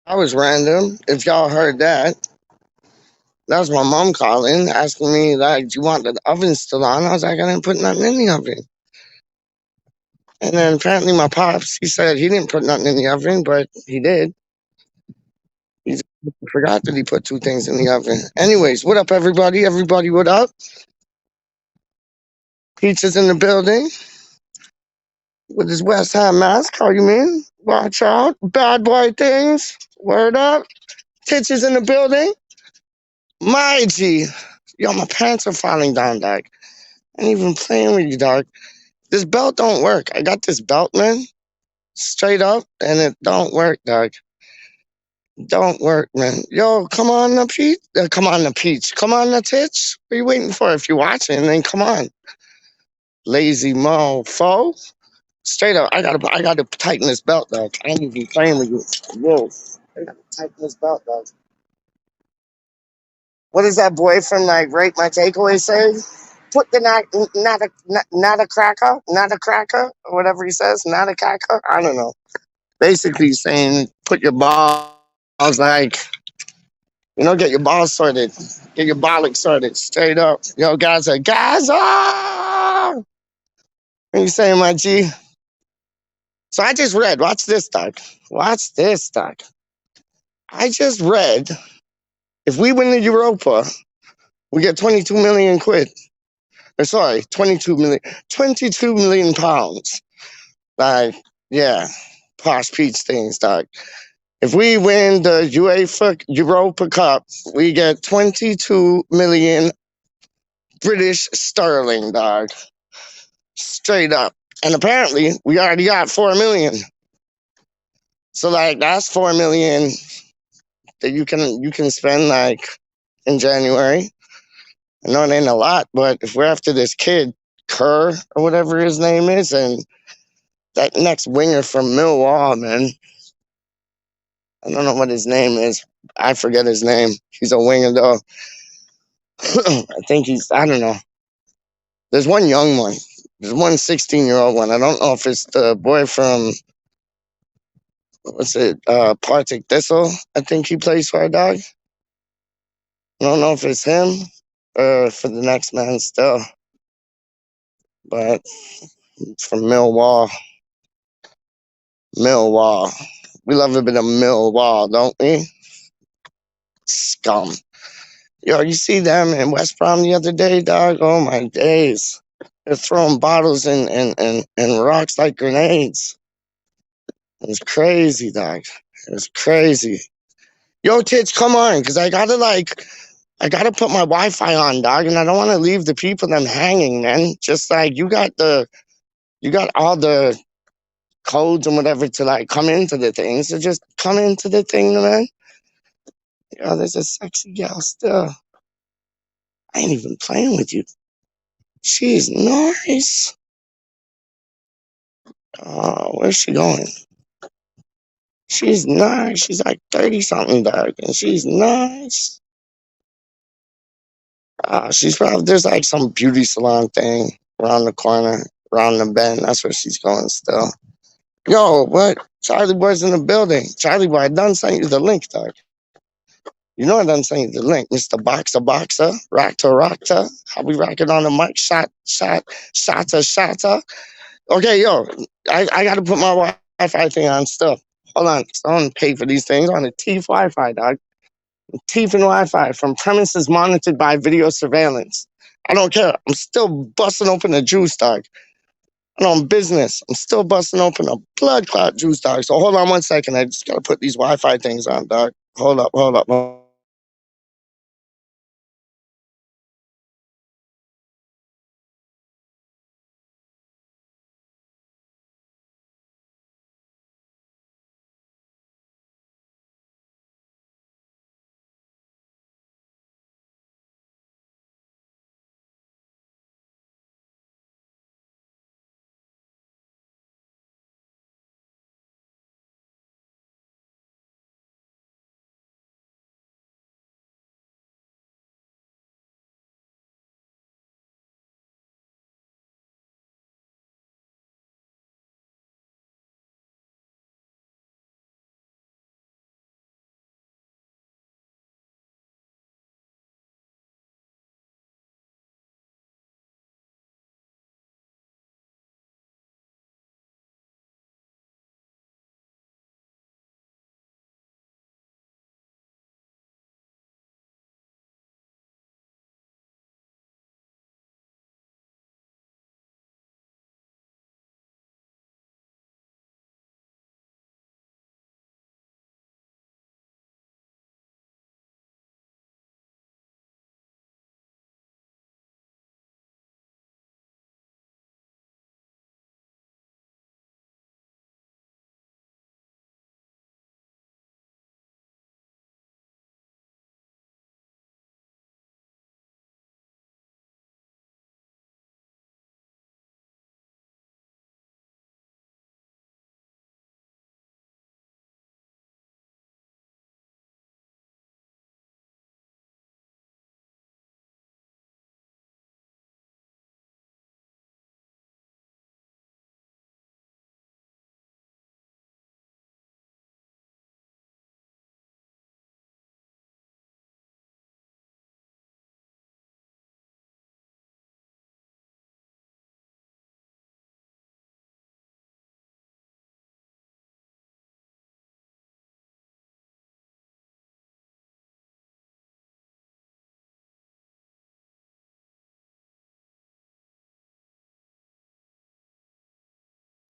That was random. If y'all heard that, that was my mom calling, asking me like, "Do you want the oven still on?" I was like, "I didn't put nothing in the oven." And then apparently my pops, he said he didn't put nothing in the oven, but he did. He just forgot that he put two things in the oven. Anyways, what up, everybody? Everybody, what up? Peaches in the building with his West Ham mask. How you mean? Watch out, bad boy things. Word up. Titches in the building. My G. Yo, my pants are falling down, dog. I ain't even playing with you, dog. This belt don't work. I got this belt, man, straight up, and it don't work, dog. Don't work, man. Yo, come on the peach. Come on the peach. Come on the titch. What are you waiting for? If you're watching, then come on. Lazy mofo. Straight up, I gotta tighten this belt, dog. I ain't even playing with you. Whoa. I gotta tighten this belt, dog. What does that boy from like Rate My Takeaway say? Put the not a cracker, not a cracker, or whatever he says, not a cracker. I don't know. Basically saying put your balls like get your balls sorted, get your bollock sorted, straight up. Yo, Gaza, Gaza. What you saying, my G? So I just read. Watch this, doc. Watch this, doc. I just read. If we win the Europa, we get 22 million quid. Or sorry, 22 million pounds. Like, yeah, posh peach things, dog. If we win the UEFA Europa Cup, we get 22 million British sterling, dog. Straight up. And apparently, we already got 4 million. So like that's 4 million that you can spend like in January. I know it ain't a lot, but if we're after this kid, Kerr or whatever his name is, and that next winger from Millwall, man. I don't know what his name is. I forget his name. He's a winger though. I think I don't know. There's one young one. There's one 16-year-old one. I don't know if it's the boy from, what's it, Partick Thistle. I think he plays for our dog. I don't know if it's him or for the next man still. But it's from Millwall. Millwall. We love a bit of Millwall, don't we? Scum. Yo, you see them in West Brom the other day, dog? Oh my days. They're throwing bottles and rocks like grenades. It was crazy, dog. It was crazy. Yo, Titch, come on, because I gotta put my Wi-Fi on, dog, and I don't want to leave the people them hanging, man. Just like you got all the codes and whatever to like come into the thing. So just come into the thing, man. Yo, there's a sexy gal still. I ain't even playing with you. She's nice. Oh, where's she going? She's nice. She's like 30 something, dog, and she's nice. She's probably there's like some beauty salon thing around the corner, around the bend. That's where she's going still. Yo, what? Charlie Boy's in the building. Charlie Boy, I done sent you the link, dog. You know I done sent you the link, Mr. Boxer, Rock to. How we rocking on the mic? Shotta. Okay, yo, I gotta put my Wi-Fi thing on still. Hold on, 'cause I don't pay for these things on a TIF Wi-Fi, dog. TIF and Wi-Fi from premises monitored by video surveillance. I don't care. I'm still busting open a juice, dog. I'm on business. I'm still busting open a blood clot juice, dog. So hold on one second. I just gotta put these Wi-Fi things on, dog. Hold up.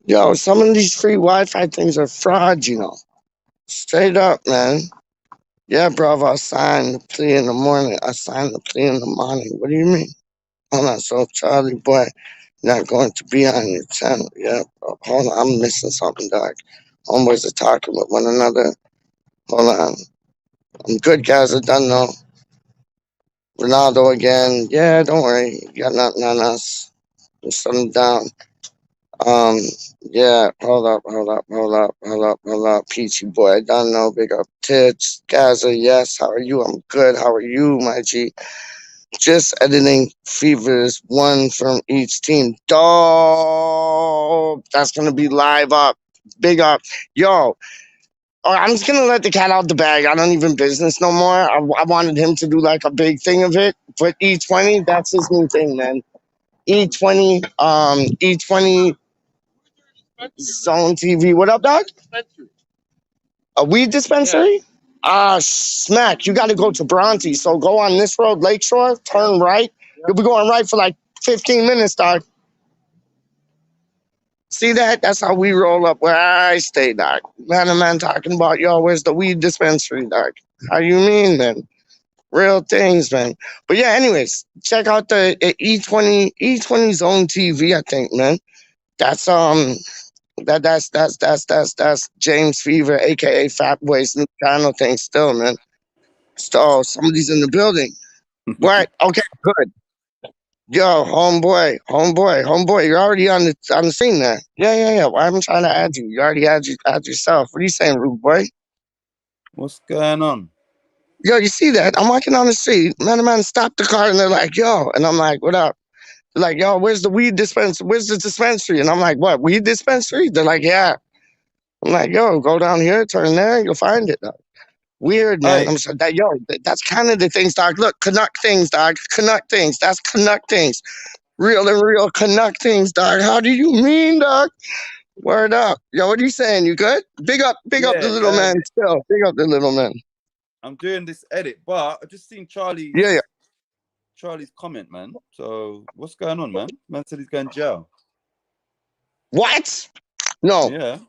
Yo, some of these free Wi-Fi things are fraud, you know. Straight up, man. Yeah, bro, I signed the plea in the morning. I signed the plea in the morning. What do you mean? Hold on, so Charlie boy not going to be on your channel. Yeah, bro. Hold on, I'm missing something, dog. Homeboys are talking with one another. Hold on. I'm good, guys. I done know. Ronaldo again. Yeah, don't worry. You got nothing on us. Just shut him down. Um, yeah, hold up. Peachy boy, I don't know. Big up tits. Gaza, yes. How are you? I'm good. How are you, my G? Just editing fevers, one from each team. Dope. That's gonna be live up. Big up. Yo. I'm just gonna let the cat out the bag. I don't even business no more. I wanted him to do like a big thing of it, but E20, that's his new thing, man. E20 Zone TV. What up, dog? A weed dispensary? Smack. You got to go to Bronte. So go on this road, Lakeshore, turn right. You'll be going right for like 15 minutes, dog. See that? That's how we roll up where I stay, dog. Man, a man talking about, yo, where's the weed dispensary, dog? How you mean, man? Real things, man. But yeah, anyways, check out the E20 Zone TV, I think, man. That's that's James Fever, aka Fat Boy's new channel thing still, man. So somebody's in the building. What? Okay, good. Yo, homeboy, you're already on the scene there. Yeah. Why am I trying to add you? You already add yourself. What are you saying, rude boy? What's going on? Yo, you see that? I'm walking down the street. Man, stop the car and they're like, yo. And I'm like, what up? They're like, yo, where's the weed dispensary? Where's the dispensary? And I'm like, what, weed dispensary? They're like, yeah. I'm like, yo, go down here, turn there, you'll find it. Weird, man. Hey, I'm sorry. That's kind of the things, dog. Look, Canuck things, dog. Canuck things. That's Canuck things. Real and real Canuck things, dog. How do you mean, dog? Word up. Yo, what are you saying? You good? Big up the yeah, little man still. Big up the little man. I'm doing this edit, but I just seen Yeah. Charlie's comment, man. So what's going on, man? Man said he's going to jail. What? No. Yeah.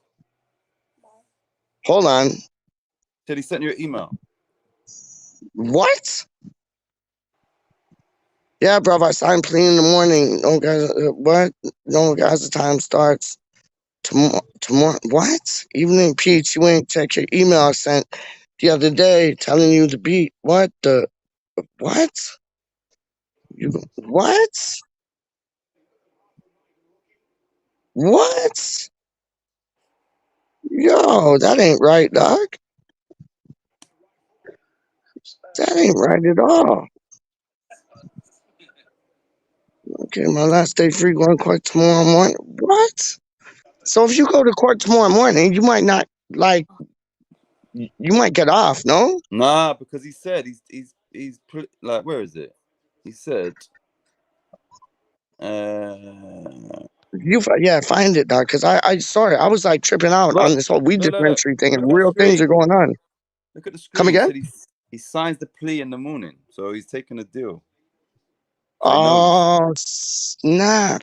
Hold on. Said he sent you an email. What? Yeah, bro. I signed plea in the morning. No, guys. What? No, guys. The time starts tomorrow. What? Evening, Peach. You ain't check your email I sent the other day telling you to beat. What the? What? You what? What? Yo, that ain't right, dog. That ain't right at all. Okay, my last day free going to court tomorrow morning. What? So if you go to court tomorrow morning, you might not like. You might get off. No. Nah, because he said like, where is it? He said, Yeah, find it, dog. Cause I sorry, I was like tripping out on look, this whole weed look, dispensary thing, look and at that real things are screen. going on. Look at the Come screen. He again? said he signs the plea in the morning, so he's taking a deal. So he knows. Oh snap!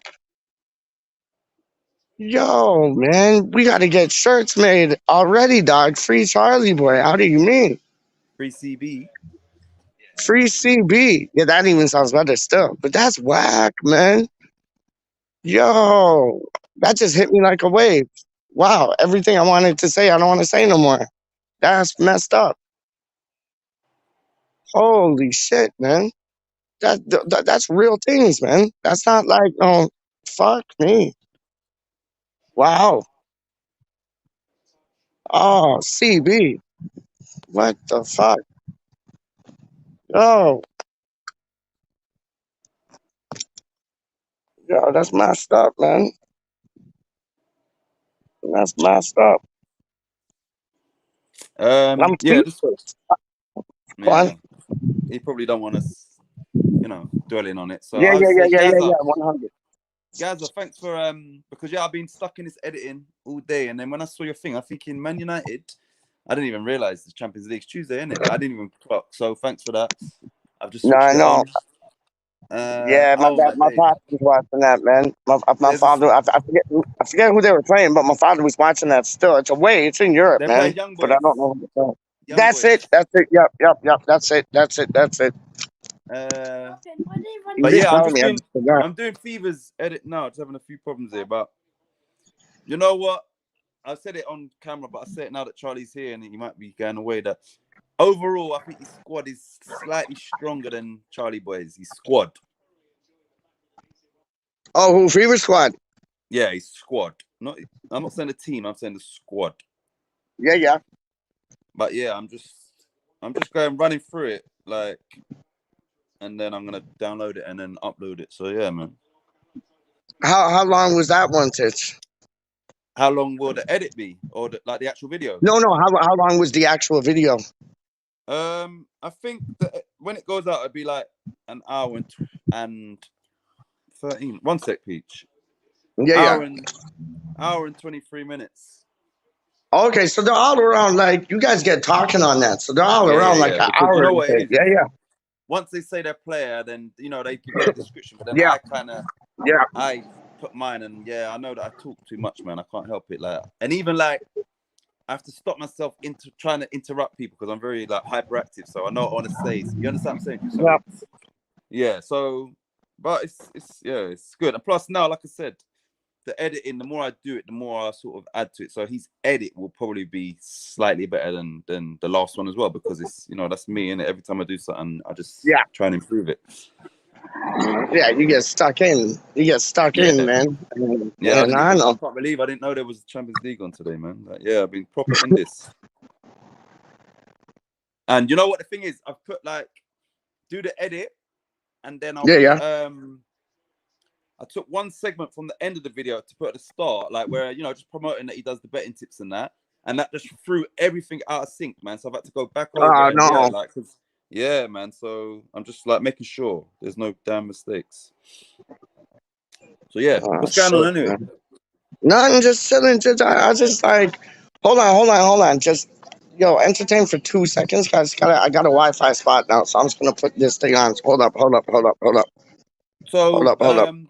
Yo, man, we got to get shirts made already, dog. Free Charlie boy. How do you mean? Free CB. Free CB. Yeah, that even sounds better still. But that's whack, man. Yo, that just hit me like a wave. Wow, everything I wanted to say, I don't want to say no more. That's messed up. Holy shit, man. That's real things, man. That's not like, oh, fuck me. Wow. Oh, CB. What the fuck? Oh, yo, that's messed up, man. That's messed up. I'm Yeah, just speechless. Go on. yeah. He probably don't want us, dwelling on it. So Yeah, I'll yeah, yeah, say, yeah, yeah, yeah. 100. Gaza, thanks for because I've been stuck in this editing all day, and then when I saw your thing, I'm thinking Man United. I didn't even realize the Champions League's Tuesday, isn't it? I didn't even clock. So thanks for that. I've just No, switched I it know. on. Yeah, Oh my my days. father was watching that, man. My There's a, father, I forget who they were playing, but my father was watching that. Still, it's away. It's in Europe, they're man. playing Young But I Boys. don't know who they're playing. Young That's it. Boys. That's it. Yep, yep, yep. That's it. That's it. That's it. Uh, You but did yeah, tell me. I just forgot. I'm doing Fever's edit now. Just having a few problems here, but you know what? I said it on camera, but I say it now that Charlie's here and he might be going away. That overall, I think his squad is slightly stronger than Charlie Boy's. His squad, Oh, who Fever Squad? yeah, his squad. Not, I'm not saying the team. I'm saying the squad. Yeah, yeah. But yeah, I'm just going running through it, like, and then I'm gonna download it and then upload it. So yeah, man. How long was that one, Titch? How long will the edit be, or the actual video? No, no. How long was the actual video? I think that when it goes out, it'd be like an hour and 13. One sec, Peach. Yeah, Hour yeah. and hour and 23 minutes. Okay, so they're all around. Like you guys get talking on that, so they're all Yeah, yeah, around like yeah. an Because you hour know and what it thing. is. Yeah, yeah, Once they say their player, then they give you the description. But then yeah, yeah. I put mine, and yeah, I know that I talk too much, man. I can't help it. Like, and even like I have to stop myself into trying to interrupt people because I'm very like hyperactive. So I know what I want to say. You understand what I'm saying? Yeah. So yeah. So, but it's good. And plus now, like I said, the editing, the more I do it, the more I sort of add to it. So his edit will probably be slightly better than the last one as well, because it's that's me, and every time I do something, I just Yeah. try and improve it. Yeah, you get stuck in. You get stuck in, Yeah. man. Yeah, And I I know. can't believe I didn't know there was a Champions League on today, man. Like, yeah, I've been proper in this. And you know what the thing is? I've put like do the edit, and then I'll Yeah, put yeah. I took one segment from the end of the video to put at the start, like where just promoting that he does the betting tips and that just threw everything out of sync, man. So I've had to go back over Oh and no. yeah, man. So I'm just like making sure there's no damn mistakes. So yeah, Oh what's going on shit, anyway? man. Nothing, just chilling. I just like, hold on. Just entertain for 2 seconds, guys. I got a Wi-Fi spot now, so I'm just gonna put this thing on. Hold up. So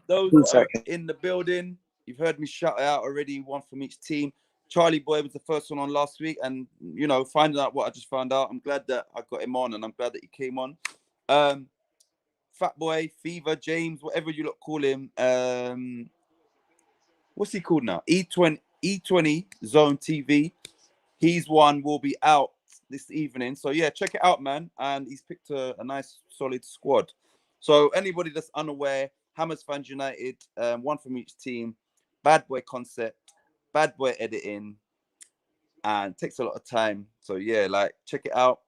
those Two that are seconds. in the building, you've heard me shout out already, one from each team. Charlie Boy was the first one on last week, and finding out what I just found out, I'm glad that I got him on, and I'm glad that he came on. Fat Boy, Fever, James, whatever you lot call him. What's he called now? E20 Zone TV. He's one will be out this evening. So yeah, check it out, man. And he's picked a nice solid squad. So anybody that's unaware, Hammers Fans United, one from each team, bad boy concept, bad boy editing, and takes a lot of time. So yeah, like check it out.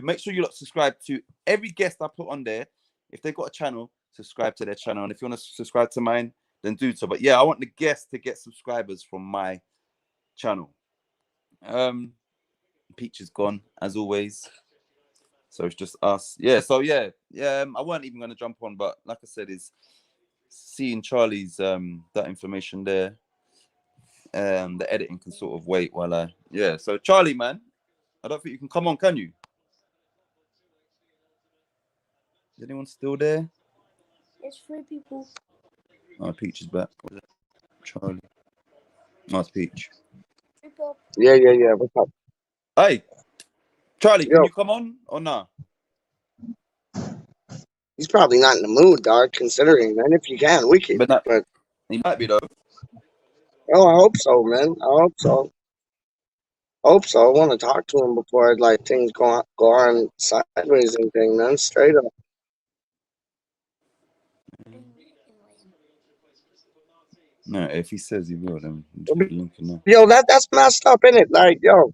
Make sure you subscribe to every guest I put on there. If they've got a channel, subscribe to their channel. And if you want to subscribe to mine, then do so. But yeah, I want the guests to get subscribers from my channel. Peach is gone as always, so it's just us. Yeah, so yeah. I weren't even going to jump on, but like I said, is seeing Charlie's that information there. The editing can sort of wait while so Charlie, man, I don't think you can come on, can you? Is anyone still there? There's 3 people. Oh, Peach is back. What is it? Charlie. Oh, it's Peach. People. Yeah. What's up? Hey, Charlie, can Yo, you come on or not? he's probably not in the mood, dog. Considering, man, if you can, we can. But He might be though. oh, I hope so, man. I hope so. I want to talk to him before like things go on sideways and thing, man. Straight up. No, if he says he will, then just put the link in there. Yo, that's messed up, innit? Like, yo,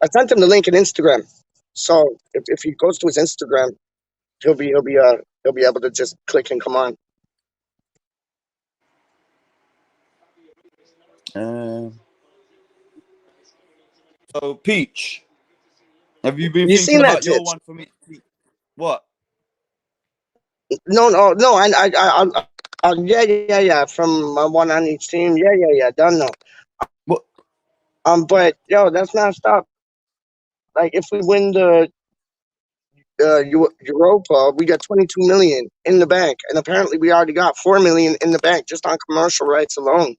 I sent him the link in Instagram. So if he goes to his Instagram, he'll be able to just click and come on. So Peach, have you been You thinking seen that, about your Tits? one for me? What? No. Yeah. From one on each team. Yeah. Done no. What? But yo, that's messed up. Like if we win Europa, we got 22 million in the bank, and apparently we already got 4 million in the bank just on commercial rights alone.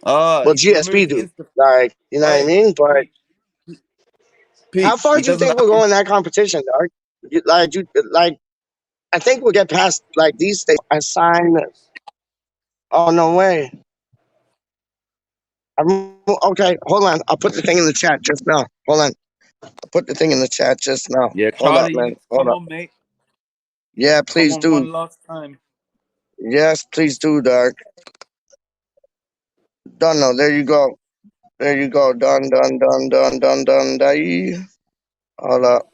Well, He's GSP removed do, Insta. like, you know what I Hey, mean? But Peach, how Peach. far He do you doesn't think like we'll go in Insta. that competition, dog? Like, I think we'll get past like these states. I sign. Oh no way. Okay, hold on. I'll put the thing in the chat just now. Hold on. I'll put the thing in the chat just now. Yeah, Hold up, Charlie, you man. need to Hold come up. on, mate. Yeah, Come please on do. one last time. Yes, please do, dog. Done. No, there you go. There you go. Done. Done. Done. Done. Done. Done. Die. Hold up.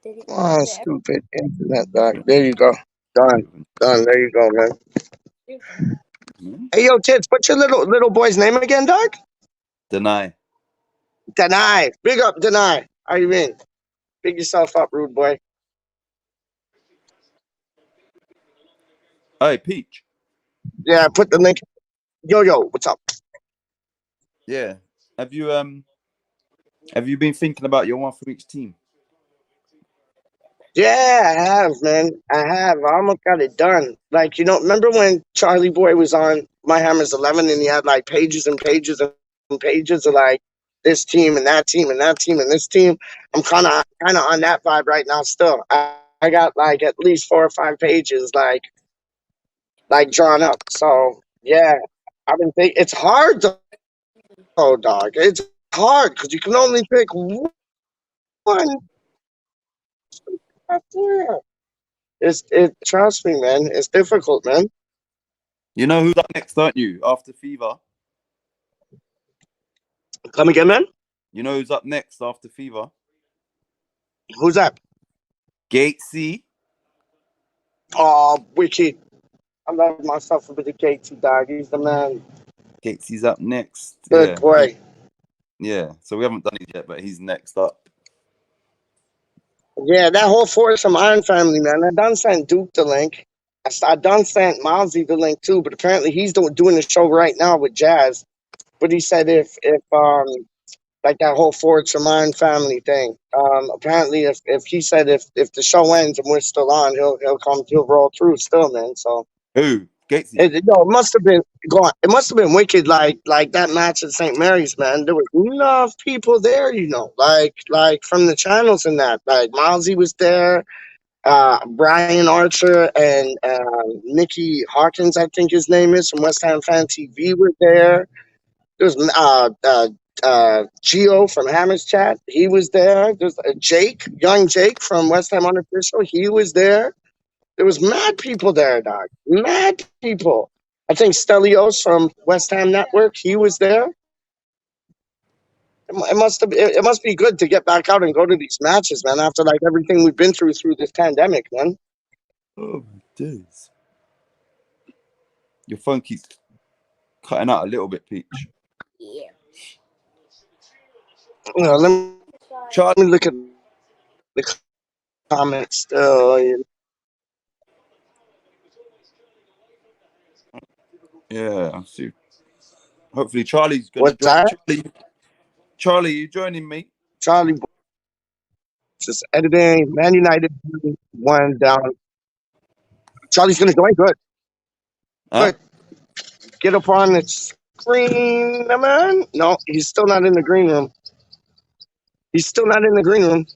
Did it? Come on, Did it stupid internet, dog. There you go. Done. Done. There you go, man. everything? Hmm? Hey, yo, Tits, what's your little boy's name again, dog? Deny. Deny. Big up, Deny. How you been? Big yourself up, rude boy. Hey, Peach. Yeah, put the link. Yo, what's up? Yeah. Have you been thinking about your one for each team? Yeah, I have, man. I have. I almost got it done. Like, remember when Charlie Boy was on My Hammer's 11 and he had like pages and pages and pages of like this team and that team and that team and this team? I'm kind of on that vibe right now still. I got like at least 4 or 5 pages like drawn up. So, yeah, I've been thinking it's hard though, dog. It's hard because you can only pick one. It trust me, man. It's difficult, man. You know who's up next, don't you? After Fever. Come again, man. You know who's up next after Fever? Who's that? Gatesy. Oh, wicked. I love myself a bit of Gatesy, dog. He's the man. Gatesy's up next. Good Yeah. boy. Yeah. So we haven't done it yet, but he's next up. Yeah, that whole Foursome Iron family, man. I done sent Duke the link. I done sent Mozzie the link too, but apparently he's doing the show right now with Jazz. But he said if like that whole Foursome Iron family thing. Apparently if he said if the show ends and we're still on, he'll roll through still, man. So Who? Gatesy. It must have been gone. It must have been wicked, like that match at St. Mary's, man. There was enough people there, like from the channels and that. Like Milesy was there, Brian Archer and Nikki Hawkins, I think his name is from West Ham Fan TV were there. There was Gio from Hammers Chat. He was there. There's Jake, young Jake from West Ham Unofficial. He was there. There was mad people there, dog. Mad people. I think Stelios from West Ham Network, he was there. It must be good to get back out and go to these matches, man. After like everything we've been through this pandemic, man. Oh my days. Your phone keeps cutting out a little bit, Peach. Yeah. Let It's like Charlie. me look at the comments. Yeah, I see. Hopefully Charlie's gonna What's join. that? Charlie, you joining me? Charlie just editing. Man United one down. Charlie's gonna join. Good. Huh? Good. Get up on the screen, man. No, he's still not in the green room. He's still not in the green room.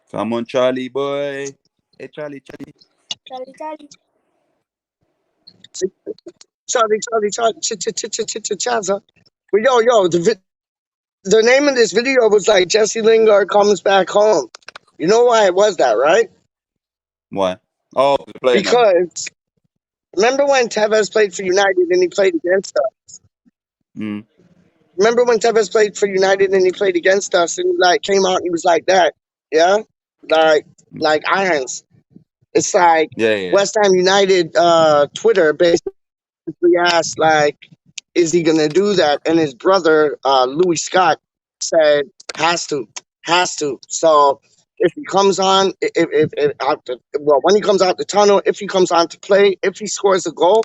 Come on, Charlie boy. Hey, Charlie. Charlie. Charlie, Chaza. But yo, the name of this video was like Jesse Lingard comes back home. You know why it was that, right? Why? Oh, we're playing them. Because remember when Tevez played for United and he played against us? Mm. Remember when Tevez played for United and he played against us and he like came out and he was like that? Yeah? Like irons. It's like Yeah. West Ham United Twitter basically asked like, is he gonna do that? And his brother, Louis Scott, said has to. So if he comes on, if out the, well, when he comes out the tunnel, if he comes on to play, if he scores a goal,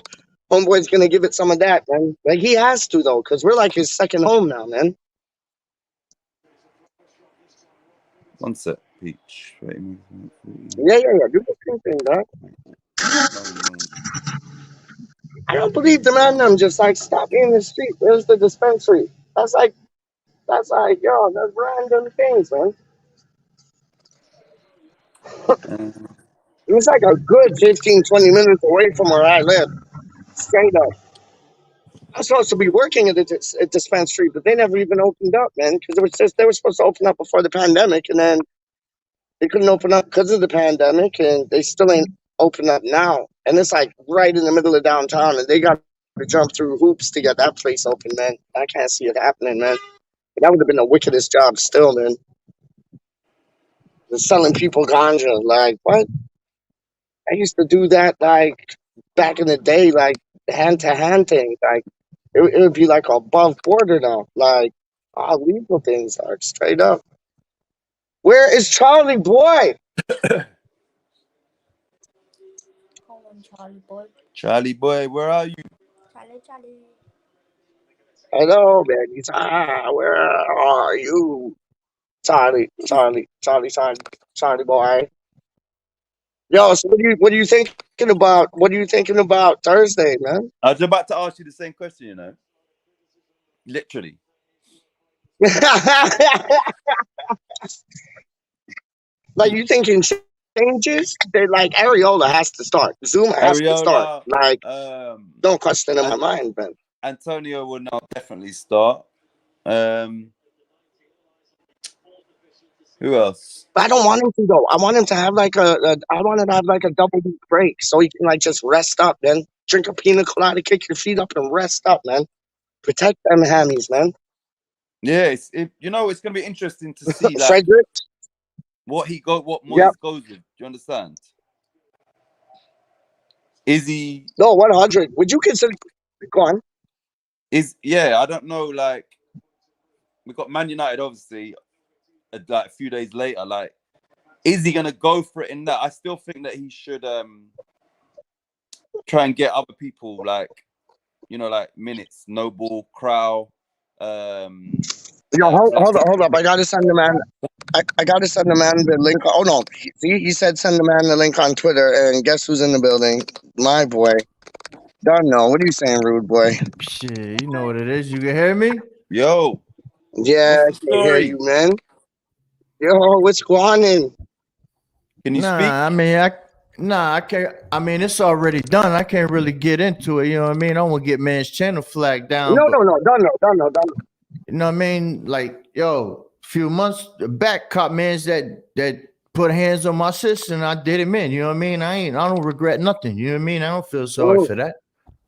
homeboy's gonna give it some of that, man. Like he has to though, because we're like his second home now, man. One sec, Peach. Wait, Yeah. Do the same thing, dog. I don't believe the man them just like stop in the street. There's the dispensary. That's like yo, that's random things, man. It's like a good 15, 20 minutes away from where I live. Straight up. I'm supposed to be working at a dispensary, but they never even opened up, man, because it was just they were supposed to open up before the pandemic, and then they couldn't open up because of the pandemic, and they still ain't open up now. And it's like right in the middle of downtown, and they got to jump through hoops to get that place open, man. I can't see it happening, man. But that would have been the wickedest job still, man. Just selling people ganja, like what? I used to do that like back in the day, like hand to hand things. Like it would be like above border now, like legal things, like straight up. Where is Charlie boy? Hold on, Charlie boy. Charlie boy, where are you? Charlie. Hello, man. Where are you? Charlie boy. Yo, so what are you thinking about? What are you thinking about Thursday, man? I was about to ask you the same question, you know. Literally. Like you thinking changes? They like Areola has to start. Zuma has to start. Ariola, Like no question in my and mind, man. Antonio will now definitely start. Who else? But I don't want him to though. I want him to have like I want him to have like a double week break so he can like just rest up, man. Drink a pina colada, kick your feet up, and rest up, man. Protect them hammies, man. Yeah, it's gonna be interesting to see like Frederick. what Yep. Moyes goes with. Do you understand? Is he? No, 100. Would you consider? Go on. I don't know. Like we got Man United, obviously. Like a few days later, like, is he gonna go for it in that? I still think that he should try and get other people like minutes, Noble, Crow, Yo, hold up. I gotta send the man. I gotta send the man the link. Oh no, he said send the man the link on Twitter, and guess who's in the building? My boy. Don't know. What are you saying, rude boy? Shit, you know what it is. You can hear me? Yo, Yeah, I what's the can hear story? you, man. Yo, what's going on? Can you speak? Nah, I mean, I can't. I mean, it's already done. I can't really get into it. You know what I mean? I don't want to get man's channel flagged down. No, but, don't know. You know what I mean? Like, yo, a few months back, caught mans that put hands on my sister, and I did him in. You know what I mean? I don't regret nothing. You know what I mean? I don't feel sorry for that.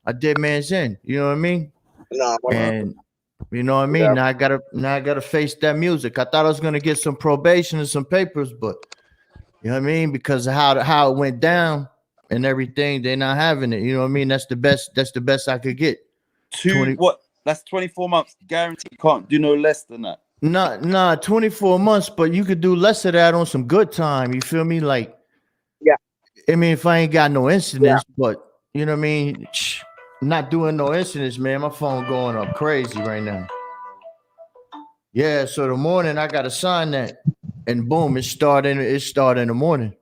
I did man's in. You know what I mean? No, And you know what I mean? Yeah. Now I gotta face that music. I thought I was gonna get some probation and some papers, but you know what I mean? Because of how it went down and everything, they're not having it. You know what I mean? That's the best I could get. 20. What? That's 24 months. Guaranteed. You can't do no less than that. Nah, 24 months, but you could do less of that on some good time. You feel me? Like, yeah. I mean, if I ain't got no incidents, but you know what I mean? Not doing no incidents, man. My phone going up crazy right now. Yeah, so the morning I gotta sign that, and boom, it start in the morning.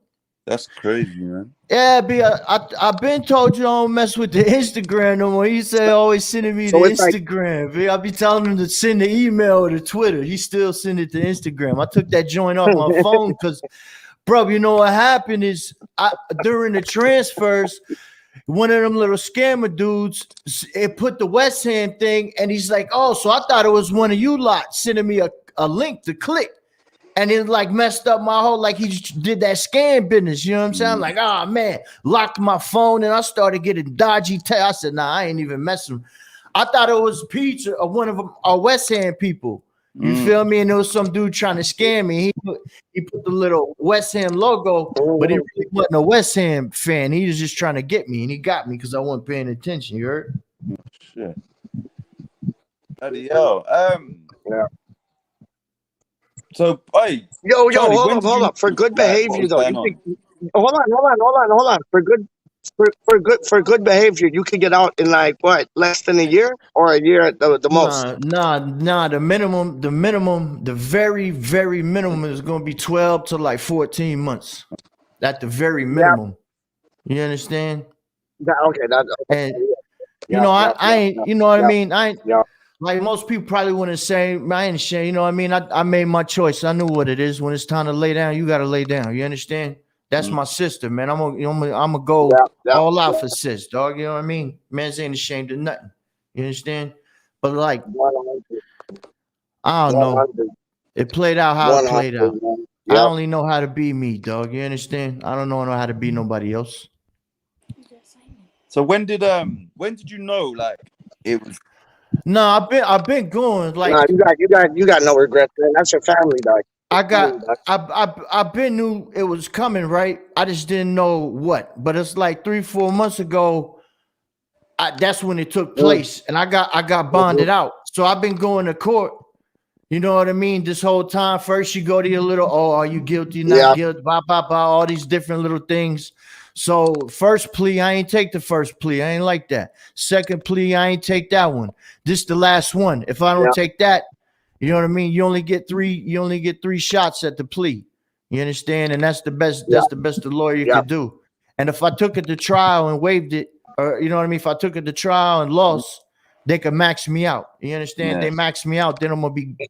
That's crazy, man. Yeah, B, I've been told you don't mess with the Instagram no more. He said always sending me So the it's like- Instagram. B, I be telling him to send the email or the Twitter. He still send it to Instagram. I took that joint off my phone because, bro, you know what happened is during the transfers, one of them little scammer dudes, it put the West Ham thing, and he's like, oh, so I thought it was one of you lot sending me a link to click. And it like messed up my whole, like he did that scam business. You know what I'm saying? I'm like, oh man, locked my phone and I started getting dodgy. I said, nah, I ain't even messing. I thought it was Peach or one of them, our West Ham people. You feel me? And there was some dude trying to scam me. He put the little West Ham logo, but he really wasn't a West Ham fan. He was just trying to get me, and he got me because I wasn't paying attention. You heard? Shit. Bloody hell. Yeah. So, hey, Yo, Charlie, when did hold you up. For know, good like, what behavior was though, going you on? think hold on. For good behavior, you could get out in like what, less than a year or a year at the most. Nah. The very, very minimum is gonna be 12 to like 14 months. At the very Yeah, minimum. You understand? okay, that okay. And you Yeah, know, yeah, I yeah, ain't, yeah, you know what I yeah, mean? I ain't yeah, like most people probably wouldn't say I ain't ashamed, you know what I mean? I made my choice. I knew what it is. When it's time to lay down, you gotta lay down. You understand? That's Mm. my sister, man. I'm gonna go yeah, yeah, all out yeah. for sis, dog. You know what I mean? Man's ain't ashamed of nothing. You understand? But like, 100, I don't know. 100, It played out how it 100, played out. man. I Yep. only know how to be me, dog. You understand? I don't know how to be nobody else. So when did you know like it was? No, I've been going like No, you got no regrets, man. That's your family, dog. Your I family, got dog. I've been knew it was coming, right? I just didn't know what. But it's like 3-4 months ago. That's when it took Mm, place, and I got mhm. bonded out. So I've been going to court. You know what I mean? This whole time, first you go to your little, oh, are you guilty, not Yeah, guilty, blah, blah, blah, all these different little things. So first plea, I ain't take the first plea. I ain't like that. Second plea, I ain't take that one. This the last one. If I don't yeah, take that, you know what I mean? You only get three shots at the plea. You understand? And that's the best, yeah, the lawyer you yeah. could do. And if I took it to trial and waived it, or you know what I mean? If I took it to trial and lost, they could max me out. You understand? They Yes. max me out, then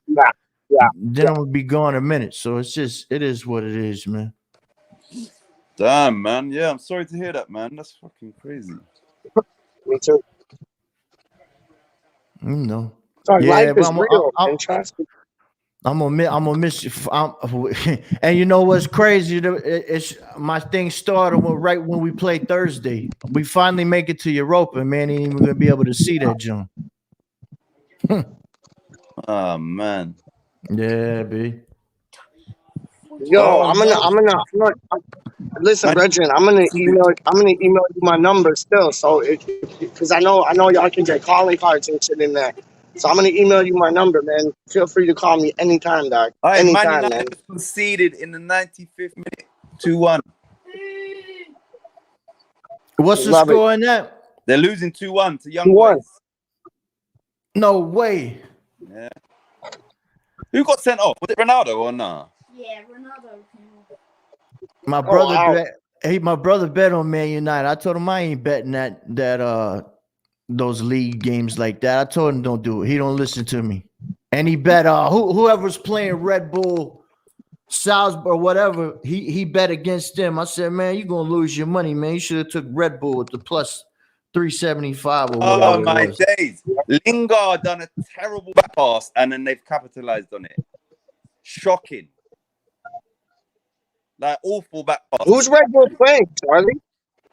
Yeah, yeah, yeah. I'm gonna be gone in a minute. So it is what it is, man. Damn, man. Yeah, I'm sorry to hear that, man. That's fucking crazy. Me too. You know. So life Yeah, but is real, and trust me. I'm gonna miss you. And you know what's crazy? It's my thing started right when we played Thursday. We finally make it to Europa, and man, ain't even gonna be able to see that jump. Oh man. Yeah, B. Yo, Oh man. listen, Man, Brethren. I'm gonna email you my number still. So, because I know y'all can get calling cards and shit in there. So I'm gonna email you my number, man. Feel free to call me anytime, dog. Hey, Man Anytime, man. United just conceded in the 95th minute, 2-1. What's the Love it. score in that? They're losing 2-1 to Young 2-1. Boys. No way. Yeah. Who got sent off? Was it Ronaldo or nah? Yeah, Ronaldo came off. My Oh brother wow. my brother bet on Man United. I told him I ain't betting that those league games like that. I told him don't do it. He don't listen to me. And he bet whoever's playing Red Bull, Salzburg, or whatever, he bet against them. I said, man, you're gonna lose your money, man. You should have took Red Bull at the plus 375 or Oh whatever it my was. days. Lingard done a terrible back pass and then they've capitalized on it. Shocking. Like awful back pass. Who's Red Bull playing, Charlie?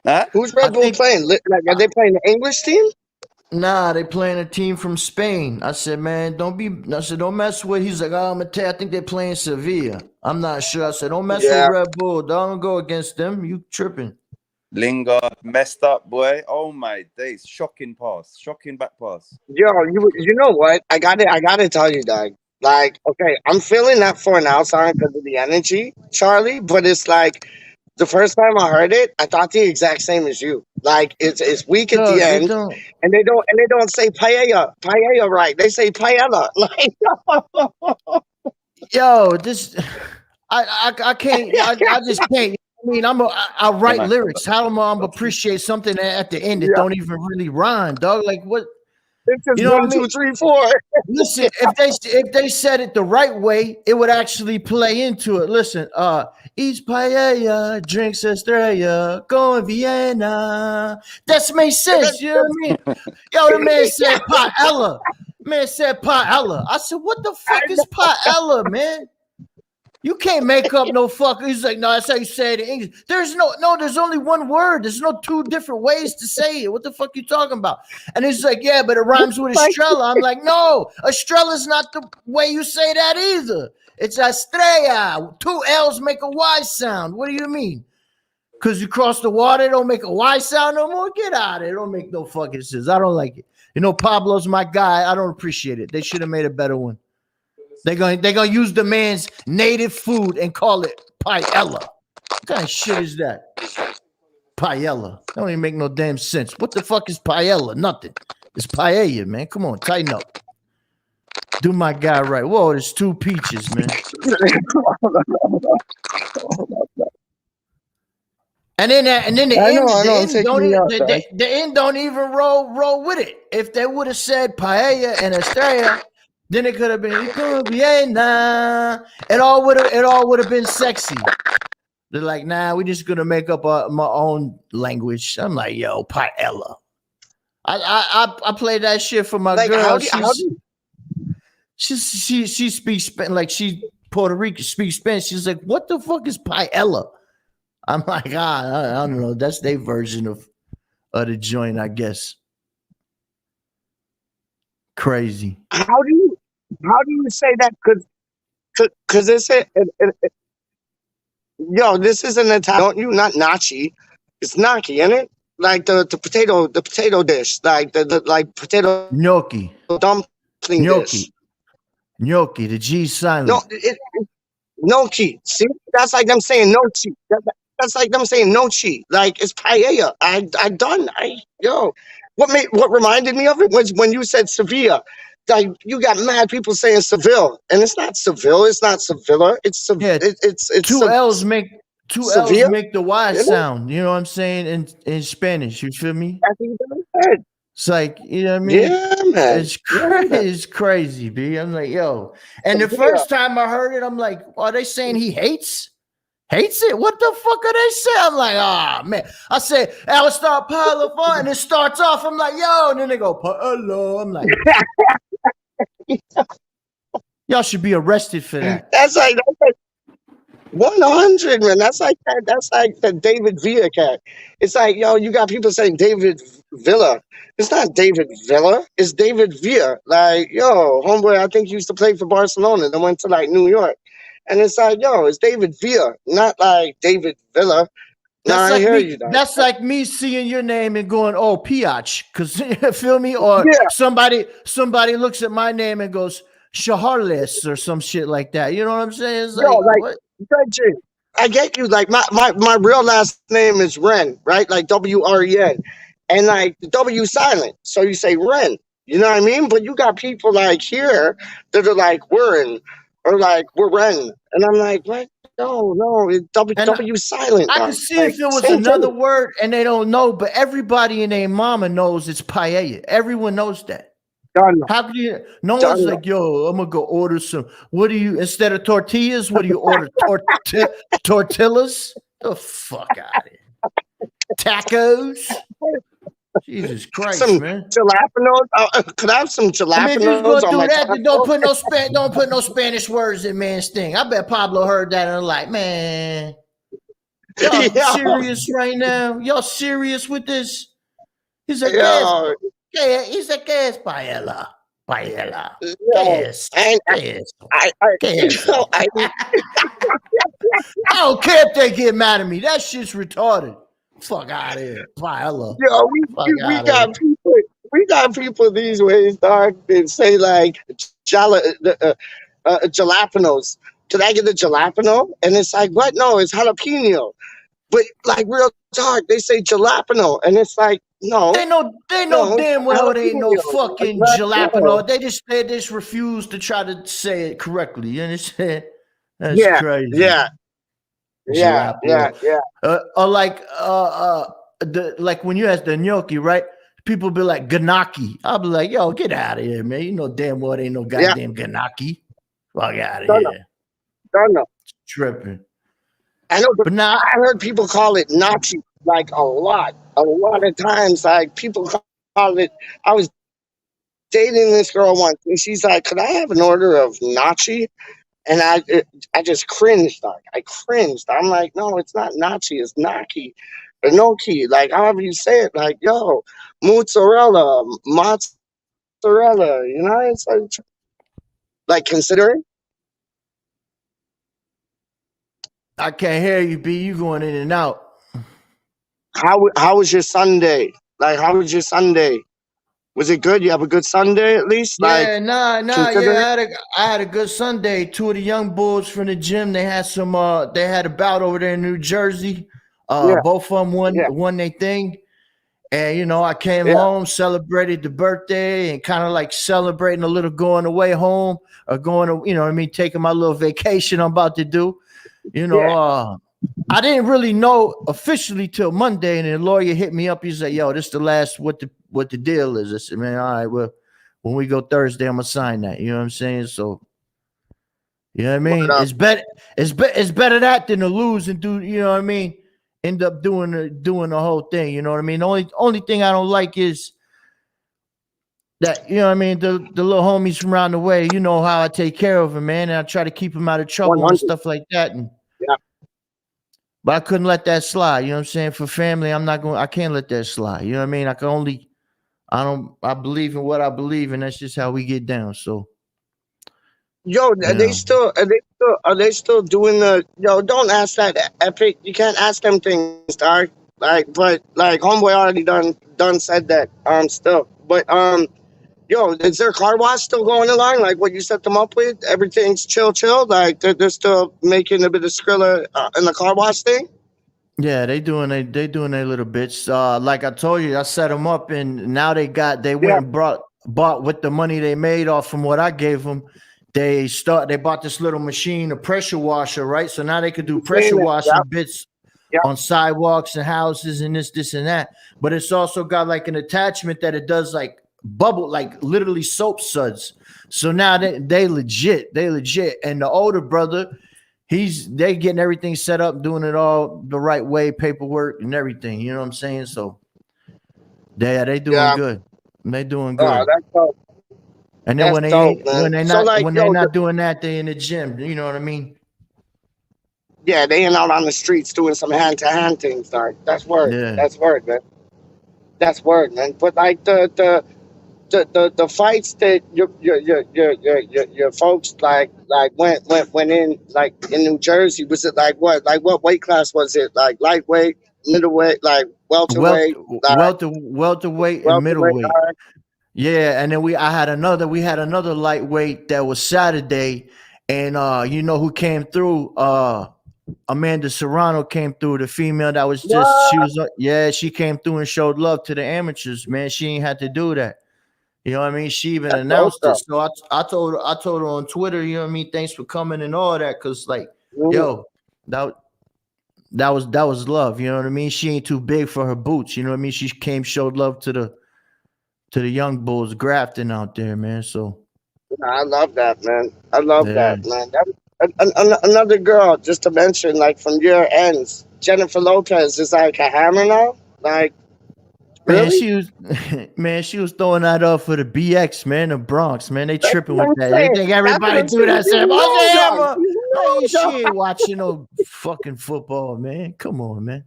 Huh? Who's I Red Bull think playing? Like, are they playing the English team? nah, they playing a team from Spain. I said, man, don't mess with. He's like, oh, I think they're playing Sevilla. I'm not sure. I said, don't mess with Yeah. Red Bull. Don't go against them. You tripping. Lingard messed up, boy. Oh my days. Shocking pass. Shocking back pass. Yo, you know what? I gotta tell you, dog. Like, okay, I'm feeling that for now, song because of the energy, Charlie. But it's like the first time I heard it, I thought the exact same as you. Like it's weak at the No, they end, don't. and they don't say paella right. They say paella. Like Yo, this I can't. I just can't. I mean, I Good write night, lyrics. How am I brother. appreciate something at the end that yeah, don't even really rhyme, dog? Like what? it's just You know what I one, mean? two, three, four. Listen, if they said it the right way, it would actually play into it. Listen, eats paella, drinks Estrella, go in Vienna. That makes sense. You know what I mean? Yo, the man said paella. Man said paella. I said, what the fuck is paella, man? You can't make up no fuck. He's like, no, that's how you say it in English. There's there's only one word. There's no two different ways to say it. What the fuck you talking about? And he's like, yeah, but it rhymes with Like, Estrella. I'm like, no, Estrella's not the way you say that either. It's Estrella. Two L's make a Y sound. What do you mean? Because you cross the water, it don't make a Y sound no more? Get out of it. It don't make no fucking sense. I don't like it. You know, Pablo's my guy. I don't appreciate it. They should have made a better one. They're gonna use the man's native food and call it paella. What kind of shit is that? Paella. That don't even make no damn sense. What the fuck is paella? Nothing. It's paella, man. Come on, tighten up. Do my guy right. Whoa, there's 2 peaches, man. And then the end don't even roll with it. If they would have said paella and estrella, then it could have been it all would have been sexy. They're like, nah, we're just gonna make up my own language. I'm like, yo, paella. I play that shit for my girl. She speaks Spanish, like she Puerto Rican, speaks Spanish. She's like, what the fuck is paella? I'm like, I don't know. That's their version of the joint, I guess. Crazy. How do you say that? Because it's yo, this is an Italian. Don't you? Not nachi. It's gnocchi, isn't it? Like the potato dish, like the like potato gnocchi dumpling dish. Gnocchi, the G silent. No, gnocchi. See, that's like them saying gnocchi. That's like them saying gnocchi. Like it's paella. What reminded me of it was when you said Sevilla. Like you got mad people saying Seville, and it's not Seville. It's not Sevilla. It's it's 2 L's make Sevilla? L's make the Y sound. You know what I'm saying in Spanish. You feel me? It's like, you know what I mean? Yeah, man. It's crazy, B. I'm like, yo. And the first time I heard it, I'm like, are they saying he hates it? What the fuck are they saying? I'm like, ah, man. I said, I would start Paella, and it starts off. I'm like, yo, and then they go, Paella. I'm like, y'all should be arrested for that. That's like 100, man. That's like the David Villa cat. It's like, yo, you got people saying David Villa. It's not David Villa. It's David Villa. Like, yo, homeboy, I think he used to play for Barcelona. Then went to like New York. And it's like, yo, it's David Villa, not like David Villa. That's I like hear me, you. that's like me seeing your name and going, oh, Piach. Because, feel me? Or Yeah. somebody looks at my name and goes, Shaharless or some shit like that. You know what I'm saying? It's Yo, like, like, what? I get you. Like, my real last name is Ren, right? Like WREN. And like the W silent. So you say Ren. You know what I mean? But you got people like here that are like Warren or like Warren. And I'm like, what? No, it's W silent. I dog. could see Like, if it was same another thing. word and they don't know, but everybody and their mama knows it's paella. Everyone knows that. Done. How could you? No Done. one's like, yo, I'm gonna go order some. What do you, instead of tortillas, what do you order? Tortillas? The fuck out of here. Tacos? Jesus Christ, Some man. jalapenos. Could I have some jalapenos? I mean, if you're gonna on do my that, taco? then don't put no Spanish words in man's thing. I bet Pablo heard that and like, man, y'all Yeah. serious right now? Y'all serious with this? He's like, Yo, he's like, ¿qué es paella? Paella. yo, ¿Qué es? I, ¿Qué es? I, ¿Qué es? yo, I, I don't care if they get mad at me. That shit's retarded. Fuck out of here. Paella. yo, Fuck we outta got people. We got people these ways, dog. That say like jalapenos. Can I get a jalapeno? And it's like, what? No, it's jalapeno. But like real talk, they say jalapeno, and it's like, no, They know no, damn well it ain't no jalapeno. fucking Like, jalapeno. They just refuse to try to say it correctly. You understand? That's Yeah, crazy. yeah, Jalapeno. Or like when you ask the gnocchi, right? People be like ganaki. I'll be like, yo, get out of here, man. You know damn well it ain't no goddamn ganaki. Fuck out of here. Don't know. Tripping. I know, But now I heard people call it nachi like a lot of times. Like people call it. I was dating this girl once, and she's like, "Could I have an order of nachi?" And I just cringed. Like I cringed. I'm like, "No, it's not nachi. It's naki or noki. Like however you say it. Like yo, mozzarella. You know, it's like considering." I can't hear you, B. You going in and out. How was your Sunday? Like how was your Sunday? Was it good? You have a good Sunday at least, like Yeah, nah. Yeah, considering. I had a good Sunday. Two of the young bulls from the gym, they had some. They had a bout over there in New Jersey. Yeah, Both of them yeah, won their thing. And I came yeah. home, celebrated the birthday, and kind of like celebrating a little going away home or going to, what I mean, taking my little vacation I'm about to do. Yeah. I didn't really know officially till Monday, and the lawyer hit me up. He said, "Yo, this the last what the deal is." I said, "Man, all right, well, when we go Thursday, I'm gonna sign that." You know what I'm saying? So, you know what I Word mean? up. It's better that than to lose and do. You know what I mean? End up doing the whole thing. You know what I mean? The only thing I don't like is that, you know what I mean, the little homies from around the way. You know how I take care of them, man, and I try to keep them out of trouble and 100. stuff like that. And Yeah. but I couldn't let that slide. You know what I'm saying? For family, I can't let that slide. You know what I mean? I believe in what I believe, and that's just how we get down. So, Yo, yeah. are they still doing the yo? Don't ask that epic. You can't ask them things, dog. Like, but like homeboy already done said that. Still, but yo, is their car wash still going along? Like what you set them up with? Everything's chill. Like they're still making a bit of Skrilla in the car wash thing. Yeah, they doing their little bits. Like I told you, I set them up, and now they went Yeah, and bought with the money they made off from what I gave them. They bought this little machine, a pressure washer, right? So now they could do saying pressure that. washing bits Yeah, on sidewalks and houses and this and that. But it's also got like an attachment that it does like bubble, like literally soap suds. So now they legit, and the older brother, they getting everything set up, doing it all the right way, paperwork and everything. You know what I'm saying? So they doing yeah. good. They doing Oh, good. that's dope. And then That's dope, man. So like, when they yo, not doing that, they in the gym. You know what I mean? yeah, they ain't out on the streets doing some hand to hand things, dog. That's word. Yeah. That's word, man. That's word, man. But like the fights that your folks like went in like in New Jersey, was it like what weight class was it, like lightweight, middleweight, like welterweight, like Welterweight and welterweight? middleweight. Yeah, and then we had another lightweight that was Saturday, and you know who came through? Amanda Serrano came through, the female that was she What? was she came through and showed love to the amateurs, man. She ain't had to do that. You know what I mean? She even That's dope announced it. though. So I told her on Twitter, you know what I mean, thanks for coming and all that. Cause like, Mm, yo, that that was love. You know what I mean? She ain't too big for her boots. You know what I mean? She came, showed love to the young bulls grafting out there, man. So I love that, man. I love yeah. that, man. Another girl, just to mention, like from your ends, Jennifer Lopez is like a hammer now. Like, Man, really? she was she was throwing that up for the BX, man, the Bronx, man. They That's tripping what with I'm that. They saying. think That's what everybody I'm do saying. that. Say, Dog. Emma, she Dog. ain't watching no fucking football, man. Come on, man.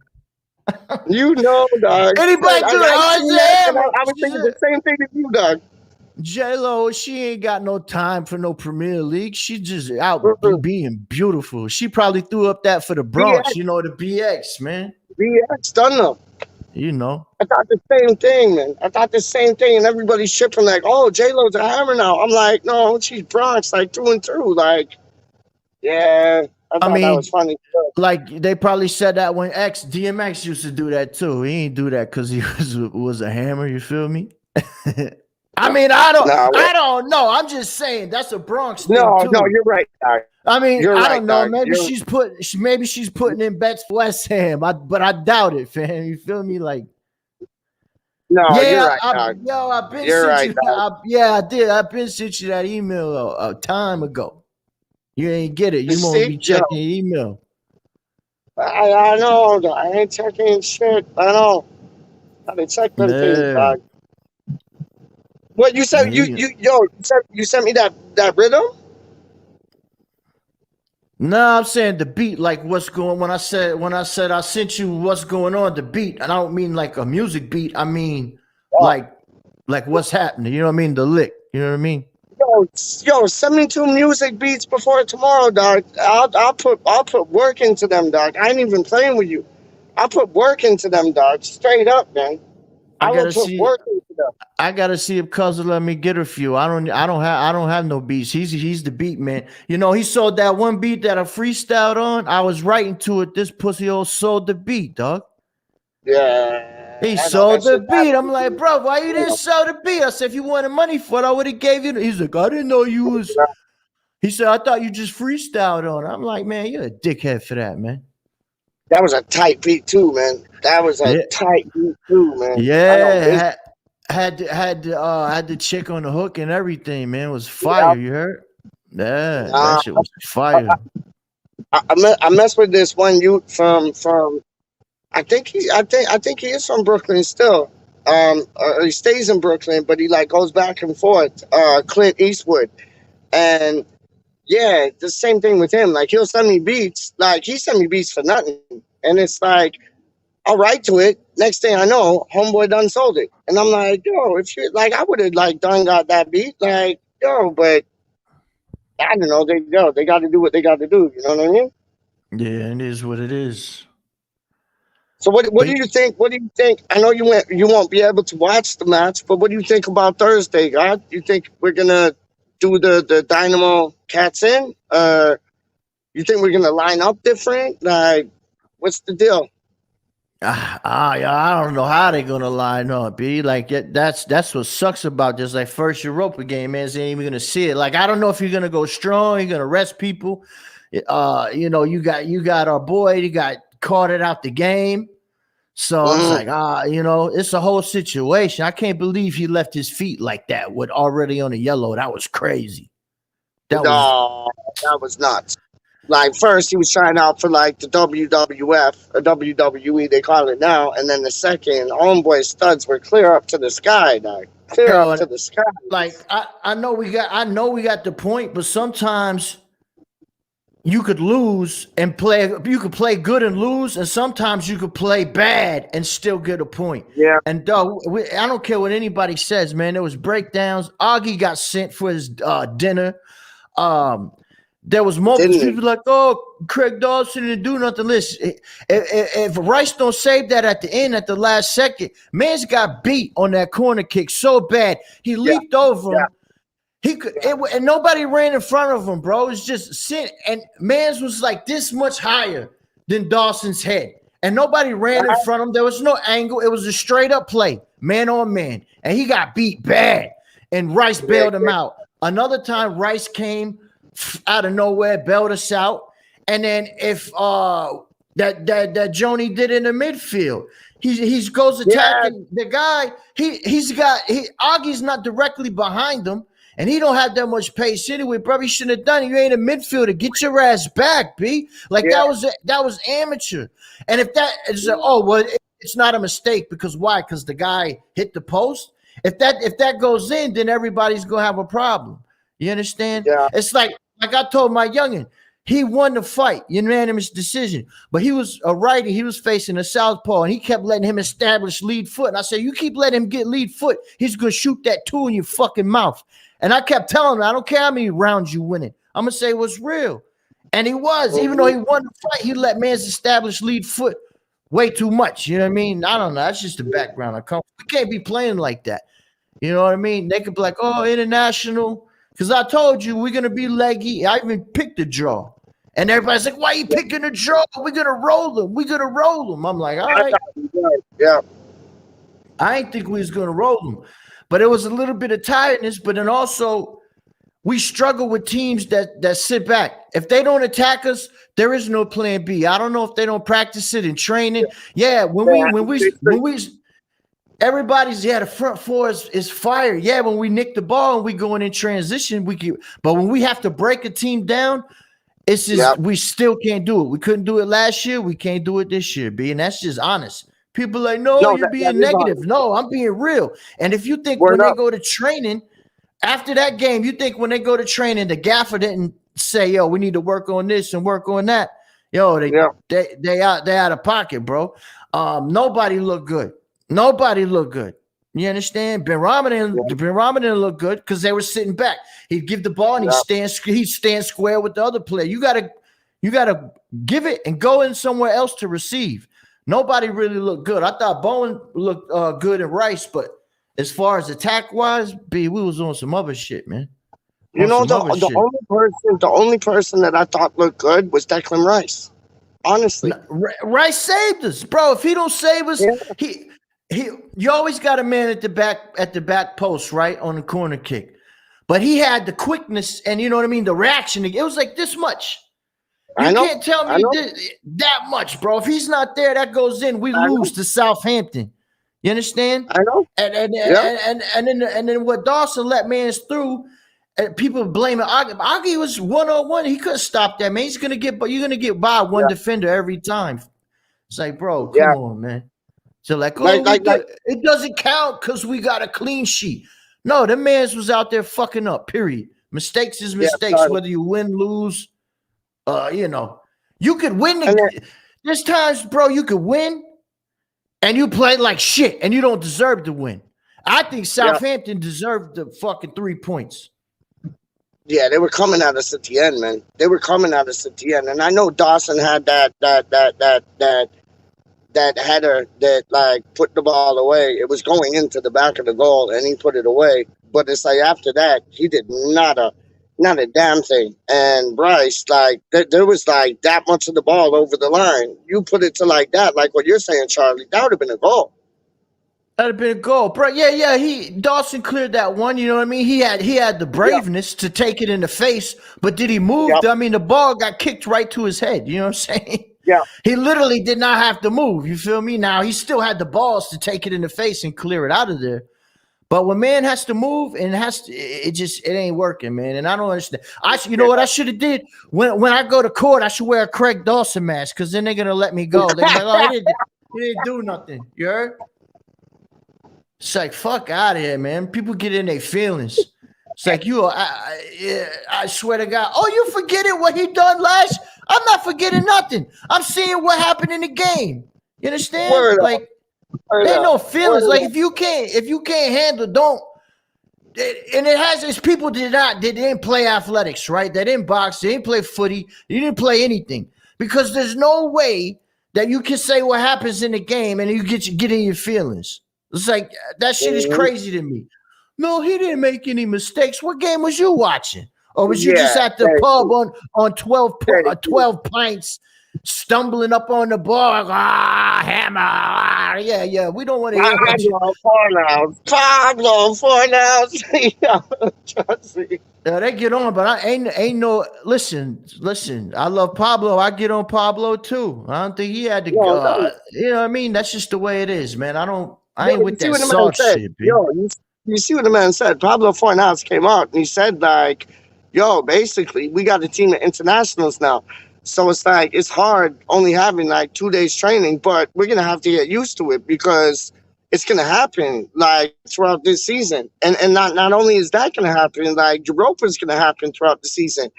Dog. Anybody do I that? seen that, and Emma. I was thinking the same thing as you, dog. J-Lo, she ain't got no time for no Premier League. She just out Mm-mm. being beautiful. She probably threw up that for the Bronx, BX, you know, the BX, man. BX done them. You know. I thought the same thing, man. I thought the same thing, and everybody's shipping like, "Oh, J Lo's a hammer now." I'm like, "No, she's Bronx, like through and through." Like, yeah, I I thought that was mean, funny. like they probably said that when DMX used to do that too. He ain't do that because he was a hammer. You feel me? I mean, No, I don't know. I'm just saying that's a Bronx thing no, too. you're right, dog. I mean, You're I right, don't know. dog. Maybe she's putting in bets for West Ham. But I doubt it, fam. You feel me? Like, No, you're yeah, right, dog. I've been You're sent right, you. dog. I did. I've been sent you that email a time ago. You ain't get it. You You won't see, be checking your email. I know, dog. I ain't checking shit. I know. I didn't check them things, Yeah. dog. What you said? Yeah. You sent me that rhythm. No, I'm saying the beat, like what's going. When I said I sent you what's going on, the beat, and I don't mean like a music beat. I mean Oh, like what's happening. You know what I mean? The lick. You know what I mean? send me two music beats before tomorrow, dog. I'll put work into them, dog. I ain't even playing with you. I'll put work into them, dog. Straight up, man. I I will gotta put see. work into I gotta see if Cuz will let me get a few. I don't have no beats. He's the beat man. You know, he sold that one beat that I freestyled on. I was writing to it. This pussy old sold the beat, dog. Yeah, He I know that sold the shit beat. I'm happened. like, bro, why you didn't sell the beat? I said, if you wanted money for it, I would have gave you. He's like, I didn't know you was. He said, I thought you just freestyled on it. I'm like, man, you're a dickhead for that, man. That was a tight beat too, man. That was a Yeah, tight beat too, man. I know yeah. this. Had the chick on the hook and everything, man. It was fire. You heard? Yeah, that Uh, shit was fire. I mess with this one youth from. I think he is from Brooklyn still. Or he stays in Brooklyn, but he like goes back and forth. Clint Eastwood, and yeah, the same thing with him. Like he'll send me beats. Like he sent me beats for nothing, and it's like I'll write to it. Next thing I know, homeboy done sold it, and I'm like, yo, if you like, I would have like done got that beat, like yo, but I don't know. They got to do what they got to do. You know what I mean? Yeah, it is what it is. So what But do you think? What do you think? I know you won't be able to watch the match, but what do you think about Thursday, God? You think we're gonna do the Dynamo Cats in? You think we're gonna line up different? Like, what's the deal? I don't know how they're gonna line up. B like that's what sucks about this like first Europa game, man. Is ain't even gonna see it. Like I don't know if you're gonna go strong. You're gonna rest people. You know, you got our boy. He got carted out the game. So it's Mm, like, you know, it's a whole situation. I can't believe he left his feet like that with already on the yellow. That was crazy. That was no, that was nuts. Like first he was trying out for like the WWF or WWE they call it now, and then the second homeboy studs were clear up to the sky, dog. Clear up yo, to the sky. like I know we got the point, but sometimes you could lose and play. You could play good and lose, and sometimes you could play bad and still get a point. Yeah, And dog, I don't care what anybody says, man. There was breakdowns. Augie got sent for his dinner. Um, there was multiple didn't he? people like, oh, Craig Dawson didn't do nothing. Listen, if Rice don't save that at the end, at the last second, man's got beat on that corner kick so bad he Yeah, leaped over yeah, him. He could, yeah. and nobody ran in front of him, bro. It's just sit, and man's was like this much higher than Dawson's head, and nobody ran in front of him. There was no angle. It was a straight up play, man on man, and he got beat bad. And Rice Yeah, bailed him out. Another time, Rice came out of nowhere, bailed us out. And then if that Joni did in the midfield, he goes yeah, attacking the guy. Augie's not directly behind him. And he don't have that much pace anyway, bro. He shouldn't have done it. You ain't a midfielder. Get your ass back, B. Like yeah. that was amateur. And if that is it's not a mistake because why? Because the guy hit the post. If that goes in, then everybody's gonna have a problem. You understand? Yeah. It's like I told my youngin, he won the fight, unanimous decision. But he was a righty, he was facing a southpaw, and he kept letting him establish lead foot. And I said, you keep letting him get lead foot, he's gonna shoot that tool in your fucking mouth. And I kept telling him, I don't care how many rounds you winning. I'm gonna say what's real. And he was, even though he won the fight, he let man's establish lead foot way too much. You know what I mean? I don't know. That's just the background I come. We can't be playing like that. You know what I mean? They could be like, oh, international. Because I told you we're gonna be leggy. I even picked a draw. And everybody's like, why are you picking a draw? We're gonna roll them. We're gonna roll them. I'm like, all right. Yeah. I didn't think we was gonna roll them. But it was a little bit of tiredness, but then also we struggle with teams that sit back. If they don't attack us, there is no plan B. I don't know if they don't practice it in training. Yeah, when we everybody's the front four is fire. Yeah, when we nick the ball and we going in transition, but when we have to break a team down, it's just we still can't do it. We couldn't do it last year, we can't do it this year, B. And that's just honest. People like, no, you're being negative. No, I'm being real. And if you think when they go to training, after that game, you think when they go to training, the gaffer didn't say, yo, we need to work on this and work on that. Yo, they out of pocket, bro. Nobody looked good. Nobody looked good. You understand? Ben Ramadan didn't look good because they were sitting back. He'd give the ball and he'd stand square with the other player. You gotta give it and go in somewhere else to receive. Nobody really looked good. I thought Bowen looked good in Rice, but as far as attack wise, B, we was on some other shit, man. You On know, some the other the shit. only person that I thought looked good was Declan Rice. Honestly, Rice saved us, bro. If he don't save us, yeah, he you always got a man at the back post, right, on the corner kick. But he had the quickness and you know what I mean, the reaction. It was like this much. You I know, can't tell I me know, that much, bro. If he's not there, that goes in. We I know, lose to Southampton. You understand? I know. Yeah, And then what Dawson let mans through, and people blame it. Augie was 1-on-1. He couldn't stop that, man. You're gonna get by one yeah, defender every time. It's like, bro, come yeah. on, man. So like, oh, Like, it doesn't count because we got a clean sheet. No, the man's was out there fucking up. Period. Mistakes is yeah. mistakes, whether you win, lose. You know, you could win. And then, There's times, bro, you could win and you play like shit and you don't deserve to win. I think yeah, Southampton deserved the fucking 3 points. yeah, they were coming at us at the end, man. They were coming at us at the end, and I know Dawson had that header that like put the ball away. It was going into the back of the goal, and he put it away. But it's like after that, he did not a damn thing. And Bryce, like there was like that much of the ball over the line. You put it to like that, like what you're saying, Charlie, that would have been a goal. That'd have been a goal, bro. Yeah. Dawson cleared that one. You know what I mean? He had the Yeah, braveness to take it in the face, but did he move? yep, I mean, the ball got kicked right to his head. You know what I'm saying? yeah, He literally did not have to move. You feel me? Now he still had the balls to take it in the face and clear it out of there. But when man has to move and it ain't working, man. And I don't understand. You know what I should have did when I go to court? I should wear a Craig Dawson mask because then they're gonna let me go. They're like, oh, he didn't do nothing. You heard? It's like fuck out of here, man. People get in their feelings. It's like I swear to God. Oh, you forgetting what he done last? I'm not forgetting nothing. I'm seeing what happened in the game. You understand? word up, Like word there ain't up, no feelings. word Like up. if you can't handle, don't. And it's people didn't play athletics, right? They didn't box, they didn't play footy, they didn't play anything because there's no way that you can say what happens in the game and you get in your feelings. It's like that shit is Mhm. crazy to me. No, he didn't make any mistakes. What game was you watching? Or was you just Yeah, at the pub on 12 you. pints, stumbling up on the bar? Hammer. Yeah. We don't want to hear what you. Pablo Fornals. Yeah, trust me. Yeah, they get on, but I ain't no. Listen. I love Pablo. I get on Pablo too. I don't think he had to Yo, go. You know what I mean? That's just the way it is, man. I ain't you with see that what the man soft said? shit, B. Yo, you see what the man said? Pablo Fornals came out and he said like, "Yo, basically, we got a team of internationals now, so it's like it's hard only having like 2 days training, but we're gonna have to get used to it because it's gonna happen like throughout this season, and not only is that gonna happen, like Europa's gonna happen throughout the season,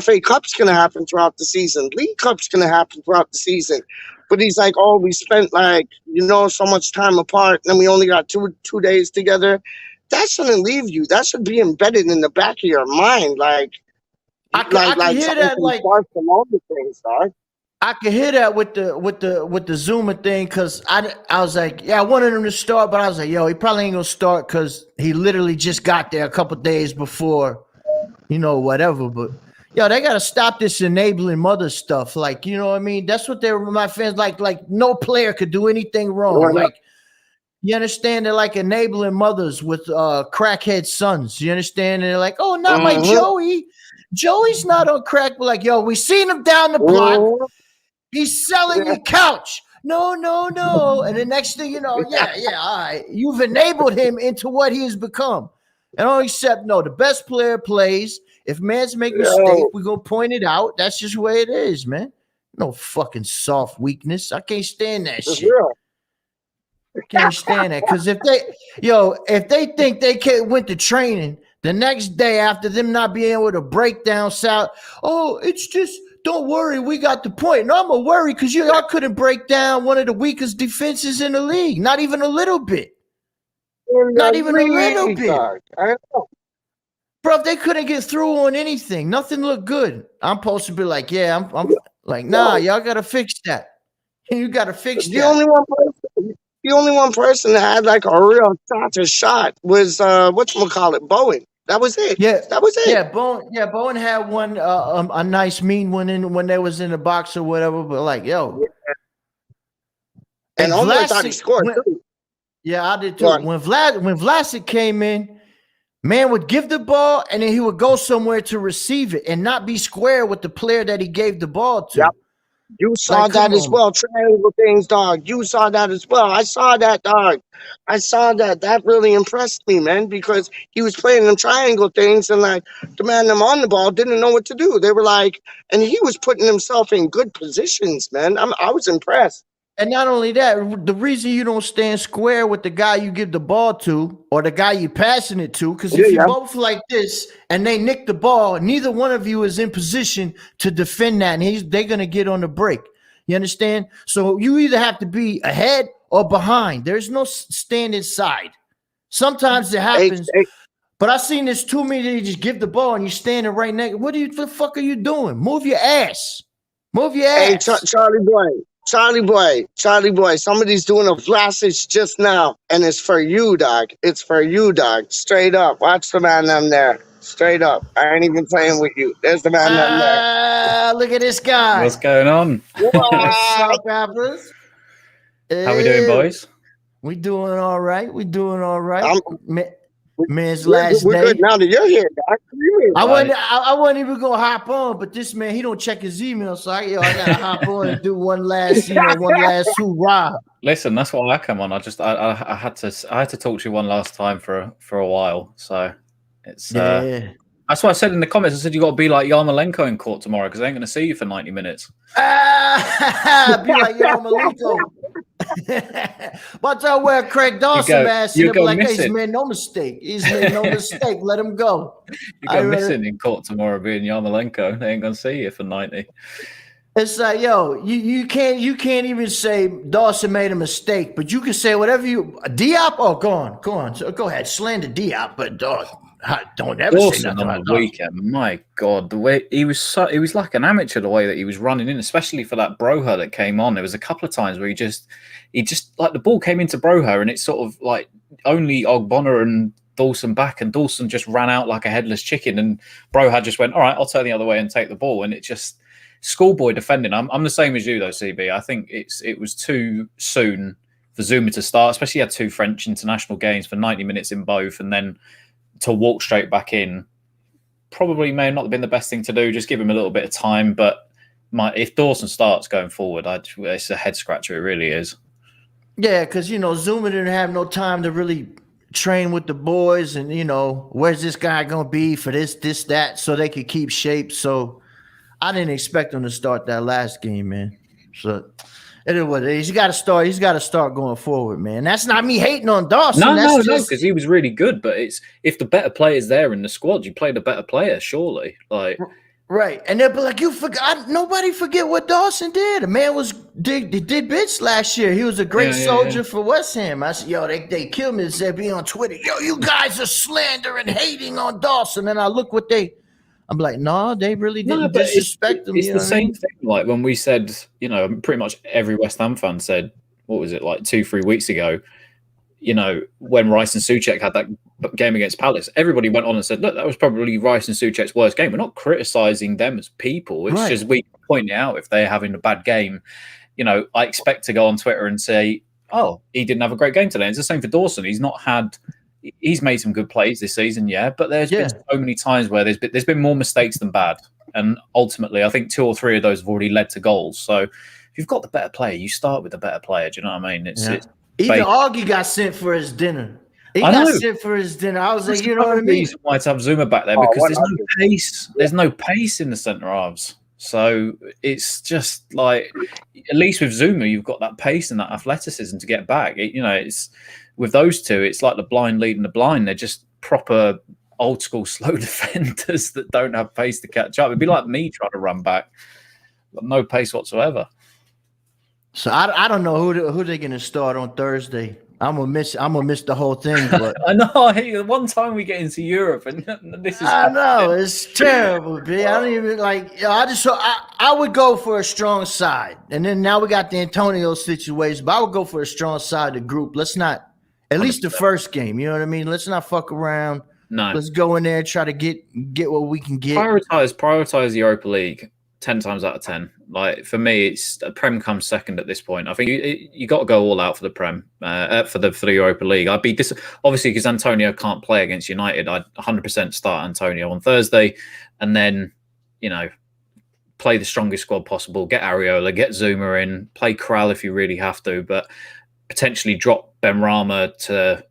FA Cup's gonna happen throughout the season, League Cup's gonna happen throughout the season." But he's like, "Oh, we spent like so much time apart, and we only got two days together." That shouldn't leave you. That should be embedded in the back of your mind, like I can hear something that can like start from all the things, dog. I could hear that with the Zuma thing because I was like, yeah, I wanted him to start, but I was like, yo, he probably ain't gonna start because he literally just got there a couple days before, whatever. But yo, they gotta stop this enabling mother stuff. Like, you know what I mean? That's what my fans like. Like, no player could do anything wrong. Like, you understand? They're like enabling mothers with crackhead sons. You understand? And they're like, oh, not my Mm-hmm. Joey. Joey's not on crack. But like, yo, we seen him down the block. Mm-hmm. He's selling Yeah. your couch. No. And the next thing you know, yeah, all right. You've enabled him into what he has become. And all except, no, the best player plays. If man's make a mistake, we're going to point it out. That's just the way it is, man. No fucking soft weakness. I can't stand that shit. Real. I can't stand that. Because if they think they went to training the next day after them not being able to break down south, oh, it's just, don't worry, we got the point. No, I'm going to worry because y'all couldn't break down one of the weakest defenses in the league. Not even a little bit. Not even a little bit. I know. Bro, if they couldn't get through on anything, nothing looked good. I'm supposed to be like, yeah, I'm like, nah, y'all got to fix that. You got to fix The that. only one person, the only one person that had like a real shot was whatchamacallit, Bowen. That was it. Yeah, That was it. Bowen had one a nice mean one in when they was in the box or whatever. But like, yo, And Omar thought he scored too. Yeah, I did Go too. on. When Vlasic came in, man would give the ball and then he would go somewhere to receive it and not be square with the player that he gave the ball to. Yep. You saw Like, that come as on. well. Triangle things, dog. You saw that as well. I saw that, dog. I saw that. That really impressed me, man, because he was playing them triangle things and like the man them on the ball didn't know what to do. They were like, and he was putting himself in good positions, man. I was impressed. And not only that, the reason you don't stand square with the guy you give the ball to or the guy you passing it to, because if you both like this and they nick the ball, neither one of you is in position to defend that, and they're going to get on the break. You understand? So you either have to be ahead or behind. There's no stand inside. Sometimes it happens, but I've seen this too many that you just give the ball and you're standing right next. What the fuck are you doing? Move your ass. Move your ass. Hey, Charlie boy, somebody's doing a Vlasic just now, and it's for you, dog. It's for you, dog. Straight up. Watch the man them there. Straight up. I ain't even playing with you. There's the man them there. Look at this guy. What's going on? What's up, rappers? How we doing, boys? We doing all right. Man's We're last day. good now that you're here, dog. I wasn't even gonna hop on, but this man, he don't check his email, so I gotta hop on and do one last hoorah. Listen, that's why I come on. I had to talk to you one last time for a while, so it's that's why I said in the comments. I said you got to be like Yarmolenko in court tomorrow because I ain't going to see you for 90 minutes. Be like Yarmolenko. But I wear Craig Dawson mask and be like, hey, he's made no mistake. Let him go. You go missing in court tomorrow being Yarmolenko. They ain't going to see you for 90. It's like, yo, you can't even say Dawson made a mistake, but you can say whatever you Diop. Oh, go on. So go ahead, slander Diop, but dog. Don't ever Dawson say nothing on the weekend. My God, the way he was like an amateur. The way that he was running in, especially for that Broha that came on. There was a couple of times where he just like the ball came into Broha and it's sort of like only Ogbonna and Dawson back, and Dawson just ran out like a headless chicken, and Broha just went, all right, I'll turn the other way and take the ball, and it just schoolboy defending. I'm the same as you though, CB. I think it was too soon for Zuma to start, especially he had 2 French international games for 90 minutes in both, and then to walk straight back in probably may not have been the best thing to do. Just give him a little bit of time. But if Dawson starts going forward, it's a head scratcher. It really is. Yeah, because, Zuma didn't have no time to really train with the boys and, where's this guy going to be for this, that, so they could keep shape. So I didn't expect him to start that last game, man. So it is what it is. He's got to start going forward, man. That's not me hating on Dawson. No, because he was really good. But it's if the better player's there in the squad, you play the better player, surely. Like right, and they'll be like, "You forgot." Nobody forget what Dawson did. The man did bits last year. He was a great soldier for West Ham. I said, "Yo, they killed me." Said be on Twitter, "Yo, you guys are slandering, hating on Dawson." And I look what I'm like, no, they really didn't disrespect him. It's the same thing. Like when we said, pretty much every West Ham fan said, what was it, like 2-3 weeks ago, when Rice and Souček had that game against Palace, everybody went on and said, look, that was probably Rice and Souček's worst game. We're not criticising them as people. It's just we point it out if they're having a bad game. I expect to go on Twitter and say, oh, he didn't have a great game today. It's the same for Dawson. He's made some good plays this season, but there's been so many times where there's been more mistakes than bad, and ultimately, I think 2 or 3 of those have already led to goals. So, if you've got the better player, you start with the better player. Do you know what I mean? Even Augie got sent for his dinner. I was like, you know what I mean? Why to have Zuma back there because there's no pace. There's no pace in the centre halves. So it's just like, at least with Zuma, you've got that pace and that athleticism to get back. It's with those two, it's like the blind leading the blind. They're just proper old school slow defenders that don't have pace to catch up. It'd be like me trying to run back, but no pace whatsoever. So I don't know who they're going to start on Thursday. I'm gonna miss the whole thing, but I know. Hey, one time we get into Europe, and this is. I know it's terrible, B. I don't even like. I would go for a strong side, and then now we got the Antonio situation. But I would go for a strong side of the group. Let's not, at least the first game. You know what I mean? Let's not fuck around. No. Let's go in there, try to get what we can get. Prioritize the Europa League 10 times out of 10. Like for me, it's Prem comes second at this point. I think you got to go all out for the Prem, for the Europa League. I'd be obviously because Antonio can't play against United. I'd 100% start Antonio on Thursday, and then play the strongest squad possible. Get Areola, get Zuma in, play Kral if you really have to, but potentially drop Benrahma to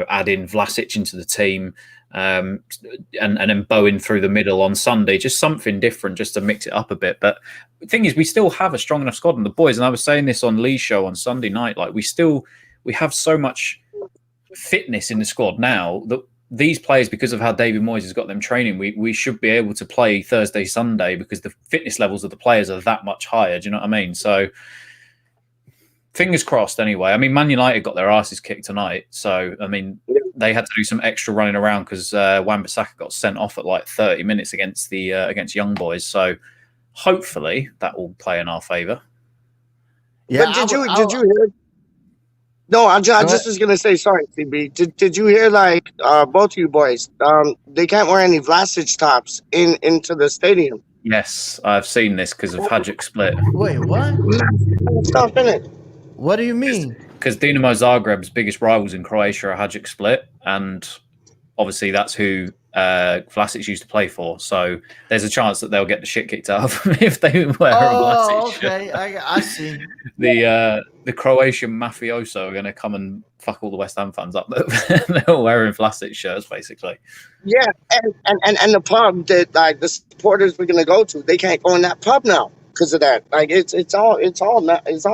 add in Vlasic into the team. And then Bowen through the middle on Sunday, just something different, just to mix it up a bit. But the thing is, we still have a strong enough squad, and the boys. And I was saying this on Lee's show on Sunday night. Like we have so much fitness in the squad now that these players, because of how David Moyes has got them training, we should be able to play Thursday, Sunday because the fitness levels of the players are that much higher. Do you know what I mean? So fingers crossed. Anyway, I mean, Man United got their asses kicked tonight, so I mean. They had to do some extra running around because Wan-Bissaka got sent off at like 30 minutes against Young Boys. So hopefully that will play in our favour. Yeah, but did you hear? No, I just was gonna say sorry, CB. Did you hear both of you boys? They can't wear any Vlasic tops into the stadium. Yes, I've seen this because of Hajduk split. Wait, what? Stuff in it. What do you mean? Because Dinamo Zagreb's biggest rivals in Croatia are Hajduk Split, and obviously that's who Vlasic used to play for. So there's a chance that they'll get the shit kicked out of them if they wear a Vlasic shirt. Okay, I see. The Croatian mafioso are going to come and fuck all the West Ham fans up. They're wearing Vlasic shirts, basically. Yeah, and the pub that the supporters were going to go to, they can't go in that pub now. Because of that, it's all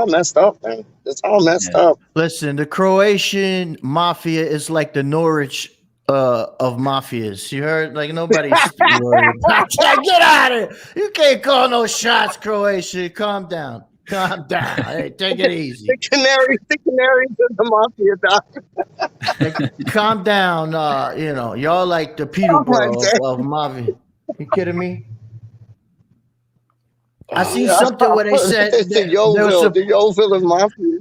messed up, man. It's all messed up. Listen, the Croatian mafia is like the Norwich of mafias. You heard? Like nobody's worried. Get out of here! You can't call no shots, Croatia. Calm down. Hey, take it easy. The canaries of the mafia, doc. Calm down. Y'all like the Peterborough of mafia. You kidding me? I seen something where they said the Yeovil of mafia.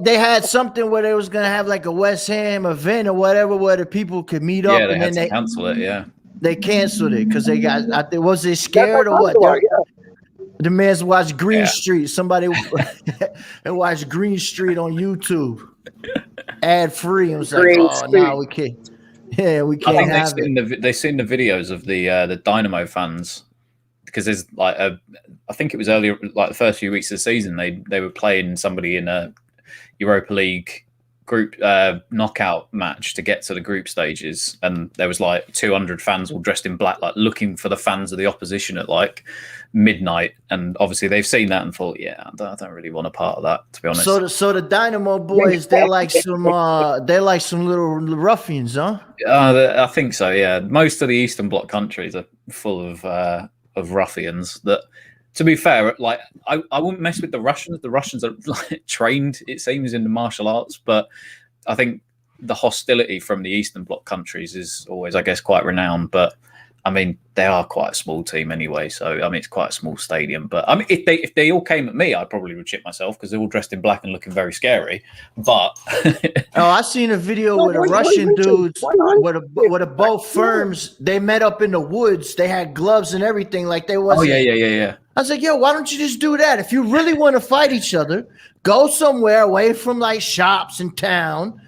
They had something where they was gonna have like a West Ham event or whatever where the people could meet up, and then they cancel it. Yeah, they canceled it because they got. Was they scared or what? The man's watched Green Street. Somebody watched Green Street on YouTube, ad free. It was like, no, we can't. Yeah, we can't. I think they've seen the videos of the Dynamo fans. Because there's I think it was earlier, like the first few weeks of the season, they were playing somebody in a Europa League group knockout match to get to the group stages, and there was like 200 fans all dressed in black, like looking for the fans of the opposition at like midnight. And obviously they've seen that and thought, I don't really want a part of that, to be honest. So the Dynamo boys, they're like some little ruffians, huh? I think so. Yeah, most of the Eastern Bloc countries are full of ruffians that, to be fair, like I wouldn't mess with the Russians. The Russians are trained, it seems, in the martial arts, but I think the hostility from the Eastern Bloc countries is always, I guess, quite renowned. But I mean, they are quite a small team anyway, so I mean, it's quite a small stadium. But I mean, if they all came at me, I probably would shit myself because they're all dressed in black and looking very scary. But I seen a video with a Russian dudes with a both firms. They met up in the woods. They had gloves and everything, like they was. Oh yeah. I was like, yo, why don't you just do that? If you really want to fight each other, go somewhere away from like shops in town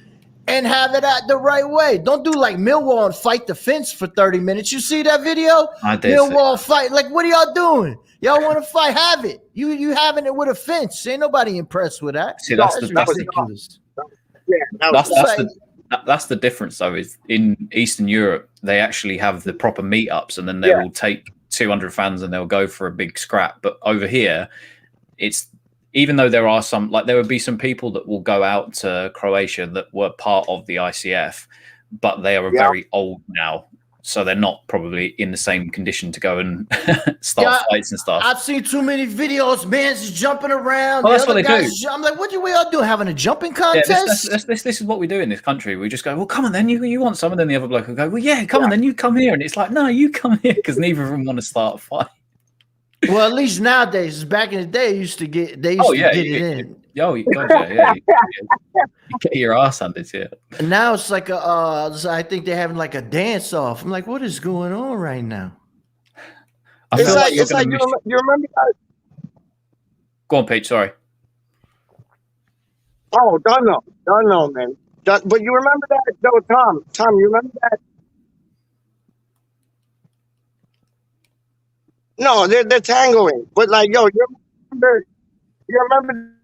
and have it out the right way. Don't do like Millwall and fight the fence for 30 minutes. You see that video? I did. Millwall fight. Like, what are y'all doing? Y'all want to fight? Have it. You having it with a fence. Ain't nobody impressed with that. See, that's ridiculous. That's the difference, though, is in Eastern Europe, they actually have the proper meetups, and then they will take 200 fans and they'll go for a big scrap. But over here, it's, even though there are some, like there would be some people that will go out to Croatia that were part of the ICF, but they are very old now. so they're not probably in the same condition to go and start fights and stuff. I've seen too many videos. Man's jumping around. Well, that's what they do. I'm like, what do we all do? Having a jumping contest? Yeah, this is what we do in this country. We just go, well, come on, then you want some, and then the other bloke will go, well, yeah, come on, then you come here, and it's like, no, you come here, because neither of them want to start a fight. Well, at least nowadays, back in the day, they used to get it in. Oh, God, yeah. You get your ass handed, yeah. And now it's like I think they're having like a dance off. I'm like, what is going on right now? I feel like it's like you remember that? Go on, Pete. Sorry. Oh, don't know, man. But you remember that? No, Tom, you remember that? No, they're tangoing. But like, yo, you remember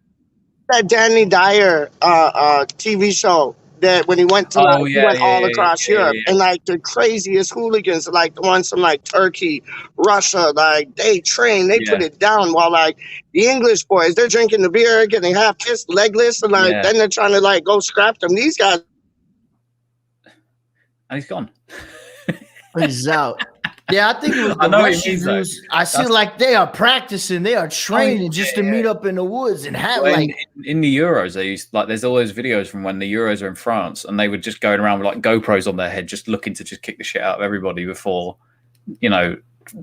that Danny Dyer TV show that when he went to he went all across Europe and like the craziest hooligans, like the ones from like Turkey, Russia, like they train, they put it down while like the English boys, they're drinking the beer, getting half kissed, legless, and like then they're trying to like go scrap them. These guys, and he's gone. He's out. Yeah, I think it was the Russians. I see like they are practicing, they are training just to meet up in the woods and have in the Euros, they used there's all those videos from when the Euros are in France, and they were just going around with like GoPros on their head, just looking to just kick the shit out of everybody before,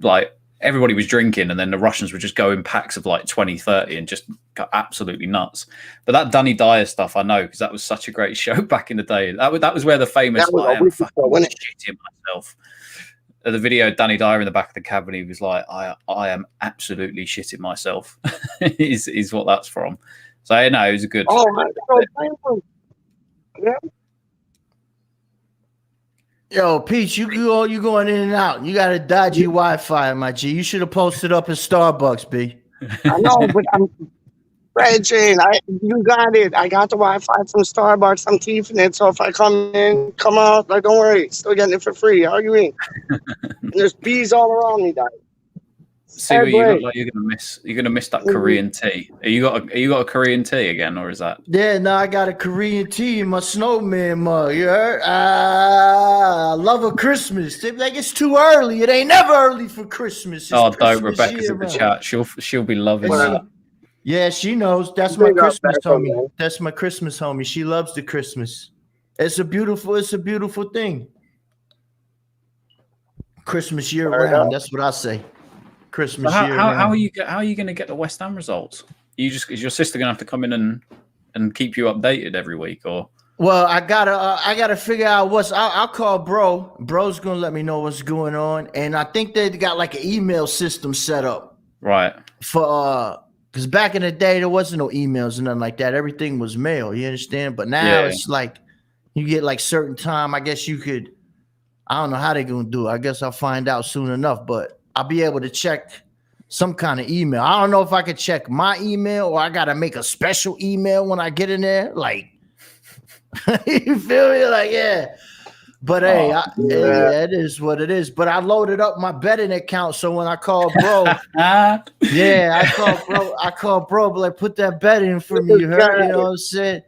like everybody was drinking, and then the Russians would just go in packs of like 20, 30 and just got absolutely nuts. But that Danny Dyer stuff, I know, because that was such a great show back in the day. That was where the famous I am fucking shitting myself. The video, Danny Dyer in the back of the cabin, he was like, I am absolutely shitting myself, is what that's from. So, it was a good. Yeah. Yo, Pete, you going in and out. You got a dodgy Wi-Fi, my G. You should have posted up at Starbucks, B. I know, but I'm Red Jane. You got it. I got the Wi-Fi from Starbucks. I'm keeping it. So if I come in, come out, like don't worry, still getting it for free. How you in? And there's bees all around me, guys. See what you look like you're gonna miss. You're gonna miss that Korean tea. You got a Korean tea again, or is that? Yeah, no, I got a Korean tea in my snowman mug. You heard? I love a Christmas. They're like, it's too early. It ain't never early for Christmas. It's don't. Rebecca's in the chat. She'll be loving that. Yeah, she knows. That's my Christmas homie. That's my Christmas homie. She loves the Christmas. It's a beautiful thing. Christmas year round. That's what I say. Christmas year round. How are you going to get the West Ham results? Is your sister going to have to come in and keep you updated every week, or? Well, I gotta figure out I'll call bro. Bro's gonna let me know what's going on, and I think they got like an email system set up. Right. For because back in the day, there wasn't no emails and nothing like that. Everything was mail. You understand? But now it's like you get like certain time. I guess you could. I don't know how they're gonna do it. I guess I'll find out soon enough. But I'll be able to check some kind of email. I don't know if I could check my email or I gotta make a special email when I get in there. Like, you feel me? Like, yeah. But hey, it is what it is. But I loaded up my betting account, so when I call bro, I call bro, but like put that bet in for me. You heard? You know what I'm saying?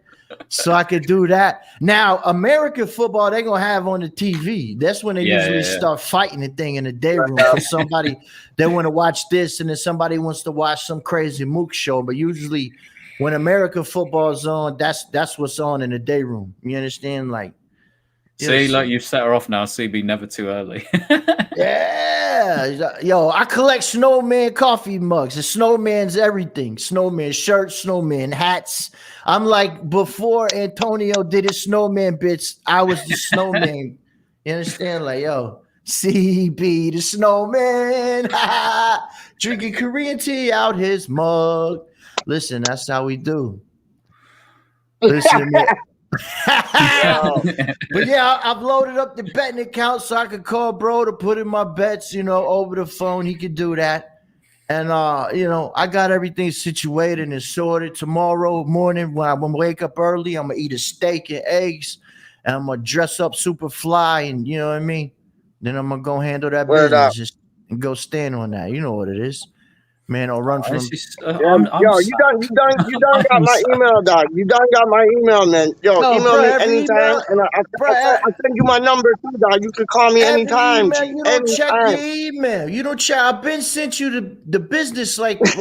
So I could do that. Now, American football, they're gonna have on the TV. That's when they usually start fighting the thing in the day room. Because somebody they want to watch this, and then somebody wants to watch some crazy mook show. But usually, when American football is on, that's what's on in the day room. You understand? Like. See, like you've set her off now. CB, never too early. Yeah. Yo, I collect snowman coffee mugs. The snowman's everything. Snowman shirts, snowman hats. I'm like, before Antonio did his snowman bits, I was the snowman. You understand? Like, yo, CB the snowman. Drinking Korean tea out his mug. Listen, that's how we do. Listen, man. But yeah, I've loaded up the betting account so I could call bro to put in my bets, over the phone. He could do that. And I got everything situated and sorted. Tomorrow morning when I wake up early, I'm gonna eat a steak and eggs, and I'm gonna dress up super fly, and you know what I mean? Then I'm gonna go handle that business and go stand on that. You know what it is. Man, I'll run from. This is, Yeah, I'm yo, you done got I'm my sad. email, dog. You done got my email, man. Yo, Yo, email bro, me every anytime, email, and bro, I send you my number too, dog. You could call me every anytime, email. G. You don't check your Anytime. email. You don't check. I've been sent you the business like. It's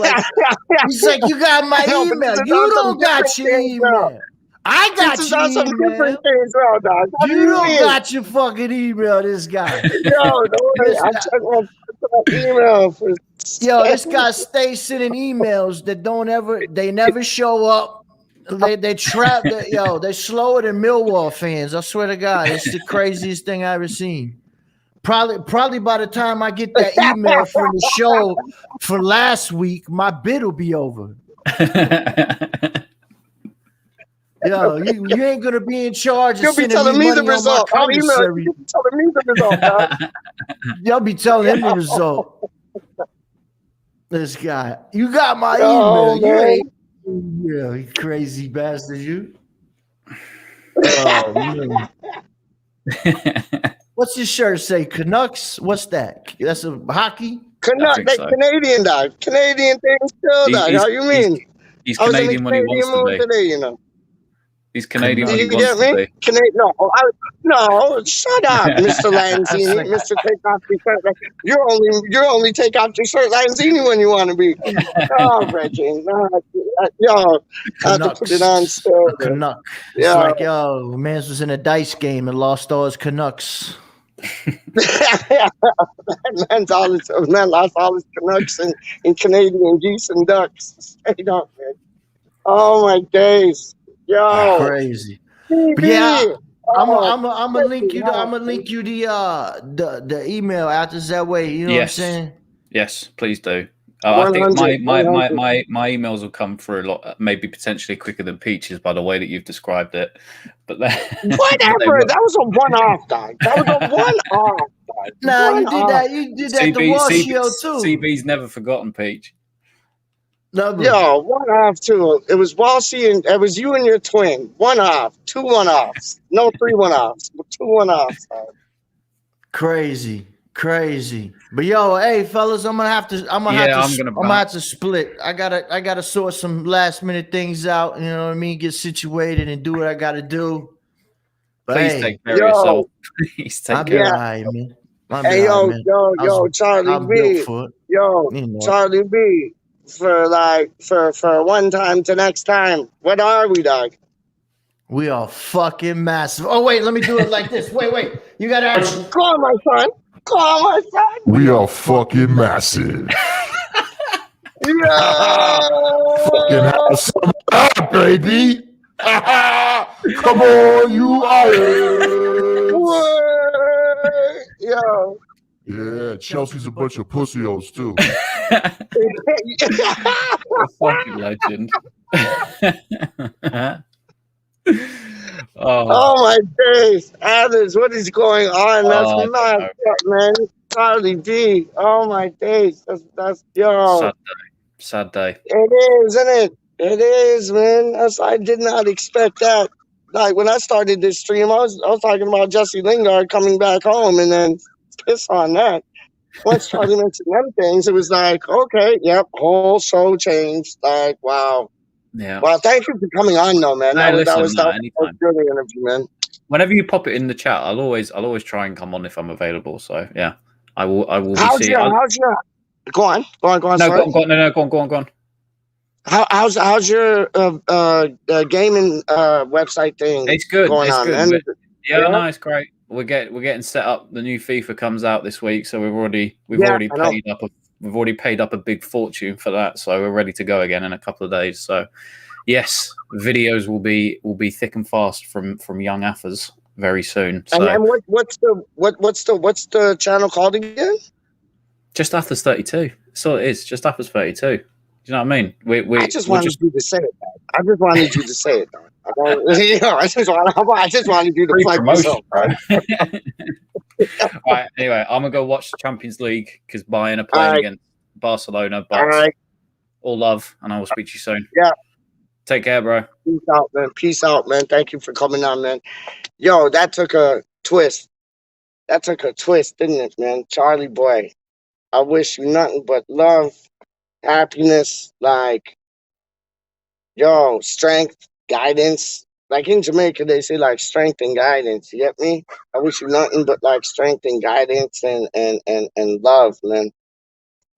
like you got my I know, but this email. is You on some don't got different your things now. email. I This got is your on some email. different things now, dog. What do You you don't mean? got your fucking email. This guy. Yo, don't worry. This I guy. check my email for. Yo, this guy stays sending emails that they never show up. They trap that yo, they slower than Millwall fans. I swear to God, it's the craziest thing I ever seen. Probably by the time I get that email from the show for last week, my bid will be over. Yo, you ain't gonna be in charge of You'll be sending telling me me the money on my result. I'll email you. commissary. You'll be telling me the result, dog. Y'all be telling him the result. This guy, you got my Yo, email. You man. ain't. Yeah, you crazy bastard, you. Oh man. What's your shirt say? Canucks? What's that? That's a hockey? Canuck, think that so. Canadian dog. Canadian thing still, dog. How you mean? He's I was in the Canadian when he wants Canadian to mood be. today, you know. He's Canadian Did when he you wants get to me? be. No, shut up, Mr. Lanzini. Mr. Take off your shirt. You only take off your shirt, Lanzini, when you want to be. Oh, Reggie, no, yo, I have to put it on Canucks. still, A man. Canuck. It's Yeah. like, yo, man's was in a dice game and lost all his Canucks. Man lost all his Canucks and Canadian geese and ducks. Straight up, man. Oh my days, yo, Crazy. TV. But yeah, I'm Oh, gonna link you. I'm gonna link you the email after that way. You know what I'm Yes. saying? Yes, please do. I think 100, my 100. emails will come through a lot, maybe potentially quicker than Peach's by the way that you've described it. But Whatever. That was a one-off, dog. That was a one-off, dog. Nah, you did One-off. that. You did that the Wall Show too. CB's never forgotten Peach. Never. Yo, one-off too. It was Walshy and it was you and your twin. One-off, two one-offs, no three one-offs, but two one-offs. Dog. Crazy. But yo, hey fellas, I'm gonna have to split. I gotta sort some last minute things out, you know what I mean? Get situated and do what I gotta do. But Please hey, take care of yourself. Please take I'll be care. all right, man. I'll be Hey, all right, man. yo, Charlie I'm B. built for it. Yo, You know. Charlie B. For one time to next time. What are we, dog? We are fucking massive. Oh wait, let me do it like this. Wait. You gotta actually Come on, my son. Come on, my son. We are fucking massive. Fucking Yo! have some up, baby. Come on, you iron. Word. Yo. Yeah, Chelsea's a bunch of pussios too. A fucking legend. Oh my days, Others, what is going on? That's mad, man. Charlie D. Oh my days, that's yo. Sad day. It is, isn't it? It is, man. I did not expect that. Like when I started this stream, I was talking about Jessie Lingard coming back home, and then piss on that. Once Charlie mentioned them things, it was like, okay, yep, whole show changed. Like, wow. Yeah. Well, thank you for coming on, though, man. That was a anytime. good interview, man. Whenever you pop it in the chat, I'll always try and come on if I'm available. So yeah, I will be seeing. Go on. No, go on. How's your gaming website thing? It's good. Going it's on, good. man? No, it's great. We're getting set up. The new FIFA comes out this week, so we've already paid up a big fortune for that. So we're ready to go again in a couple of days. So yes, videos will be thick and fast from young Affers very soon. So and what's the channel called again? Just Affers 32. That's all it is. Just Affers 32. Do you know what I mean? I just wanted you to say it. I just wanted you to say it. I just wanted you to plug yourself. Right? Right. Anyway, I'm gonna go watch the Champions League because Bayern are playing against Barcelona. But all love, and I will speak to you soon. Yeah. Take care, bro. Peace out, man. Thank you for coming on, man. Yo, that took a twist. Didn't it, man? Charlie boy, I wish you nothing but love. happiness, like, yo, strength, guidance. Like in Jamaica, they say like strength and guidance. You get me? I wish you nothing but like strength and guidance and love, man.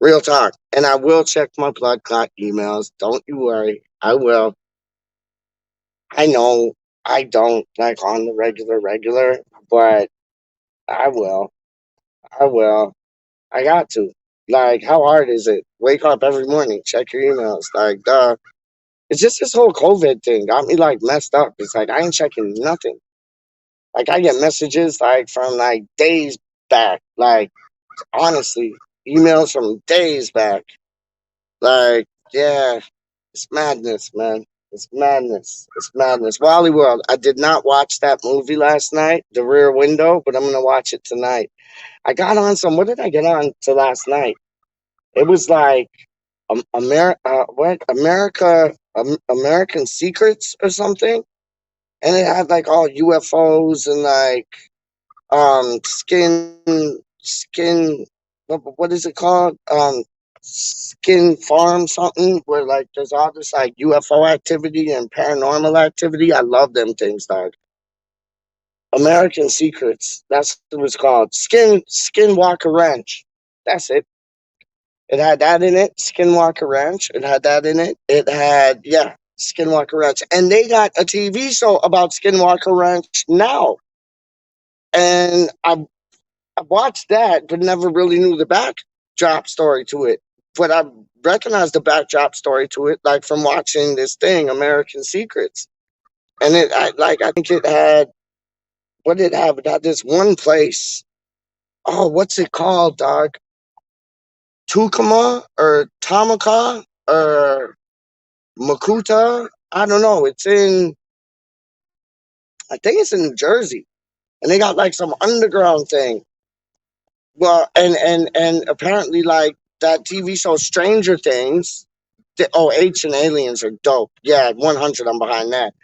Real talk. And I will check my blood clot emails. Don't you worry. I will. I know I don't like on the regular, but I will. I will. I got to. Like, how hard is it? Wake up every morning, check your emails. Like, duh. It's just this whole COVID thing got me like messed up. It's like I ain't checking nothing. Like I get messages like from like days back. Like honestly, emails from days back. Like, yeah, it's madness, man. It's madness. It's madness. Wally World. I did not watch that movie last night, The Rear Window, but I'm gonna watch it tonight. I got on some. What did I get on to last night? It was like American Secrets or something, and it had like all UFOs and like skin what is it called, skin farm something where like there's all this like UFO activity and paranormal activity. I love them things, dog. American Secrets. That's what it was called. Skinwalker Ranch. That's it. It had that in it. Skinwalker Ranch. It had that in it. It had, yeah, Skinwalker Ranch. And they got a TV show about Skinwalker Ranch now. And I watched that, but never really knew the backdrop story to it. But I recognized the backdrop story to it, like from watching this thing, American Secrets. And I think it had, what did it have? It had this one place. Oh, what's it called, dog? Tukama or Tamaka or Makuta? I don't know. I think it's in New Jersey. And they got like some underground thing. Well, and apparently like that TV show Stranger Things. H and Aliens are dope. Yeah, 100. I'm behind that.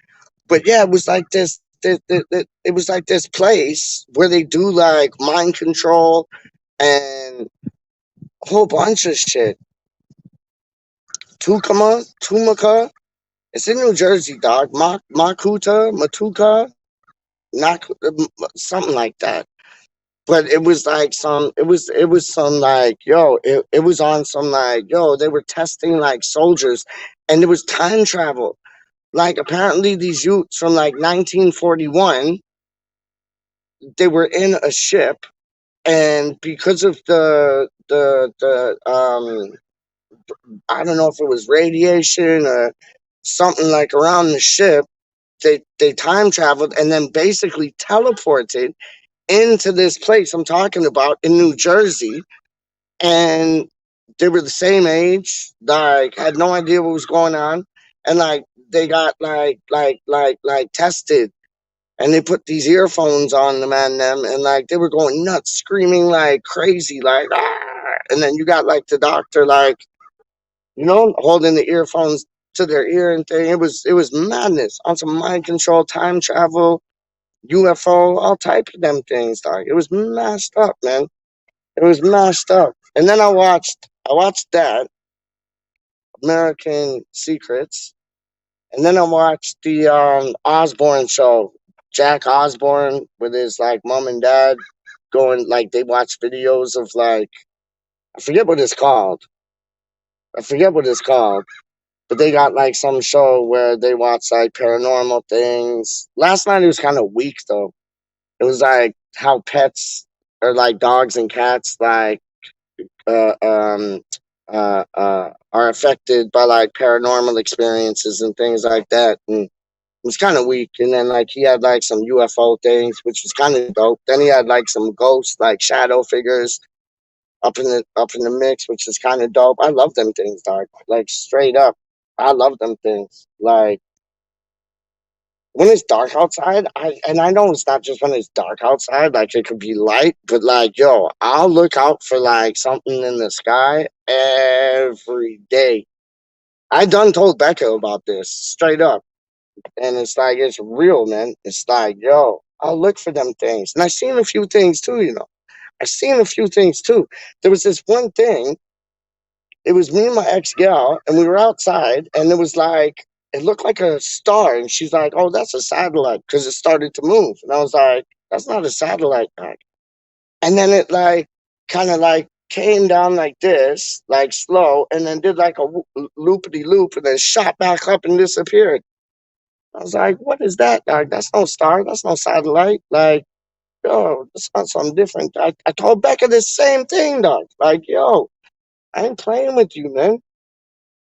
But yeah, it was like it was like this place where they do like mind control and a whole bunch of shit. Tumaka. It's in New Jersey, dog. Matuka, something like that. But it was like it was some like, yo, it was on some like, yo, they were testing like soldiers, and it was time travel. Like apparently these youths from like 1941, they were in a ship, and because of the I don't know if it was radiation or something like around the ship, they time traveled and then basically teleported into this place I'm talking about in New Jersey, and they were the same age, like had no idea what was going on, and like they got like tested, and they put these earphones on them and them, and like they were going nuts, screaming like crazy, like ah! And then you got like the doctor, like, holding the earphones to their ear and thing. It was madness on some mind control, time travel, UFO, all type of them things, dog. It was mashed up, man. It was mashed up. And then I watched that American Secrets, and then I watched the Osborne show, Jack Osborne with his like mom and dad going like they watch videos of like I forget what it's called. I forget what it's called. But they got like some show where they watch like paranormal things. Last night it was kind of weak though. It was like how pets or like dogs and cats like uh, um, are affected by like paranormal experiences and things like that. And it was kind of weak. And then like he had like some UFO things, which was kind of dope. Then he had like some ghosts, like shadow figures up in the mix, which is kind of dope. I love them things, dog. Like straight up, I love them things. Like when it's dark outside, I know it's not just when it's dark outside, like it could be light, but like, yo, I'll look out for like something in the sky every day. I done told Becca about this straight up, and it's like it's real, man. It's like, yo, I'll look for them things, and I seen a few things too. I seen a few things too. There was this one thing it was me and my ex gal, and we were outside, and it was like it looked like a star, and she's like, "Oh, that's a satellite," because it started to move, and I was like, "That's not a satellite, dog." And then it like kind of like came down like this, like slow, and then did like a loopity loop, and then shot back up and disappeared. I was like, "What is that, dog? That's no star. That's no satellite. Like, yo, that's not something different." I told Becca the same thing, dog. Like, yo, I ain't playing with you, man.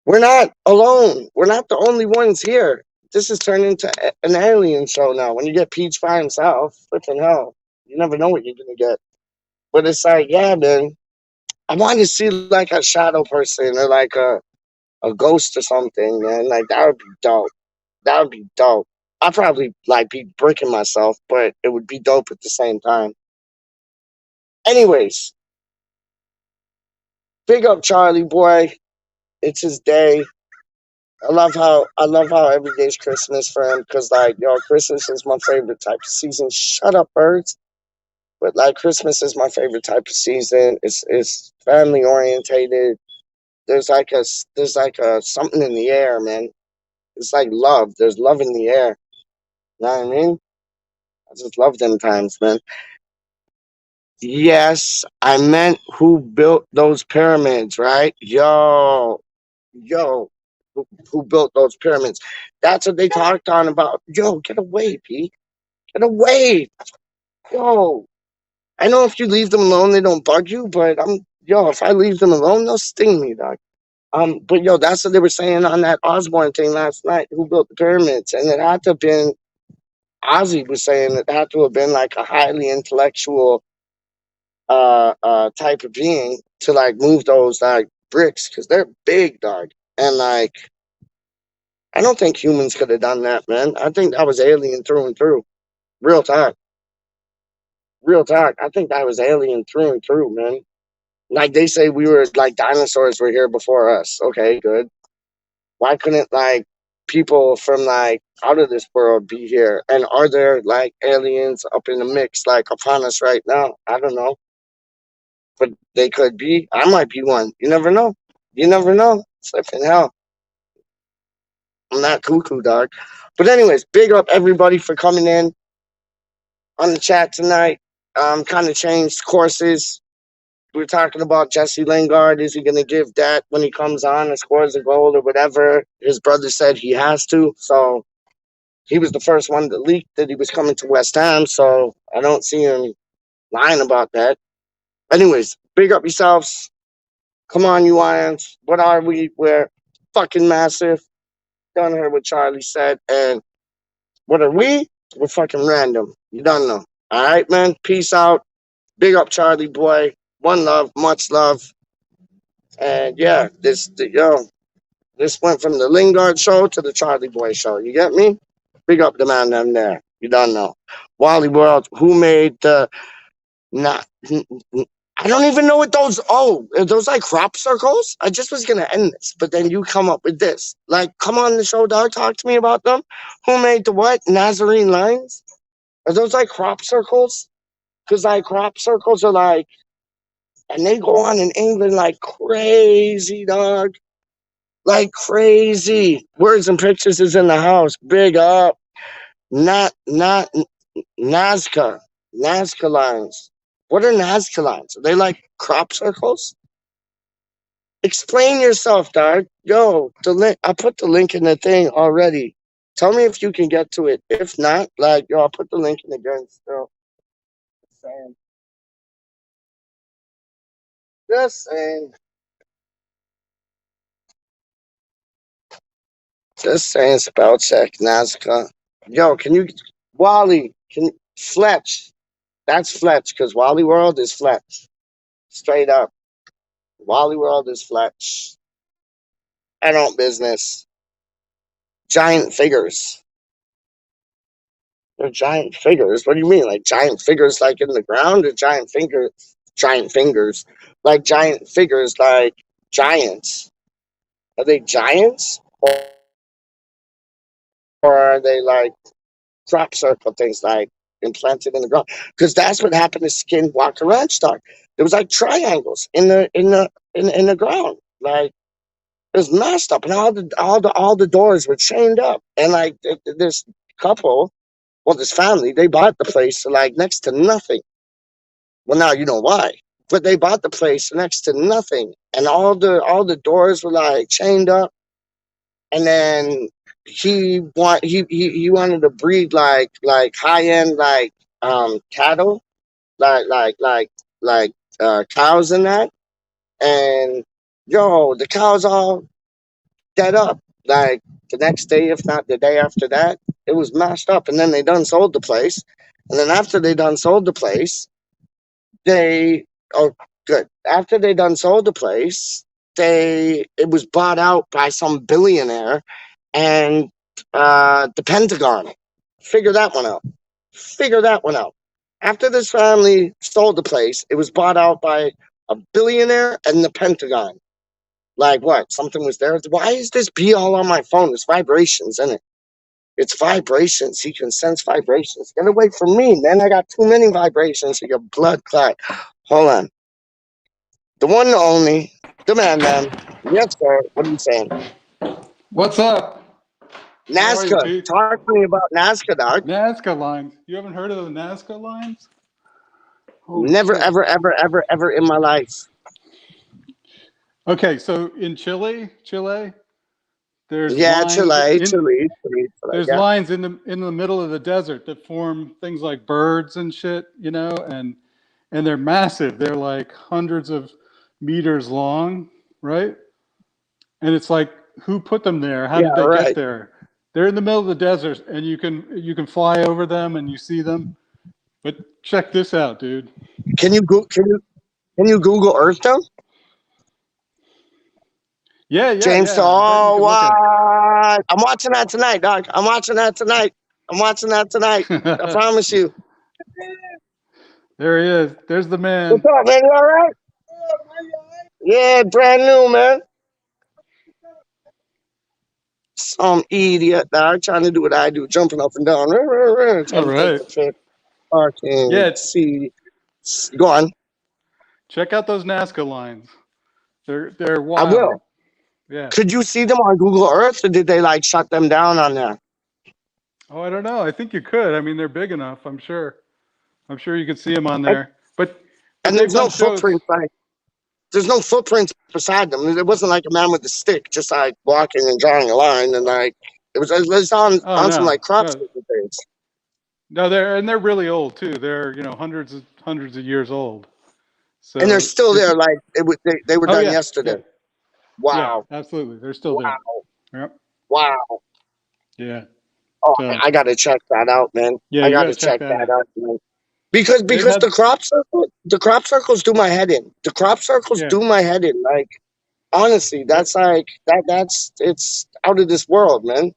We're not alone. We're not the only ones here. This has turned into an alien show now. When you get Peach by himself, flipping hell, you never know what you're gonna get. But it's like, yeah, man, I want to see like a shadow person or like a ghost or something, man. Like that would be dope. That would be dope. I'd probably like be bricking myself, but it would be dope at the same time. Anyways, big up Charlie boy. It's his day. I love how every day's Christmas for him because like yo, Christmas is my favorite type of season. Shut up, birds. But like Christmas is my favorite type of season. It's family orientated. There's like a something in the air, man. It's like love. There's love in the air. You know what I mean? I just love them times, man. Yes, I meant who built those pyramids, right? Yo, who built those pyramids? That's what they talked on about. Yo, get away, Pete. Get away. Yo, I know if you leave them alone, they don't bug you, but if I leave them alone, they'll sting me, dog. But yo, that's what they were saying on that Osborne thing last night. Who built the pyramids? And it had to have been Ozzy was saying it had to have been like a highly intellectual type of being to like move those like bricks because they're big, dog. And like I don't think humans could have done that, man. I think that was alien through and through. Real talk. Real talk. I think that was alien through and through, man. Like they say we were like dinosaurs were here before us. Okay, good. Why couldn't like people from like out of this world be here? And are there like aliens up in the mix like upon us right now? I don't know. But they could be. I might be one. You never know. You never know. Flipping hell. I'm not cuckoo, dog. But anyways, big up everybody for coming in on the chat tonight. Kind of changed courses. We were talking about Jesse Lingard. Is he going to give that when he comes on and scores a goal or whatever? His brother said he has to. So he was the first one to leak that he was coming to West Ham. So I don't see him lying about that. Anyways, big up yourselves. Come on, you Irons. What are we? We're fucking massive. Done heard what Charlie said. And what are we? We're fucking random. You don't know. All right, man. Peace out. Big up, Charlie boy. One love, much love. And yeah, this went from the Lingard show to the Charlie Boy show. You get me? Big up the man them there. You don't know. Wally World, who made the not I don't even know what those are those like crop circles? I just was gonna end this, but then you come up with this. Like, come on the show, dog, talk to me about them. Who made the what? Nazarene lines? Are those like crop circles? Because like crop circles are like and they go on in England like crazy, dog. Like crazy. Words and pictures is in the house. Big up. Not Nazca. Nazca lines. What are Nazca lines? Are they like crop circles? Explain yourself, dog. Yo, the link. I put the link in the thing already. Tell me if you can get to it. If not, like, yo, I'll put the link in again still. Just saying. Just saying. Just saying spell check, Nazca. Yo, can you Wally, Fletch. That's Fletch, because Wally World is Fletch. Straight up. Wally World is Fletch. I don't business. Giant figures. They're giant figures. What do you mean? Like giant figures like in the ground or giant fingers. Like giant figures like giants. Are they giants? Or are they like crop circle things like implanted in the ground? Because that's what happened to Skinwalker Ranch, dog. There was like triangles in the ground. Like it was messed up, and all the doors were chained up, and like this couple, well, this family, they bought the place for like next to nothing. Well, now you know why. But they bought the place for next to nothing, and all the doors were like chained up. And then he wanted to breed like high end cattle, like cows and that. And yo, the cows all dead up. Like the next day, if not the day after that, it was mashed up. And then they done sold the place. And then after they done sold the place, they oh good. After they done sold the place, it was bought out by some billionaire and the Pentagon. Figure that one out. Figure that one out. After this family sold the place, it was bought out by a billionaire and the Pentagon. Like what? Something was there. Why is this bee all on my phone? It's vibrations, isn't it? It's vibrations. He can sense vibrations. Get away from me, man. I got too many vibrations for your blood clot. Hold on. The one and only, the man. Yes, sir. What are you saying? What's up? How are you, Nazca. Pete? Talk to me about Nazca, dog. Nazca lines. You haven't heard of the Nazca lines? Holy Never, shit. ever in my life. Okay, so in Chile, there's Yeah, lines Chile. there's Yeah. lines in the middle of the desert that form things like birds and shit, and they're massive. They're like hundreds of meters long, right? And it's like, who put them there? How did Yeah, they right. get there? They're in the middle of the desert, and you can fly over them and you see them. But check this out, dude. Can you Google Earth them? Yeah, James, I bet you oh, can what? look at I'm watching that tonight, dog. I'm watching that tonight. I promise you. There he is. There's the man. What's up, man? You all right? Yeah, brand new, man. Some idiot, dog, trying to do what I do, jumping up and down, trying All to right. take the fit. Fucking Yeah. see. Go on. Check out those Nazca lines. They're I wild. will. Yeah. Could you see them on Google Earth, or did they like shut them down on there? Oh, I don't know. I think you could. I mean, they're big enough. I'm sure you could see them on there. But And they've there's no done shows. footprints. There's no footprints beside them. It wasn't like a man with a stick, just like walking and drawing a line, and like it was on Oh, some no. like crop No. circle things. No, they're really old too. They're hundreds of years old. So And they're still there, like they were Oh done yeah, yesterday. yeah, Wow, absolutely. They're still wow, there. Yep. wow. Yeah. Oh, So I gotta check that out, man. yeah, I you gotta gotta check that out. man. Because They've had the crop circles do my head in. The crop circles Yeah. do my head in. Like honestly, that's like that's it's out of this world, man.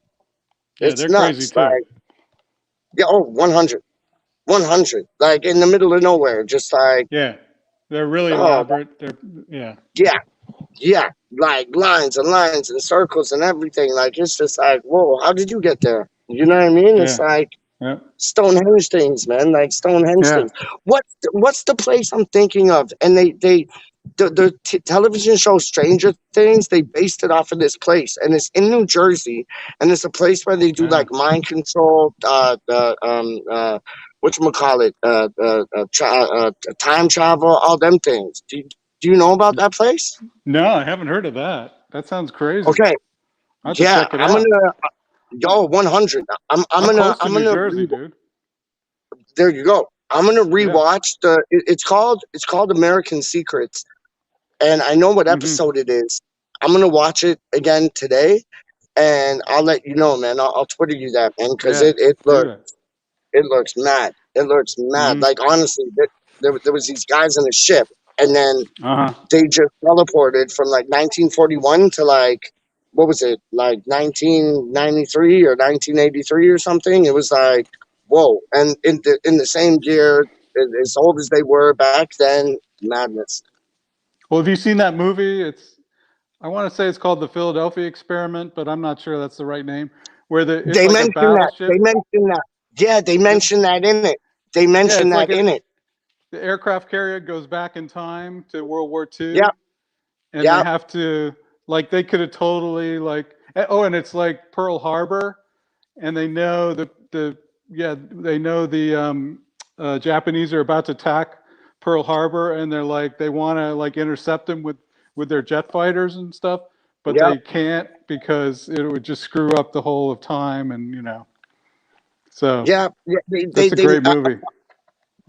Yeah, It's they're nuts. crazy too. Like yeah, 100. 100. Like in the middle of nowhere, just like Yeah, they're really oh elaborate. yeah, like lines and lines and circles and everything. Like it's just like, whoa, how did you get there? You know what I mean? It's Yeah. like Yeah. Stonehenge things, man. Like Stonehenge Yeah. things. What's the place I'm thinking of? And the television show Stranger Things, they based it off of this place, and it's in New Jersey, and it's a place where they do Yeah. like mind control, whatchamacallit, time travel, all them things. Do you know about that place? No, I haven't heard of that. That sounds crazy. Okay, I have to yeah, check it I'm out. gonna 100. I'm close to I'm New gonna Jersey, dude. there you go. I'm gonna rewatch it's called American Secrets, and I know what Mhm. episode it is. I'm gonna watch it again today, and I'll let you know, man. I'll Twitter you that, man, because Yeah, it do that. looks mad. It looks mad. Mhm. Like honestly, there was these guys in a ship, and then Uh-huh. they just teleported from like 1941 to like what was it, like 1993 or 1983 or something. It was like whoa, and in the same year, as old as they were back then. Madness. Well, have you seen that movie? I want to say it's called The Philadelphia Experiment, but I'm not sure that's the right name. Where it's They like a mentioned that. battleship. They mentioned that. Yeah, they mentioned that in it. They Yeah, mentioned it's like that in it. the aircraft carrier goes back in time to World War II. Yeah. and Yeah. they have to, like, they could have totally, like, and it's like Pearl Harbor, and they know they know the Japanese are about to attack Pearl Harbor, and they're like, they want to like intercept them with their jet fighters and stuff, but Yep. they can't because it would just screw up the whole of time, and so Yeah. that's a great movie.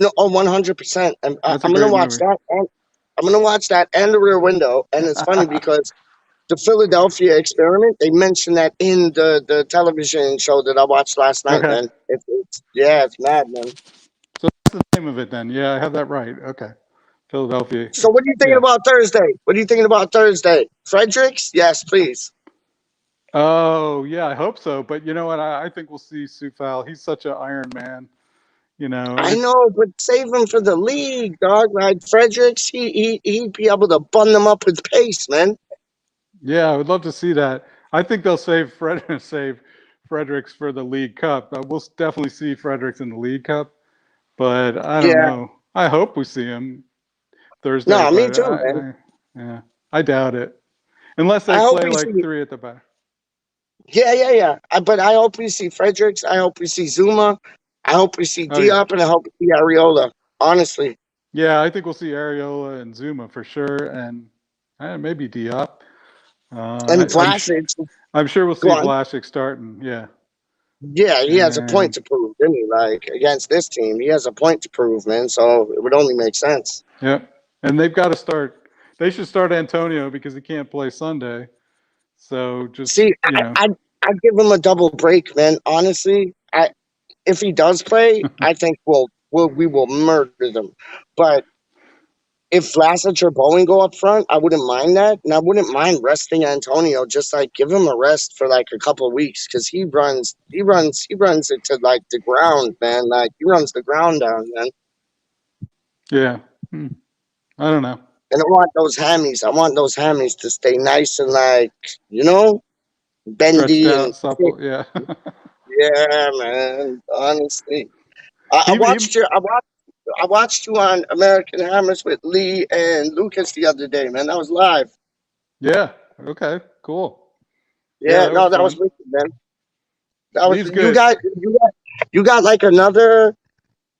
No, 100%. And That's a I'm gonna great watch movie. that. And I'm gonna watch that and the Rear Window. And it's funny because the Philadelphia Experiment, they mentioned that in the television show that I watched last night, Okay. man. It's mad, man. So that's the name of it then. Yeah, I have that right. Okay. Philadelphia. So what are you thinking Yeah. about Thursday? What are you thinking about Thursday? Fredericks? Yes, please. Oh, yeah, I hope so. But you know what? I think we'll see Sufal. He's such an Iron Man. I know, but save him for the league, dog. Like Fredericks, he'd be able to bun them up with pace, man. Yeah, I would love to see that. I think they'll save Fredericks for the League Cup. We'll definitely see Fredericks in the League Cup, but I don't Yeah. know. I hope we see him Thursday. No, me but too, man. yeah, I doubt it. Unless they I hope play we like see. 3 at the back. Yeah. But I hope we see Fredericks. I hope we see Zuma. I hope we see Oh, yeah. Diop, and I hope we see Areola. Honestly. Yeah, I think we'll see Areola and Zuma for sure, and maybe Diop. And Vlasic. I'm sure we'll see Go on. Vlasic starting. Yeah. Yeah, he has a point And to prove, didn't he? Like against this team, he has a point to prove, man. So it would only make sense. yeah, and they've got to start. They should start Antonio because he can't play Sunday. So just See, I'd give him a double break, man. Honestly, if he does play, I think we will murder them. But if Vlasic or Bowen go up front, I wouldn't mind that, and I wouldn't mind resting Antonio. Just like give him a rest for like a couple of weeks because he runs it to like the ground, man. Like he runs the ground down, man. yeah. I don't know. And I want those hammies to stay nice and like bendy Stretched out, and supple. Yeah. yeah, man. Honestly, I He- watched I watched you on American Hammers with Lee and Lucas the other day, man. That was live. Yeah. Okay. Cool. Yeah, that that was fun. wicked, man. That was Lee's you good. got like another.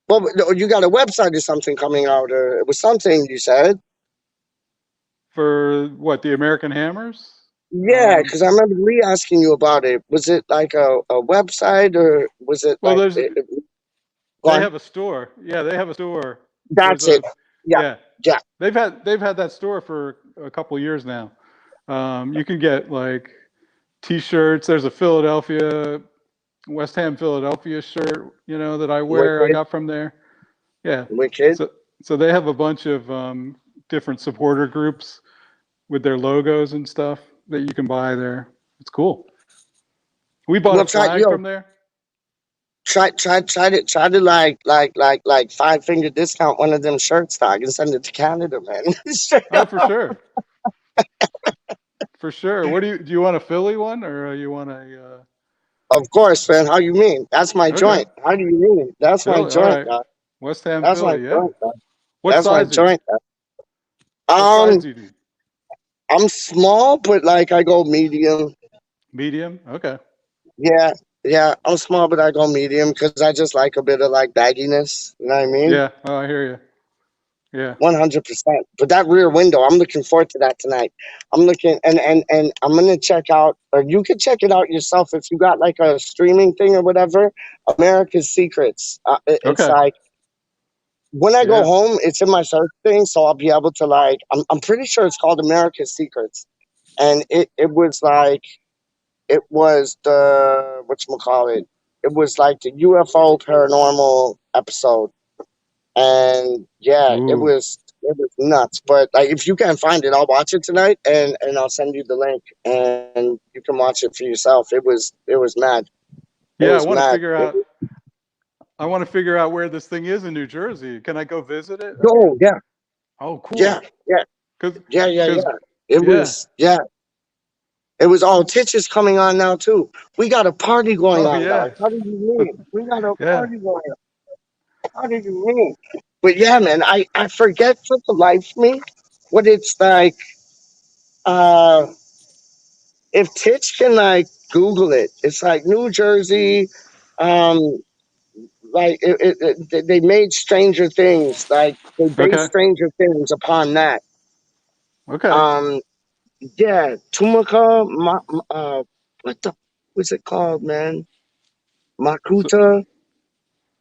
Well, you got a website or something coming out, or it was something you said. For what, the American Hammers? Yeah, because I remember Lee asking you about it. Was it like a website, or was it Well, like? they have a store. Yeah, they have a store. That's There's it. Yeah. They've had that store for a couple of years now. You can get like T-shirts. There's a West Ham Philadelphia shirt, that I wear. Wicked. I got from there. Yeah. Wicked. So they have a bunch of different supporter groups with their logos and stuff that you can buy there. It's cool. We bought a flag from there. Try to like 5-finger discount one of them shirts, dog, and send it to Canada, man. Oh, for sure. For sure. What do you want, a Philly one, or you want a? Of course, man. How you mean? That's my joint. How do you mean? That's Philly, my joint, right. dog. West Ham That's Philly, my yeah. joint, dog. What That's my size? joint, dog. What size do you need? I'm small, but like I go medium. Medium. Okay. Yeah. I'm small, but I go medium because I just like a bit of like bagginess. You know what I mean? Yeah. Oh, I hear you. Yeah. 100%. But that Rear Window, I'm looking forward to that tonight. I'm looking and I'm gonna check out, or you could check it out yourself if you got like a streaming thing or whatever. America's Secrets. It's Okay. like when I go Yeah. home, it's in my search thing, so I'll be able to like. I'm pretty sure it's called America's Secrets, and it was like it was the whatchamacallit. It was like the UFO paranormal episode. And yeah, it Ooh. was nuts. But like, if you can't find it, I'll watch it tonight, and I'll send you the link, and you can watch it for yourself. It was mad. Yeah, was I want to mad. figure out. I want to figure out where this thing is in New Jersey. Can I go visit it? Oh yeah, Oh, cool. yeah. Yeah. It was It was all Titch is coming on now too. We got a party going on, yeah. dog. How do you mean? We got a Yeah. party going on. How do you mean? But yeah, man, I forget for the life of me what it's like. Uh, if Titch can like Google it, it's like New Jersey. Um, like they made Stranger Things. Like they based Okay. Stranger Things upon that. Okay. Um, yeah, Tumaca. What the what's it called, man? So, Makuta.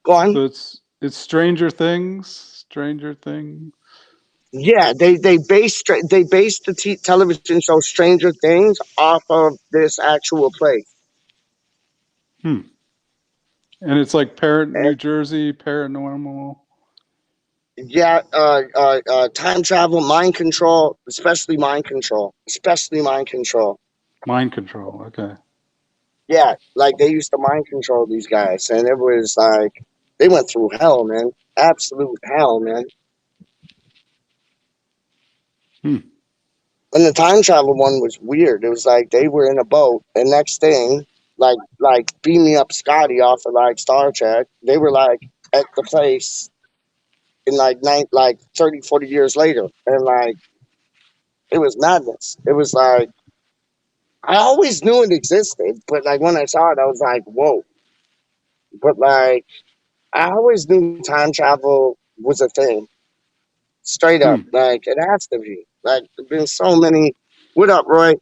Go on. so it's Stranger Things. Stranger Things. Yeah, they based the television show Stranger Things off of this actual place. Hmm. And it's like New Jersey paranormal. Yeah, time travel, mind control, especially mind control. Mind control. Okay. Yeah, like they used to mind control these guys, and it was like they went through hell, man, absolute hell, man. Hmm. And the time travel one was weird. It was like they were in a boat, and next thing, like beam me up, Scotty, off of like Star Trek. They were like at the place in like 30, 40 years later, and like it was madness. It was like I always knew it existed, but like when I saw it, I was like, whoa. But like I always knew time travel was a thing. Straight Hmm. up. Like it has to be. Like there've been so many what up, Roy?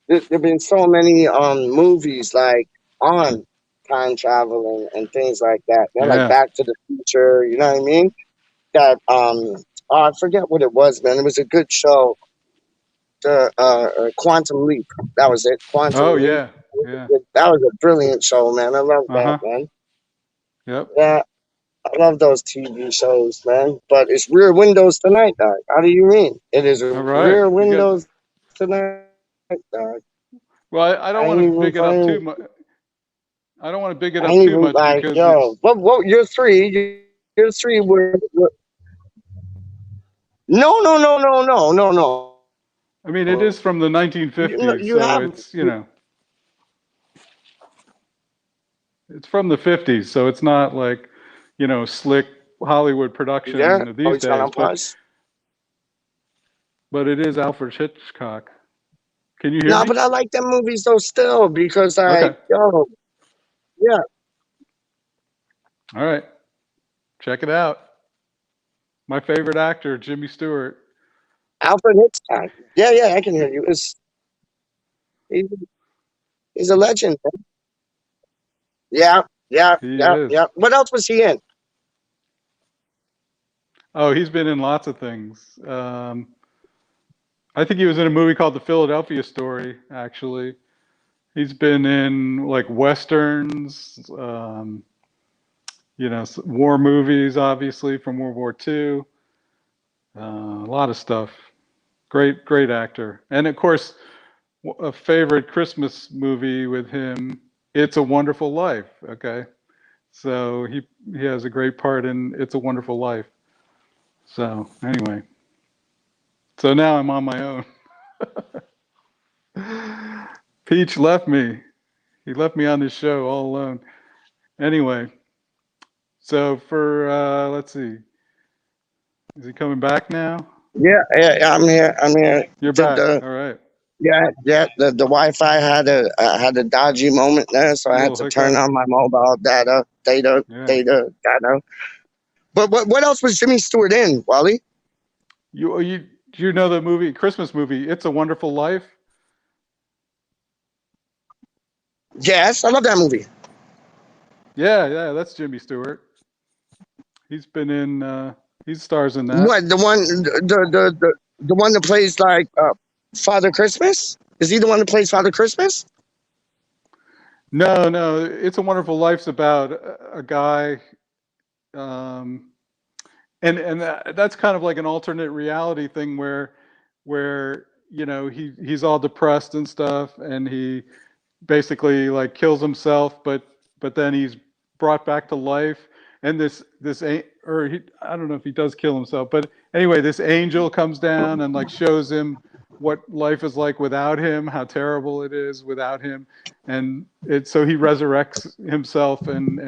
There've been so many movies like on time travel and things like that. You know, like Yeah. Back to the Future, you know what I mean? That oh, I forget what it was, man. It was a good show. The Quantum Leap. That was it. Oh Quantum Leap. yeah. Yeah. That was a brilliant show, man. I love Uh that, huh. man. Yep. Yeah, I love those TV shows, man. But it's Rear Windows tonight, dog. How do you mean? It is All right. Rear You got. Windows tonight, dog. Well, I don't I want ain't to even big it up too playing. much. I don't want to big it I up ain't too even much like, because yo. it's. What? You're three. You're three. No, no, no, no, no, no, no. I mean, it is from the 1950s, You so have. it's from the 50s, so it's not like, slick Hollywood Yeah. production Oh, these it's gone days, on but pause. but it is Alfred Hitchcock. Can you hear No, me? but I like them movies though still because Okay. like, yo, yeah, All right. Check it out. My favorite actor, Jimmy Stewart. Alfred Hitchcock. Yeah, yeah, I can hear you. He's, he's a legend. Yeah, yeah, He yeah, is. yeah. What else was he in? Oh, he's been in lots of things. I think he was in a movie called The Philadelphia Story, actually. He's been in like westerns, war movies, obviously from World War II. A lot of stuff. Great, great actor. And of course, a favorite Christmas movie with him, It's a Wonderful Life. Okay, so he has a great part in It's a Wonderful Life. So anyway, so now I'm on my own. Peach left me. He left me on this show all alone. Anyway, so for let's see, is he coming back now? Yeah, yeah, yeah, I'm here. I'm here. You're The, back. the All right. yeah, yeah. The Wi-Fi had a dodgy moment there, so A I had little to turn hiccup. on my mobile Yeah. data. But what else was Jimmy Stewart in, Wally? Do you know the movie, Christmas movie, It's a Wonderful Life? Yes, I love that movie. Yeah, yeah, that's Jimmy Stewart. He's been in. He stars in that. What the one that plays like Father Christmas? Is he the one that plays Father Christmas? No, no, It's a Wonderful Life's about a guy, and that's kind of like an alternate reality thing where he's all depressed and stuff, and he basically like kills himself, but then he's brought back to life, and I don't know if he does kill himself, but anyway, this angel comes down and like shows him what life is like without him, how terrible it is without him, and so he resurrects himself, and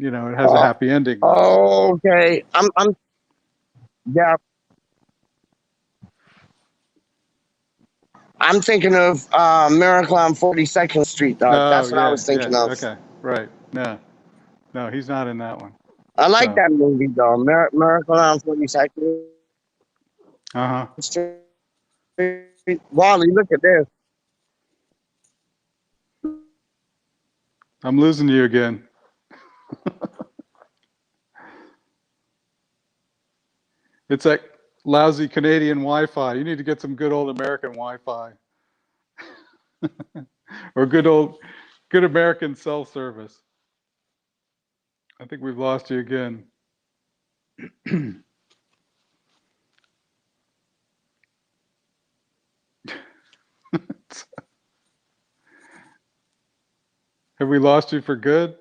it has a Uh, happy ending. okay, yeah. I'm thinking of Miracle on 42nd Street, dog. Oh That's what I yeah, was thinking yeah. of. Okay, right. No, he's not in that one. I like So, that movie though. Miracle on 42nd uh huh. Street. Wally, look at this. I'm losing you again. It's like lousy Canadian Wi-Fi. You need to get some good old American Wi-Fi, or good American cell service. I think we've lost you again. Have we lost you for good?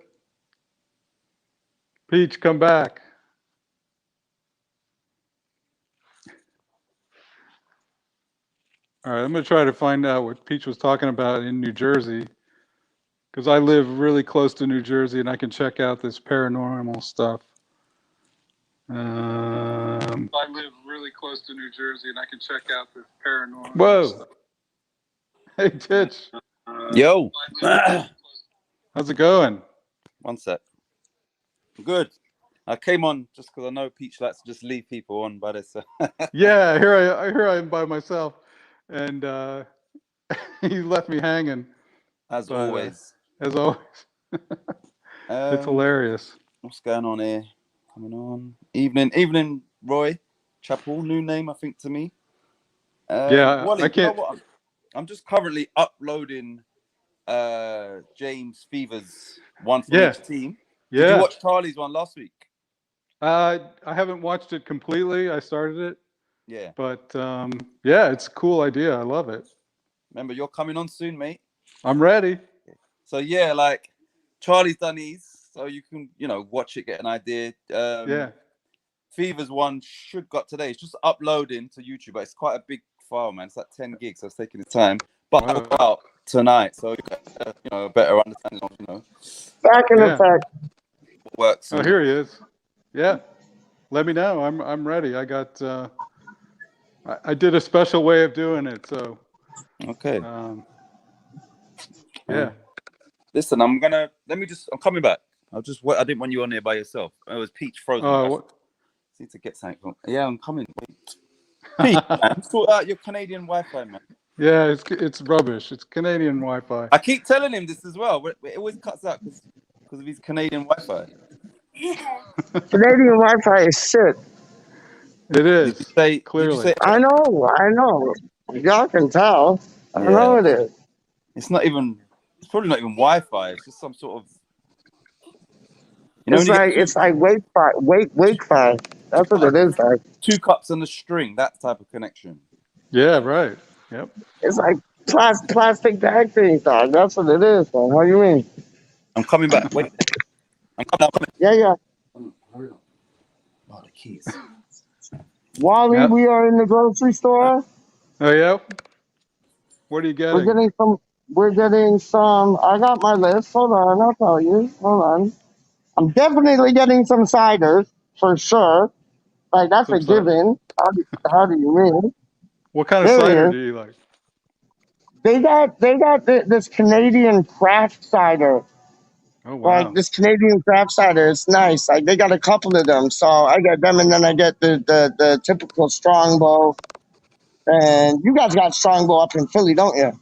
Peach, come back. All right, I'm going to try to find out what Peach was talking about in New Jersey, because I live really close to New Jersey and I can check out this paranormal stuff. I live really close to New Jersey and I can check out this paranormal stuff. Hey, Titch. Yo. How's it going? One sec. Good. I came on just because I know Peach likes to just leave people on by this. Yeah, here I am by myself, and he left me hanging. As always. As always. It's hilarious. What's going on here? Coming on. Evening, Roy. Chapel, new name, I think, to me. Yeah, Wally, I can't. You know what? I'm just currently uploading James Fever's one for each team. Yeah. Did you watch Charlie's one last week? I haven't watched it completely. I started it. Yeah. But yeah, it's a cool idea. I love it. Remember, you're coming on soon, mate. I'm ready. So yeah, like Charlie's done his, so you can, watch it, get an idea. Yeah. Fever's one should got today. It's just uploading to YouTube, but it's quite a big file, man. It's like 10 gigs, so it's taking its time. But I'll go out tonight, so you got, a better understanding of, Back in effect. what works. Oh, here he is. Yeah. Let me know. I'm ready. I got I did a special way of doing it, so okay. Yeah. Listen, I'm coming back. I didn't want you on there by yourself. It was Peach frozen. Need to get something. Yeah, I'm coming. Wait. Peach, man, sort out your Canadian Wi-Fi, man. Yeah, it's rubbish. It's Canadian Wi-Fi. I keep telling him this as well. It always cuts out because of his Canadian Wi-Fi. Canadian Wi-Fi is shit. It is. Clearly. I know. Y'all can tell. I know it is. It's probably not even Wi-Fi. It's just some sort of. It's like Wake-Fi. That's what it is like. 2 cups and a string, that type of connection. Yeah, right. Yep. It's like plastic bag things, dog. That's what it is, man. What do you mean? I'm coming back. Wait. I'm coming. Yeah. Oh, the keys. Wally, we are in the grocery store. Oh, yeah? What are you getting? We're getting some. I got my list. Hold on, I'll tell you. Hold on. I'm definitely getting some ciders for sure. Like that's a given. How do you mean? What kind of cider do you like? They got this Canadian craft cider. Oh wow! Like this Canadian craft cider, it's nice. Like they got a couple of them, so I get them, and then I get the typical Strongbow. And you guys got Strongbow up in Philly, don't you?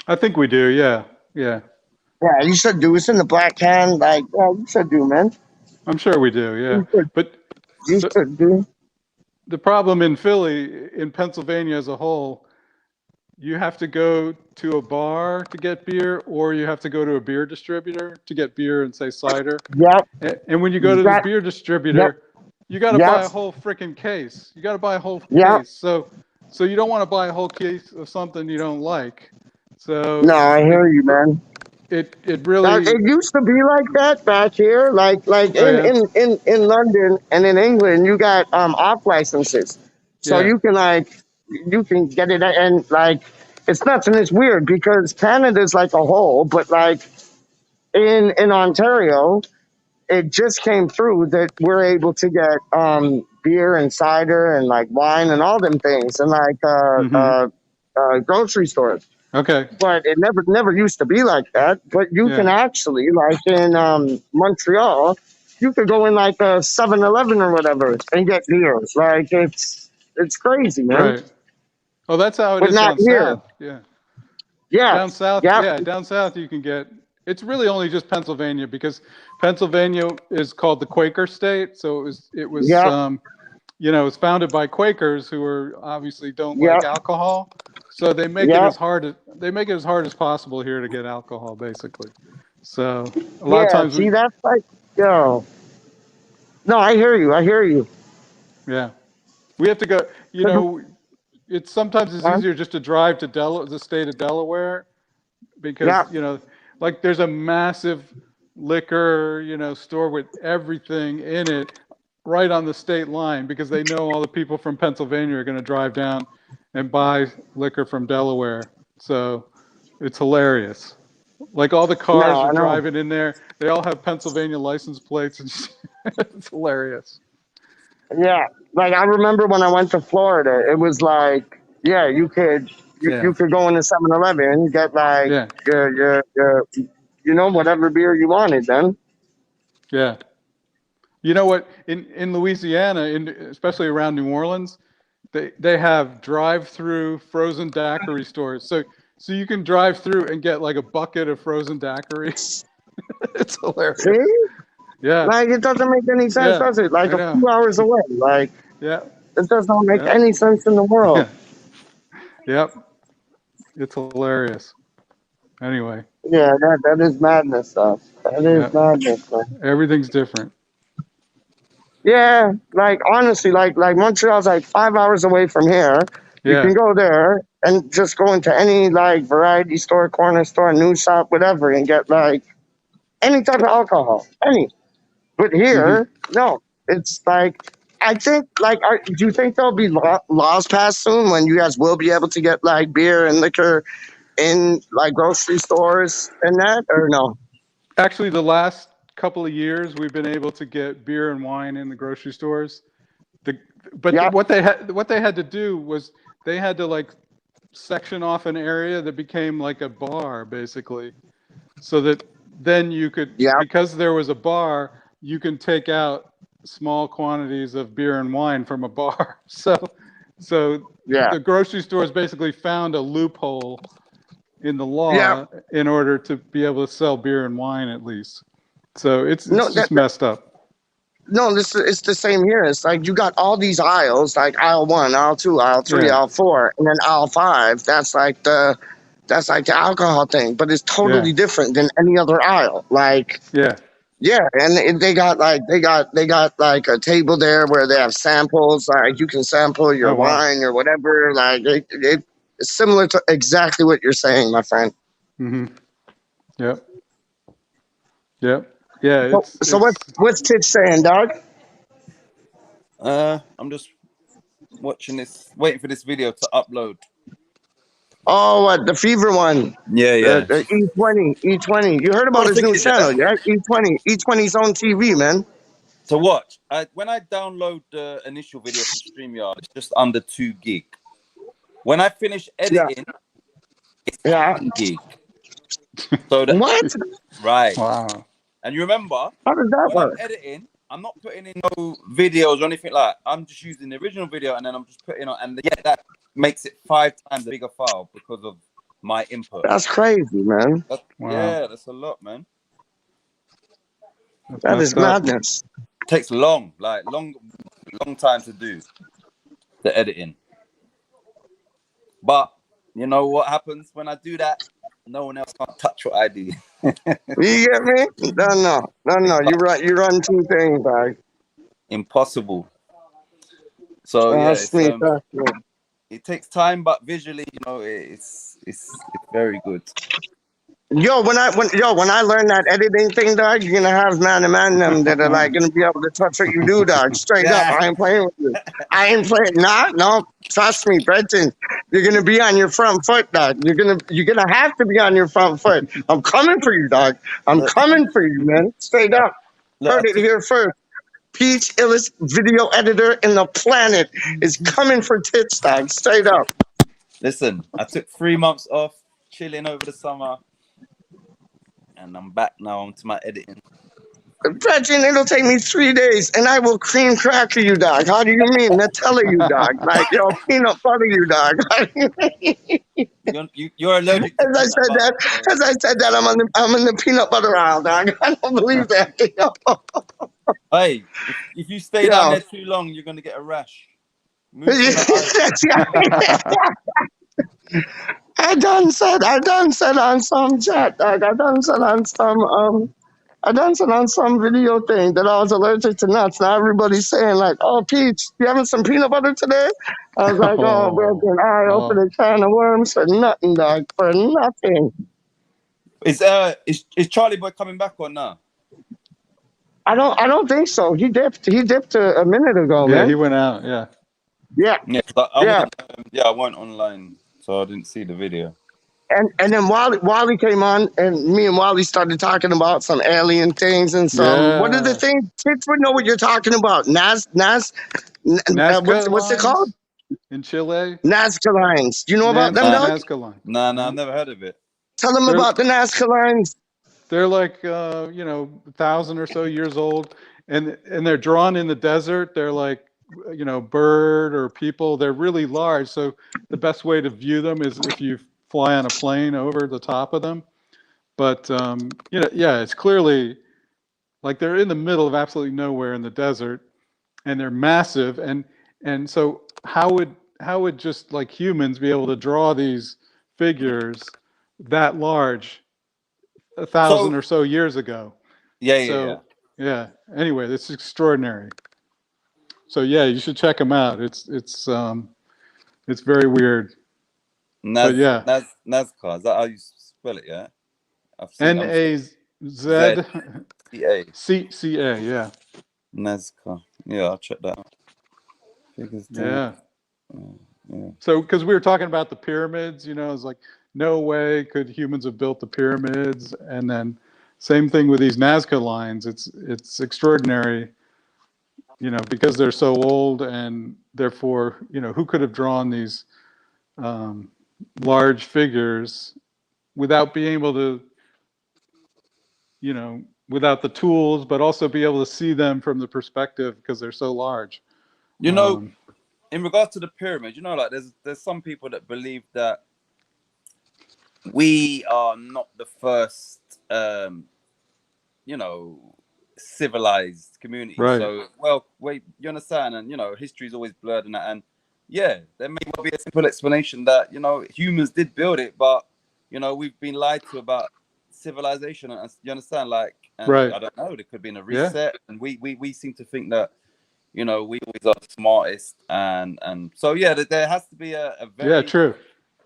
I think we do. Yeah. Yeah, you should do. It's in the black can. Like, yeah, you should do, man. I'm sure we do. Yeah, but you should do. The problem in Philly, in Pennsylvania as a whole, you have to go to a bar to get beer, or you have to go to a beer distributor to get beer and say cider. Yep. And when you go to the beer distributor, you got to buy a whole freaking case. You got to buy a whole case. So you don't want to buy a whole case of something you don't like. So no, I hear you, man. It really. It used to be like that back here, like in London and in England, you got off licenses, so you can get it, and like it's nuts and it's weird because Canada's like a whole, but like in Ontario, it just came through that we're able to get beer and cider and like wine and all them things, and like grocery stores. Okay. But it never used to be like that. But you can actually, like in Montreal, you could go in like a 7-Eleven or whatever and get beers. Like it's crazy, man. Right. Oh, that's how it But is not down here. south. Yeah. Yeah. Down south, Yeah. down south you can get. It's really only just Pennsylvania because Pennsylvania is called the Quaker state. So it was Yeah. you know, it's founded by Quakers who are obviously don't Yeah. like alcohol. So they make it Yeah. as hard as possible here to get alcohol, basically. So a lot of Yeah. times See, that's like, yo. No, I hear you. I hear you. yeah, we have to go. You know, sometimes it's Huh? easier just to drive to the state of Delaware because Yeah. you know, like there's a massive liquor store with everything in it right on the state line because they know all the people from Pennsylvania are going to drive down and buy liquor from Delaware. So it's hilarious. Like all the cars No, are I know. driving in there. They all have Pennsylvania license plates and it's hilarious. Yeah. Like I remember when I went to Florida, it was like, yeah, you could Yeah. go into 7-Eleven and get like Yeah. your whatever beer you wanted then. Yeah. You know what? In Louisiana, especially around New Orleans, they have drive-through frozen daiquiri stores. So you can drive through and get like a bucket of frozen daiquiri. It's hilarious. See? Yeah. Like it doesn't make any sense, Yeah, does it? Like I a know. few hours away. Like Yeah. it does not make Yeah. any sense in the world. Yep. It's hilarious. Anyway, Yeah, that is madness stuff. That is madness, man. everything's different. Yeah, like honestly, like Montreal's like 5 hours away from here. You Yeah. can go there and just go into any like variety store, corner store, news shop, whatever, and get like any type of alcohol. Any. But here, no. It's like I think like do you think there'll be laws passed soon when you guys will be able to get like beer and liquor in like grocery stores and that, or no? Actually, the last couple of years, we've been able to get beer and wine in the grocery stores. But what they had to do was they had to like section off an area that became like a bar, basically, so that then you could, because there was a bar, you can take out small quantities of beer and wine from a bar. So the grocery stores basically found a loophole in the law in order to be able to sell beer and wine at least. So it's just messed up. No, it's the same here. It's like you got all these aisles, like aisle 1, aisle 2, aisle 3, aisle 4, and then aisle 5. That's like the alcohol thing, but it's totally different than any other aisle. Like and they got like a table there where they have samples. Like you can sample your wine or whatever. Like it's similar to exactly what you're saying, my friend. Mm-hmm. Yep. Yep. Yeah. So what's Titch saying, dog? I'm just watching this, waiting for this video to upload. Oh, what, the fever one? Yeah. The E20. You heard about his new channel, yeah? E20's on TV, man. To watch. When I download the initial video from StreamYard, it's just under 2 gig. When I finish editing, it's 1 gig. So what? Right. Wow. And you remember, how does that work? I'm editing, I'm not putting in no videos or anything like that. I'm just using the original video and then I'm just putting on, and that makes it 5 times a bigger file because of my input. That's crazy, man. Yeah, that's a lot, man. That is madness. It takes long time to do the editing. But you know what happens when I do that? No one else can't touch what I do. You get me? No. You run 2 things, dog. Impossible. So it takes time, but visually, it's very good. Yo, when I learn that editing thing, dog, you're gonna have man them that are like gonna be able to touch what you do, dog. Straight up, I ain't playing with you. I ain't playing. No, trust me, Brenton. You're gonna be on your front foot, dog. You're gonna have to be on your front foot. I'm coming for you, dog. I'm coming for you, man. Straight up. Heard it here first. Peach illest video editor in the planet is coming for Tits, dog. Straight up. Listen, I took 3 months off, chilling over the summer, and I'm back now onto my editing. Imagine it'll take me 3 days, and I will cream cracker you, dog. How do you mean? Nutella you, dog. Like, yo, peanut butter you, dog. How do you mean? You're allergic to As I peanut said butter, that, so- as I said that, I'm in the peanut butter aisle, dog. I don't believe that. Hey, if you stay down Yo. there too long, you're gonna get a rash. Move from the I done said on some chat, dog. I done said on some video thing that I was allergic to nuts. Now everybody's saying like, "Oh, Peach, you having some peanut butter today?" I was like, "Oh, brethren, I opened a can of worms for nothing, dog, for nothing." Is Charlie Boy coming back or not? I don't think so. He dipped a minute ago, Yeah, man. he went out. Yeah. Yeah, Yeah, I weren't online, so I didn't see the video. and then Wally came on, and me and Wally started talking about some alien things and some what are the Yeah. things? Kids would know what you're talking about. Nazca what's it called? lines in Chile? Nazca lines. You know about them, dog? Nazca line. No, I've never heard of it. Tell them They're- about the Nazca lines. They're like 1,000 or so years old, and they're drawn in the desert. They're like bird or people. They're really large. So the best way to view them is if you fly on a plane over the top of them. But it's clearly like they're in the middle of absolutely nowhere in the desert, and they're massive. And so how would just like humans be able to draw these figures that large 1,000 or so years ago? Yeah. Anyway, it's extraordinary. So yeah, you should check them out. It's very weird. But yeah. Nazca. Is that how you spell it? Yeah. NAZCA. Yeah. Nazca. Yeah, I'll check that out. Yeah. So because we were talking about the pyramids, it's like no way could humans have built the pyramids, and then same thing with these Nazca lines. It's extraordinary, because they're so old, and therefore, who could have drawn these large figures without being able to, without the tools, but also be able to see them from the perspective because they're so large. In regards to the pyramid, like there's some people that believe that we are not the first, civilized community. Right. So, you understand, and history is always blurred and that, and yeah, there may well be a simple explanation that humans did build it, but we've been lied to about civilization, and you understand, like, and right. I don't know, there could be a reset, and we seem to think that we always are the smartest, and so yeah, there has to be a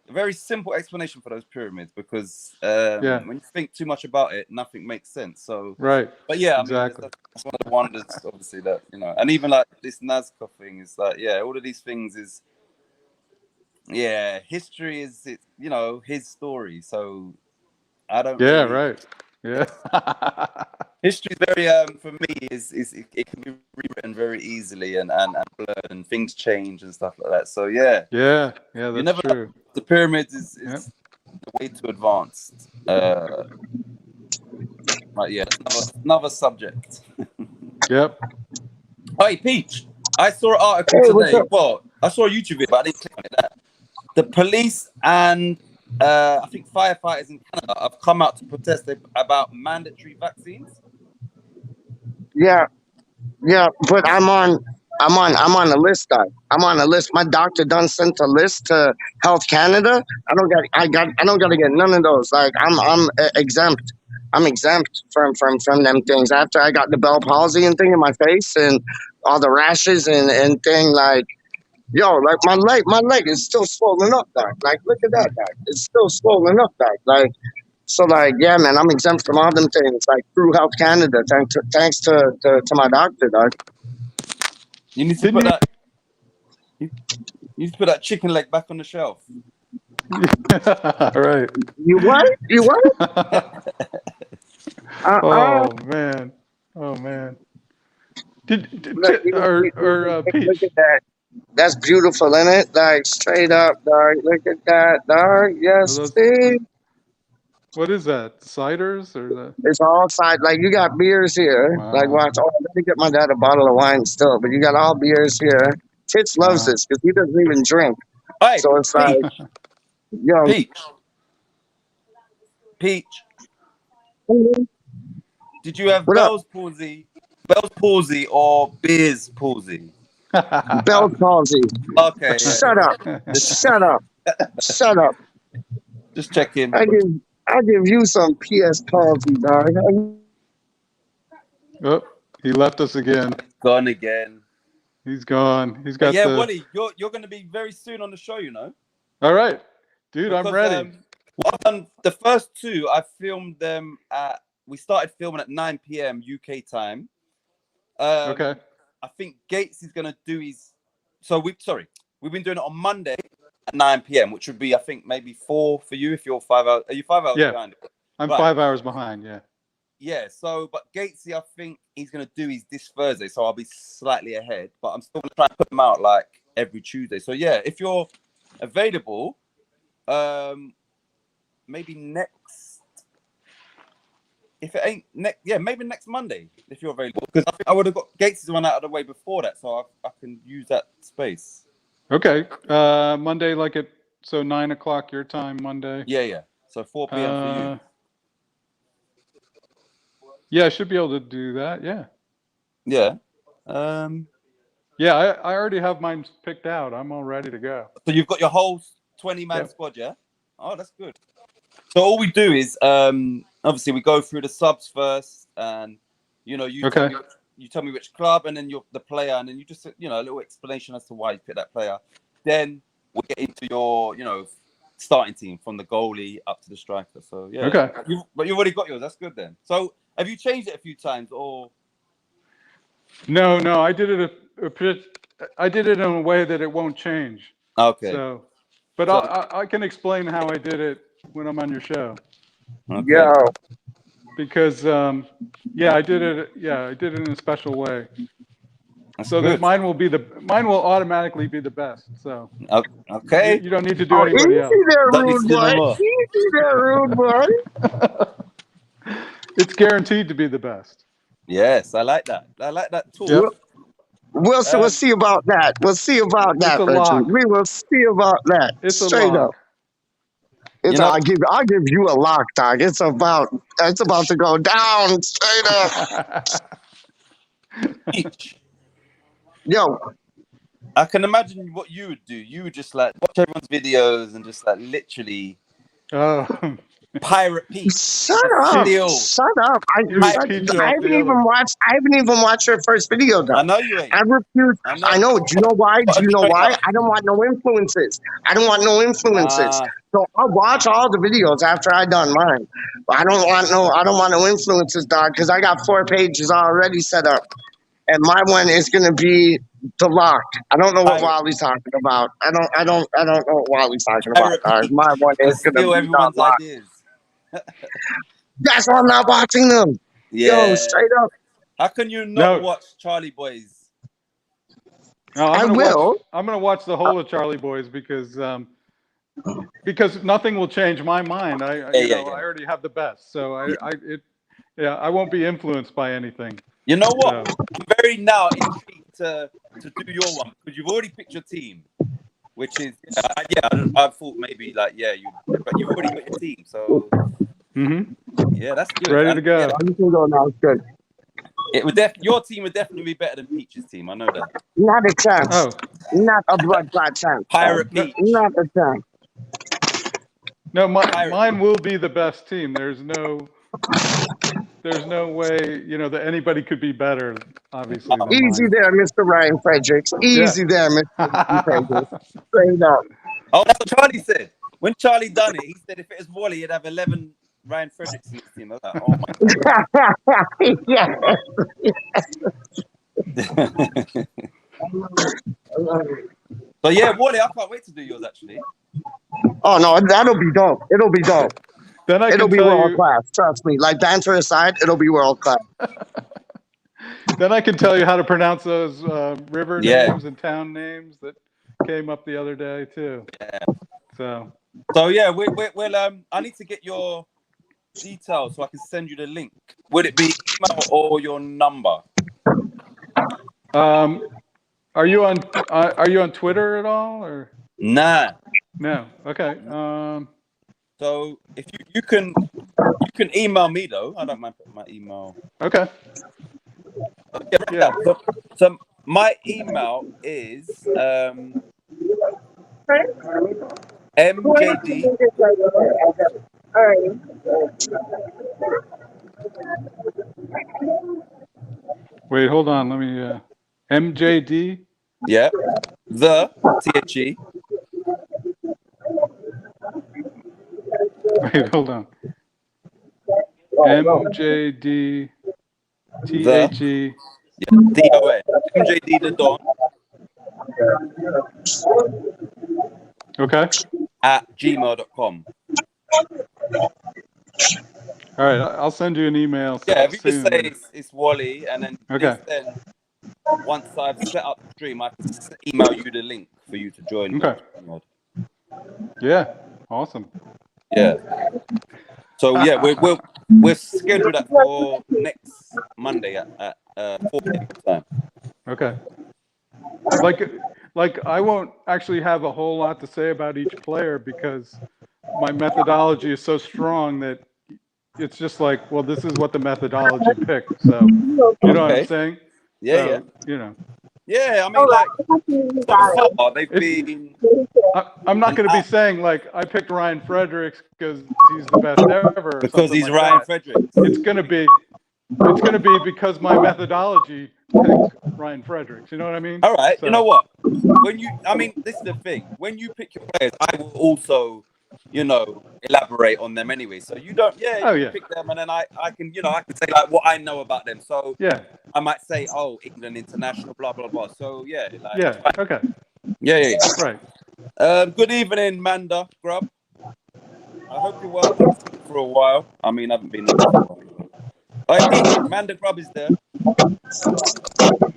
very simple explanation for those pyramids, because when you think too much about it, nothing makes sense. So right, but yeah, exactly. That's one of the wonders, obviously, that and even like this Nazca thing is like, all of these things is history is his story. So I don't right. Yeah. History is very for me is it can be rewritten very easily and blurred, and things change and stuff like that. So yeah, that's true. The pyramids is the way too advanced. Right, yeah, another subject. Yep. Hey, Peach, I saw an article today. Well, I saw a YouTube video, but I didn't click on it. The police and I think firefighters in Canada have come out to protest about mandatory vaccines. Yeah, but I'm on a list, guy. I'm on a list. My doctor done sent a list to Health Canada. I don't gotta get none of those. Like I'm exempt. I'm exempt from them things. After I got the Bell palsy and thing in my face and all the rashes and thing, like, yo, like my leg is still swollen up, dog. Like, look at that, dog. It's still swollen up, dog. Like, so, like, yeah, man, I'm exempt from all them things, like, through Health Canada, thanks to my doctor, dog. You need to put that. You need to put that chicken leg back on the shelf. Right. You what? Oh man. Did Look, Peach? look at that. That's beautiful, isn't it? Like straight up, dog. Look at that, dog. Yes, those- see? What is that? Ciders or the? It's all side. Like you got beers here. Like Wow. watch. Oh, let me get my dad a bottle of wine still. But you got all beers here. Tits loves Wow. this because he doesn't even drink. Hey, So it's like, yo, Peach. Did you have What up? Bell's palsy, or Beer's palsy? Bell palsy. Okay, Shut up. Shut up. Shut up. just checking. I give you some PS palsy, dog. Oh, he left us again. Gone again. He's gone. He's got Yeah, the. Wally, you're going to be very soon on the show, you know. All right, dude, I'm Because, ready. Well, I've done the first two. I filmed them at. We started filming at 9 p.m. UK time. Okay. I think Gates is going to do his. We've been doing it on Monday at 9 p.m., which would be, I think, maybe 4 for you if you're 5 hours. Are you 5 hours Yeah. behind? I'm Right. 5 hours behind. Yeah. Yeah. So, but Gatesy, I think he's going to do his this Thursday, so I'll be slightly ahead. But I'm still going to try and put them out like every Tuesday. So yeah, if you're available, maybe next. If it ain't next, yeah, maybe next Monday if you're available, because I think I would have got Gates' one out of the way before that, so I can use that space. Okay. Monday, like at 9 o'clock your time Monday. Yeah. So 4 p.m. for you. Yeah, I should be able to do that. Yeah. Yeah. Yeah, I already have mine picked out. I'm all ready to go. So you've got your whole 20-man Yep. squad, yeah? Oh, that's good. So all we do is obviously we go through the subs first, and you know you tell me which club, and then the player, and then you just a little explanation as to why you picked that player. Then we'll get into your starting team from the goalie up to the striker. So yeah. Okay. But you've already got yours. That's good then. So have you changed it a few times or? No, I did it. I did it in a way that it won't change. Okay. So, but I can explain how I did it when I'm on your show. Okay. Yo, Because I did it. Yeah, I did it in a special way. That's So good. that mine will automatically be the best. So Okay. you don't need to do oh, anybody easy else. there, Don't need rude to do no boy. more. Easy there, rude boy. It's guaranteed to be the best. Yes, I like that. I like that talk. Yep. We'll see about that. We'll see about that, a Reggie. lock. We will see about that. It's a Straight lock. up. I'll give you a lock, dog. It's about to go down. Straight up. Peach. Yo, I can imagine what you would do. You would just like watch everyone's videos and just like literally Oh, pirate Peach. shut up. Steal. Shut up. I Peach off haven't the even other. watched. I haven't even watched your first video, though. I know you ain't. I refuse. I I know. Do you know why? But Do you know straight why? up. I don't want no influences. I don't want no influences. Ah. So I'll watch all the videos after I done mine. But I don't want no influences, dog, because I got 4 pages already set up. And my one is gonna be the lock. I don't know what Pirate. Wally's talking about. I don't know what Wally's talking about, Pirate dog. Peach. My one Gonna is gonna steal be the everyone's lock. ideas. That's why I'm not watching them. Yeah. Yo, straight up. How can you not No. watch Charlie Boys? No, I will. I'm gonna watch the whole of Charlie Boys because nothing will change my mind. I already have the best, so I won't be influenced by anything. You know what? So, I'm very now intrigued to do your one because you've already picked your team, which is I thought maybe but you've already got your team, so yeah, that's good. ready to go. Yeah, You can go now. It's good. it would your team would definitely be better than Peach's team. I know that. Not a chance. Oh, Not a blood clot chance. Pirate Peach. Not a chance. no, mine will be the best team. There's no way that anybody could be better. Obviously, than Easy mine. there, Mr. Ryan Fredericks. Easy there, Mr. Ryan Fredericks. Straight up. Oh, that's what Charlie said. When Charlie done it, he said if it was Wally, he'd have 11 Ryan Fredericks in his team. I was like, oh my Yeah. So yeah, Wally, I can't wait to do yours actually. Oh no, that'll be dope. It'll be dope. Then I It'll can be tell world you. class. Trust me. Like banter aside, it'll be world class. Then I can tell you how to pronounce those river Yeah. names and town names that came up the other day too. Yeah. So yeah, we'll I need to get your details so I can send you the link. Would it be email or your number? are you on Twitter at all or Nah. no? Okay. So if you can email me though. I don't mind putting my email. Okay. Yeah. So my email is MJD. Wait, hold on. Let me. MJD. Yeah. The THE. Wait, hold on. MJD THE. Yeah, DON. MJD the Don Okay. at gmail.com. All right. I'll send you an email. Yeah, if you just soon. say it's Wally, and then Okay. then once I've set up the stream, I can email you the link for you to join. Okay. Yeah. Awesome. Yeah. So yeah, we're scheduled that for next Monday at 4 p.m. time. Okay. Like I won't actually have a whole lot to say about each player because my methodology is so strong that it's just like, well, this is what the methodology picked. So you know what I'm saying? Yeah, so, yeah. You know. Yeah, I mean, like, so far they've been. I'm not going to be saying like I picked Ryan Fredericks because he's the best ever. Because he's like Ryan that. Fredericks. It's going to be because my methodology picked Ryan Fredericks. You know what I mean? All right. So, you know what? I mean, this is the thing. When you pick your players, I will also, elaborate on them anyway. So you don't, you pick them, and then I can, I can say like what I know about them. So I might say, oh, England international, blah blah blah. So okay. Yeah. Right. Good evening, Manda Grub. I hope you're well. I've been sick for a while. I mean, I haven't been. Manda Grub is there.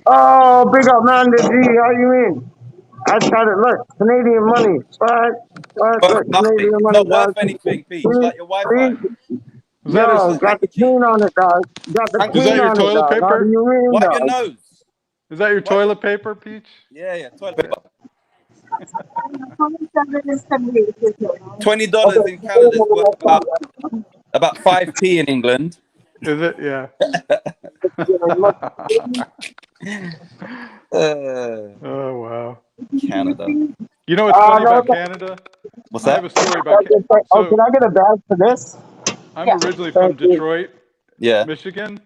Oh, big up, man. G, how you mean? I tried it. Look, Canadian money. Look, Canadian It's money, not worth dog. anything, Pete. Like your Wi-Fi. Yo, got the queen on it, dog. Got the Is queen that your on it, toilet dog. paper? How do you mean, Wipe dog? your nose. Is that your toilet paper, Peach? Yeah, toilet paper. $20 in Canada is worth about 5p in England. Is it? Yeah. Oh wow. Canada. You know what's funny about Canada? What's that? I have a story about Canada. Can I get a badge for this? I'm originally from Detroit, Michigan,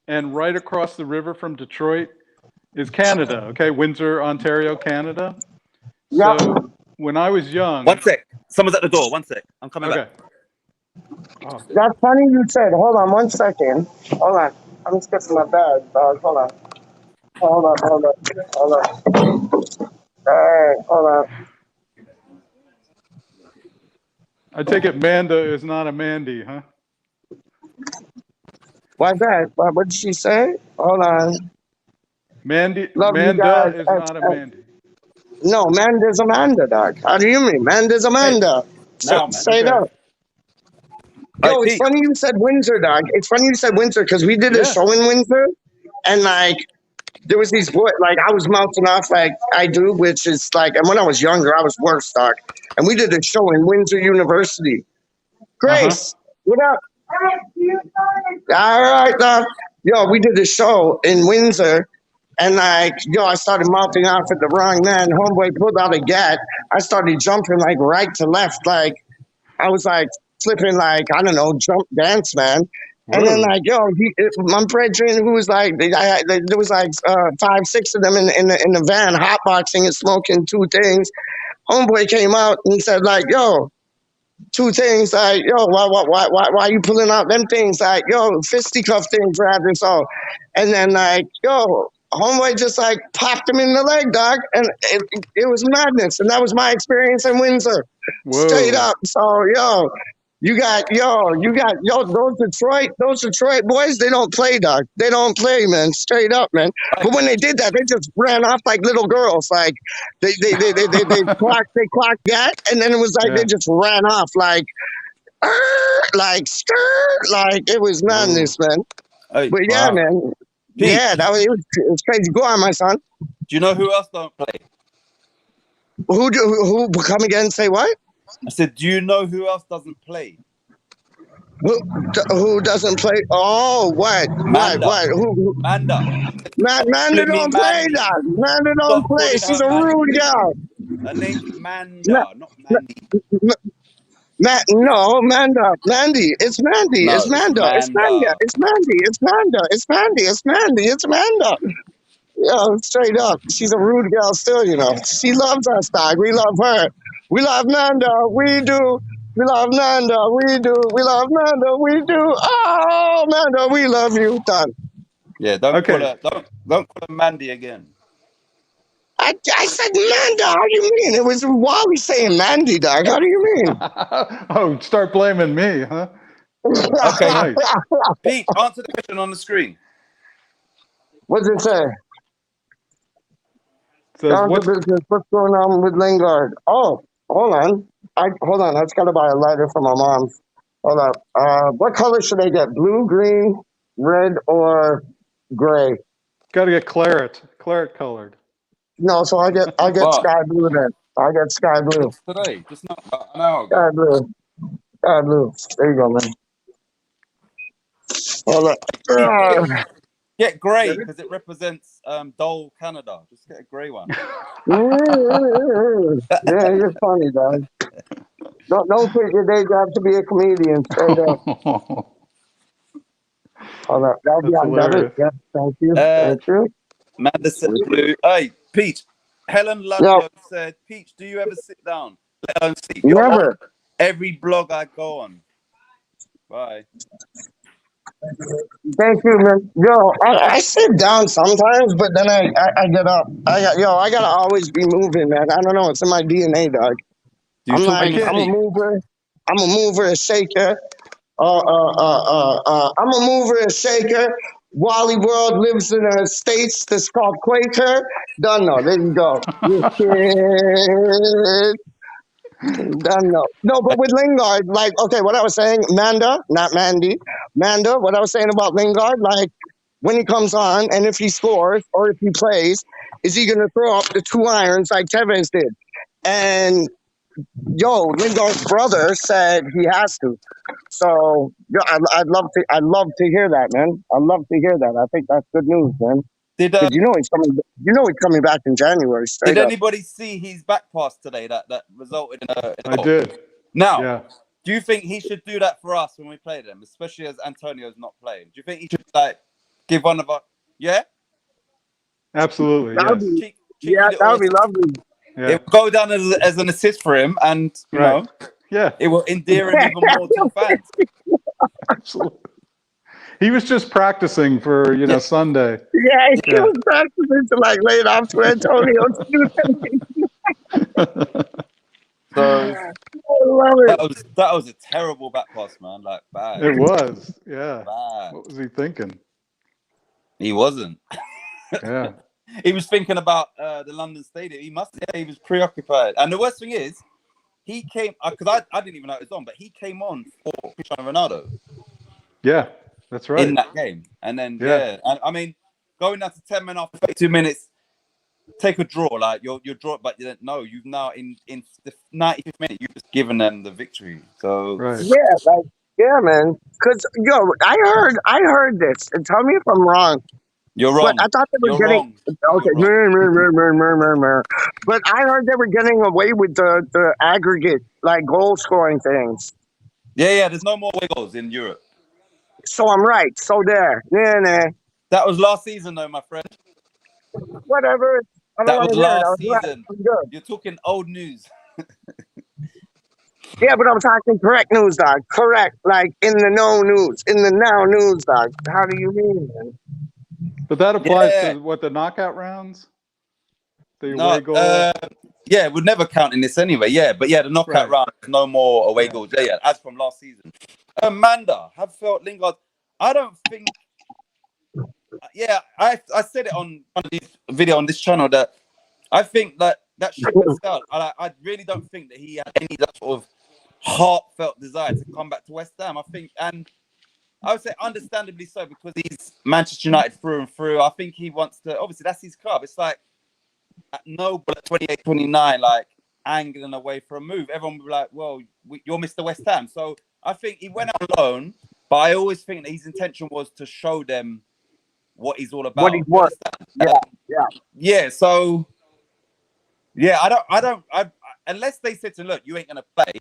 and right across the river from Detroit is Canada. Okay, Windsor, Ontario, Canada. Yeah. So when I was young. One sec. Someone's at the door. One sec. I'm coming back. Oh. That's funny you said. Hold on 1 second. Hold on. I'm just getting my bag, dog. Hold on. All right, hold on. I take it Manda is not a Mandy, huh? Why's that? What did she say? Hold on. Manda guys. is not a Mandy. No, Manda's Amanda, dog. How do you mean? Manda's Amanda. Straight up. Yo, it's funny you said Windsor, dog. It's funny you said Windsor because we did a show in Windsor, and like there was these boys, like I was mouthing off like I do, which is like, and when I was younger, I was worse, dog. And we did a show in Windsor University. Grace, what up? All right, dog. Yo, we did a show in Windsor. And like, I started mouthing off at the wrong man. Homeboy pulled out a gat. I started jumping like right to left. Like, I was like flipping like, I don't know, jump dance, man. And then like, my brethren who was like, there was like 5, 6 of them in the van, hotboxing and smoking 2 things. Homeboy came out and he said like, 2 things, like, why you pulling out them things? Like, fisticuff things, rather so. And then like, homeboy just like popped him in the leg, dog, and it was madness. And that was my experience in Windsor. Straight up. So You got those Detroit boys. They don't play, dog. They don't play, man. Straight up, man. But when they did that, they just ran off like little girls. Like they clocked that, and then it was like Yeah. they just ran off like stir, like it was madness, man. Hey, But yeah, Wow. man. Pete, Yeah, it was crazy. Go on, my son. do you know who else don't play? Who come again? Say what? I said, do you know who else doesn't play? Who doesn't play? Oh, what? Manda. Who? Manda. Manda Calling me don't play, Mandy. dog. Manda don't Stop play. calling She's her a Mandy. rude girl. Her name's Manda, Ma- not Mandy. No, Mandy. It's Mandy. No, It's it's Manda. It's Manda. Manda. It's Mandy. It's Manda. It's Mandy. It's Mandy. It's Manda. Yo, straight up. She's a rude girl still, you know. She loves us, dog. We love her. We love Manda. We do. We love Manda. We do. We love Manda. We do. Oh, Manda, we love you. Done. Yeah, don't Okay. call her Mandy again. I said Manda. How do you mean? It was Wally saying Mandy, dog. How do you mean? Oh, start blaming me, huh? Okay. Nice. Pete, answer the question on the screen. What does it say? Says Down to what's business. What's going on with Lingard? Oh, hold on. Hold on. I just gotta buy a lighter for my mom. Hold up. What color should I get? Blue, green, red, or gray? got to get claret colored. No, so I get What? sky blue then. I get sky blue. Today, just not about an hour Sky ago. blue. Sky blue. There you go, man. Hold up. Get grey because it represents Dole Canada. Just get a grey one. Yeah, you're funny, dog. Don't quit your day job to be a comedian. Straight up. Hold up. That'll be That's on debit. hilarious. Yeah, thank you. Uh, Thank you. Amanda said blue. Hey, Peach. Helen Ludlow said, Peach, do you ever sit down? Let alone sleep. You're on Never. every blog I go on. Bye. Thank you, man. Yo, I sit down sometimes, but then I get up. I gotta always be moving, man. I don't know. It's in my DNA, dog. Do you I'm talk like, in your I'm a sleep? mover. I'm a mover and shaker. I'm a mover and shaker. Wally World lives in a states that's called Quaker. Don't know. There you go. You kid. Don't know. No, but with Lingard, like, okay, what I was saying, Manda, not Mandy, Manda, what I was saying about Lingard, like, when he comes on and if he scores or if he plays, is he going to throw up the two irons like Tevez did? And Lingard's brother said he has to. So I'd love to hear that, man. I'd love to hear that. I think that's good news, man. Did Because he's coming back in January. Straight did up. anybody see his back pass today that resulted in a I goal? did. Now, Yeah. do you think he should do that for us when we play them, especially as Antonio's not playing? Do you think he should like give one of us? Yeah, Absolutely. That would Yes. be, cheeky that little would be assist. lovely. Yeah. It will go down as an assist for him, and you Right. know, Yeah. it will endear him even more to the fans. Absolutely. He was just practicing for Sunday. Yeah, he Yeah. was practicing to like lay it off to Antonio. So I love it. that was a terrible back pass, man. Like bad. It was. Yeah. Bad. What was he thinking? He wasn't. Yeah. He was thinking about the London Stadium. He was preoccupied. And the worst thing is, he came because I didn't even know it was on, but he came on for Cristiano Ronaldo Yeah. That's right. in that game. And then Yeah. And, I mean, going down to 10 men after 32 minutes, take a draw. Like you're draw, but you don't know. You've now in the 95th minute, you've just given them the victory. So Right. Yeah, man. Because I heard this, and tell me if I'm wrong. you're wrong. But I thought they were You're getting wrong. okay. But I heard they were getting away with the aggregate like goal scoring things. Yeah. There's no more away goals in Europe. So I'm right. So there. Yeah. That was last season, though, my friend. Whatever. I don't That want was to hear it. last I was right. season. I'm good. You're talking old news. Yeah, but I'm talking correct news, dog. Correct. Like in the no news. In the now news, dog. How do you mean, man? But that applies Yeah. to what, the knockout rounds? The No, away goal? Yeah, we're never counting this anyway. Yeah, but yeah, the knockout Right. round, no more away goals. Yeah, as from last season. Amanda, have felt Lingard. I don't think. Yeah, I said it on one of these video on this channel that I think that ship has sailed. I really don't think that he had any that sort of heartfelt desire to come back to West Ham. I think, and I would say understandably so, because he's Manchester United through and through. I think he wants to. Obviously, that's his club. It's like at Noble at 28, 29, like angling away for a move. Everyone would be like, "Well, you're Mr. West Ham." So I think he went out on loan, but I always think that his intention was to show them what he's all about. What he's worth. Yeah. So yeah, I unless they said to him, look, you ain't gonna play.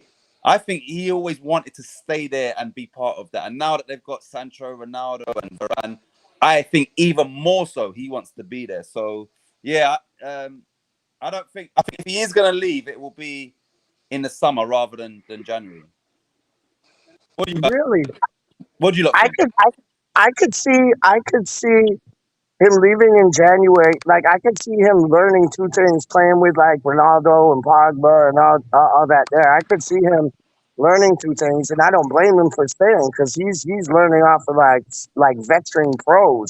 I think he always wanted to stay there and be part of that. And now that they've got Sancho, Ronaldo, and Varane, I think even more so he wants to be there. So yeah, I don't think. I think if he is gonna leave, it will be in the summer rather than January. What do you Really, What do you look? I could see him leaving in January. Like I could see him learning two things, playing with like Ronaldo and Pogba and all that. There, I could see him learning two things, and I don't blame him for staying because he's learning off of like veteran pros.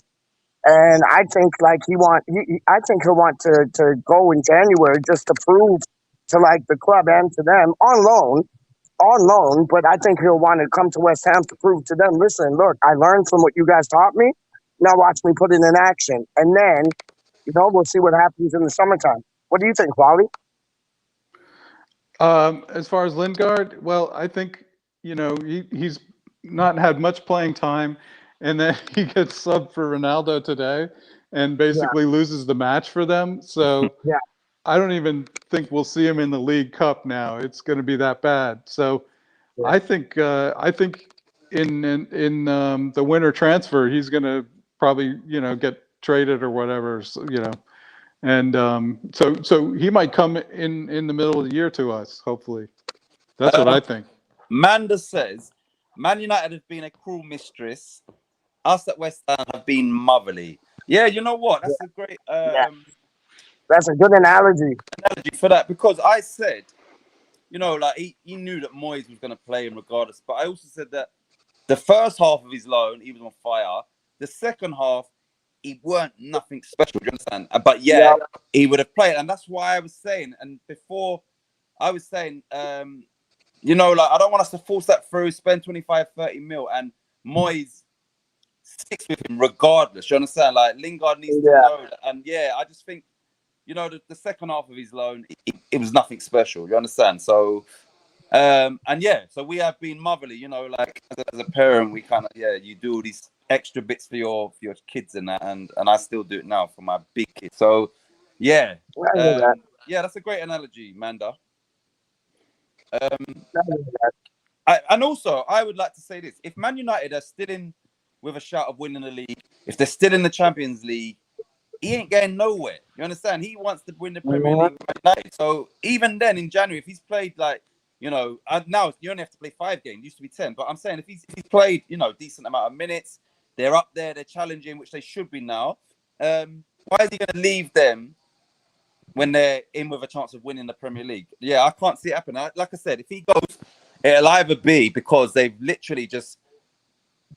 And I think like I think he'll want to go in January just to prove to like the club and to them on loan, but I think he'll want to come to West Ham to prove to them, listen, look, I learned from what you guys taught me. Now watch me put it in action. And then, we'll see what happens in the summertime. What do you think, Wally? As far as Lingard, well, I think, he's not had much playing time, and then he gets subbed for Ronaldo today and basically loses the match for them. So Yeah. I don't even think we'll see him in the League Cup now. It's going to be that bad. So Yeah. I think in the winter transfer, he's going to probably, get traded or whatever, and so he might come in the middle of the year to us, hopefully. That's what I think. Manda says, Man United have been a cruel mistress. Us at West Ham have been motherly. Yeah, you know what? That's a great That's a good analogy. for that, because I said, like he knew that Moyes was going to play him regardless. But I also said that the first half of his loan, he was on fire. The second half, he weren't nothing special. Do you understand? But he would have played, and that's why I was saying. And before, I was saying, like I don't want us to force that through, spend 25, 30 mil, and Moyes sticks with him regardless. Do you understand? Like Lingard needs to know that. And I just think, the second half of his loan, it was nothing special. You understand? So, so we have been motherly. Like as a parent, we kind of you do all these extra bits for your kids and that, and I still do it now for my big kids. So, that's a great analogy, Manda. And also, I would like to say this: if Man United are still in with a shout of winning the league, if they're still in the Champions League, he ain't going nowhere. You understand? He wants to win the Premier League. United. So even then, in January, if he's played like, now you only have to play 5 games. It used to be 10. But I'm saying if he's played, decent amount of minutes, they're up there, they're challenging, which they should be now. Why is he going to leave them when they're in with a chance of winning the Premier League? Yeah, I can't see it happen. Like I said, if he goes, it'll either be because they've literally just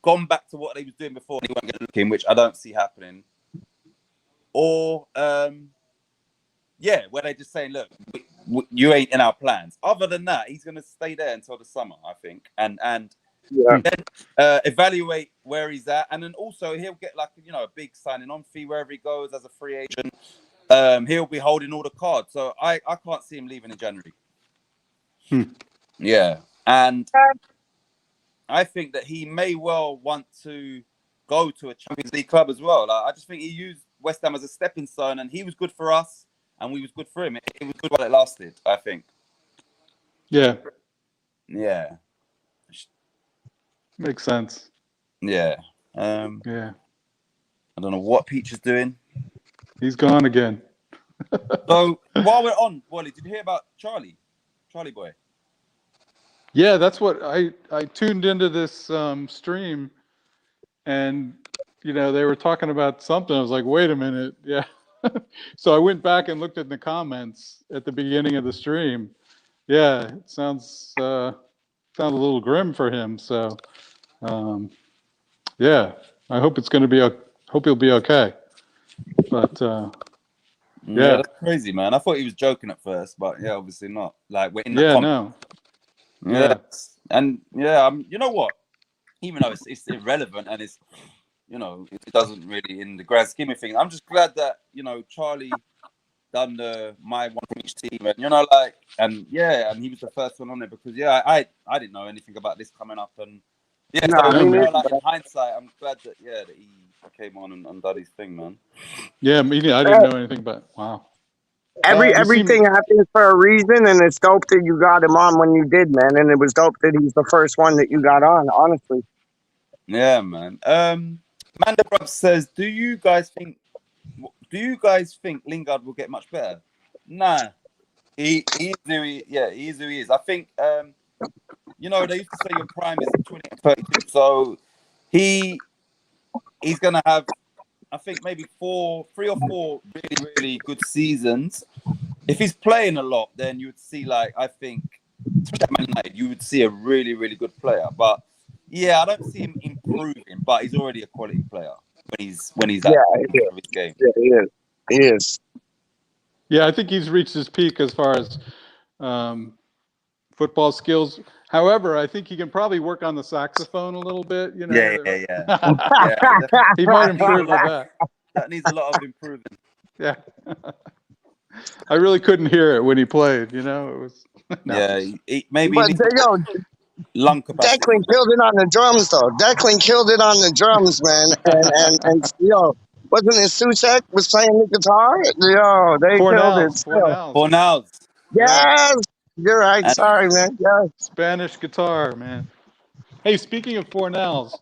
gone back to what they was doing before and he won't get looking, which I don't see happening. Or, where they're just saying, look, you ain't in our plans. Other than that, he's going to stay there until the summer, I think, and then evaluate where he's at, and then also he'll get like a big signing on fee wherever he goes as a free agent. He'll be holding all the cards, so I can't see him leaving in January. Yeah, and I think that he may well want to go to a Champions League club as well. Like, I just think he used West Ham as a stepping stone, and he was good for us, and we was good for him. It was good while it lasted, I think. Yeah. Makes sense. Yeah. Yeah. I don't know what Peach is doing. He's gone again. So while we're on, Wally, did you hear about Charlie boy? Yeah, that's what I tuned into this stream, and they were talking about something. I was like, wait a minute, yeah. So I went back and looked at the comments at the beginning of the stream. Yeah, it sounds a little grim for him. So, yeah, I hope it's going to be. Hope he'll be okay. But Yeah, that's crazy, man. I thought he was joking at first, but yeah, obviously not. Like we're in the comments. No. Yeah, and yeah, you know what? Even though it's irrelevant and it's, you know, it doesn't really in the grand scheme of things. I'm just glad that, you know, Charlie done the my one from each team, and you know, like, and yeah, and he was the first one on there because yeah, I didn't know anything about this coming up, and yeah, Nah, so, me you know, neither. like in hindsight, I'm glad that he came on and done his thing, man. Yeah, me neither. I didn't know anything, but wow. Everything happens for a reason, and it's dope that you got him on when you did, man. And it was dope that he's the first one that you got on, honestly. Yeah, man. Manda Brub says, do you guys think Lingard will get much better? Nah. He is who he is. I think you know, they used to say your prime is 20 and 32, so he's gonna have, I think, maybe 3 or 4 really, really good seasons. If he's playing a lot, then you would see, like, I think, especially at Man United, you would see a really, really good player. But yeah, I don't see him improving, but he's already a quality player when he's at his game. Yeah, he is. Yeah, I think he's reached his peak as far as football skills. However, I think he can probably work on the saxophone a little bit. You know. Yeah. He might improve on that. That needs a lot of improvement. Yeah. I really couldn't hear it when he played. You know, it was. No. Yeah, maybe. But yo, lung capacity. Declan killed it on the drums, though. Declan killed it on the drums, man. And yo, wasn't it Suchek was playing the guitar? Yo, they killed it. Fornals. Yes, you're right. And, sorry, man. Yes. Spanish guitar, man. Hey, speaking of Fornals,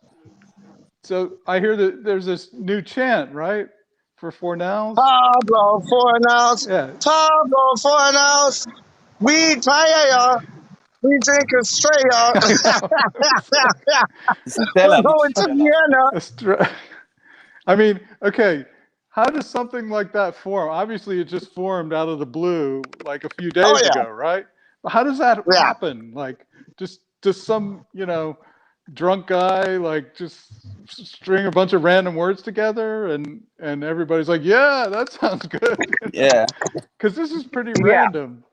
so I hear that there's this new chant, right, for Fornals? Pablo Fornals. Yeah. Pablo Fornals. We fire. We drink Estrella. We're going to Vienna. I mean, okay, how does something like that form? Obviously, it just formed out of the blue like a few days ago, right? But how does that happen? Like, just some, you know, drunk guy, like, just string a bunch of random words together, and everybody's like, yeah, that sounds good. Yeah. Because this is pretty random.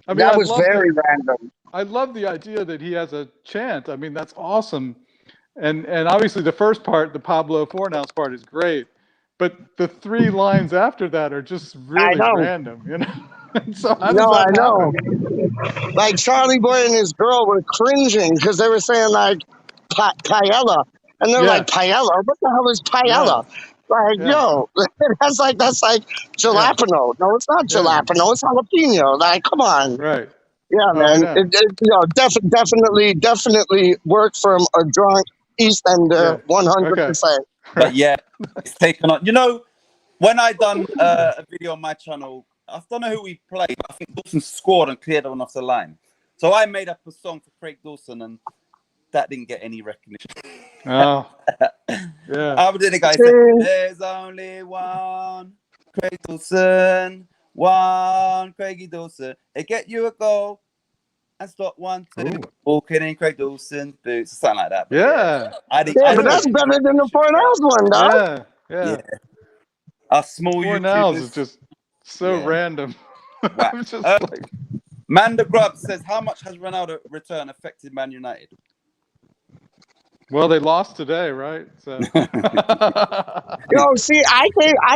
I mean, that was very random. I love the idea that he has a chant. I mean, that's awesome. And obviously the first part, the Pablo Fornals part, is great. But the 3 lines after that are just really random, you know? So how does that happen? Like Charlie Boy and his girl were cringing because they were saying like paella. And they're like, paella? What the hell is paella? Like, yo, that's like jalapeno. No, it's not jalapeno. It's jalapeno. Like, come on. Right. Yeah, man. Definitely worked from a drunk East Ender, 100%. But yeah, it's taken on. You know, when I done a video on my channel, I don't know who we played, but I think Dawson scored and cleared one off the line. So I made up a song for Craig Dawson, and that didn't get any recognition. Oh, yeah. How did the guy say, there's only one Craig Dawson, one Craigie Dawson. They get you a goal and stop 1, 2, walking in Craig Dawson's boots, something like that. But but that's better than the Fornals one, dog. Yeah. A small Fornals YouTubers. is just so random. Wow. I'm just like... Manda Grub says, how much has Ronaldo return affected Man United? Well, they lost today, right? So. Yo, see, I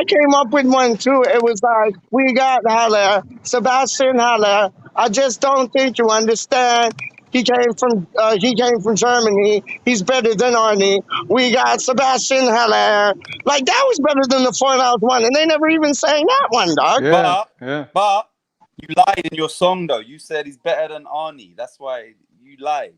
came up with one too. It was like, we got Haller, Sebastian Haller. I just don't think you understand. He came from Germany. He's better than Arnie. We got Sebastian Haller. Like, that was better than the Fornals one, and they never even sang that one, dog. But you lied in your song, though. You said he's better than Arnie. That's why you lied.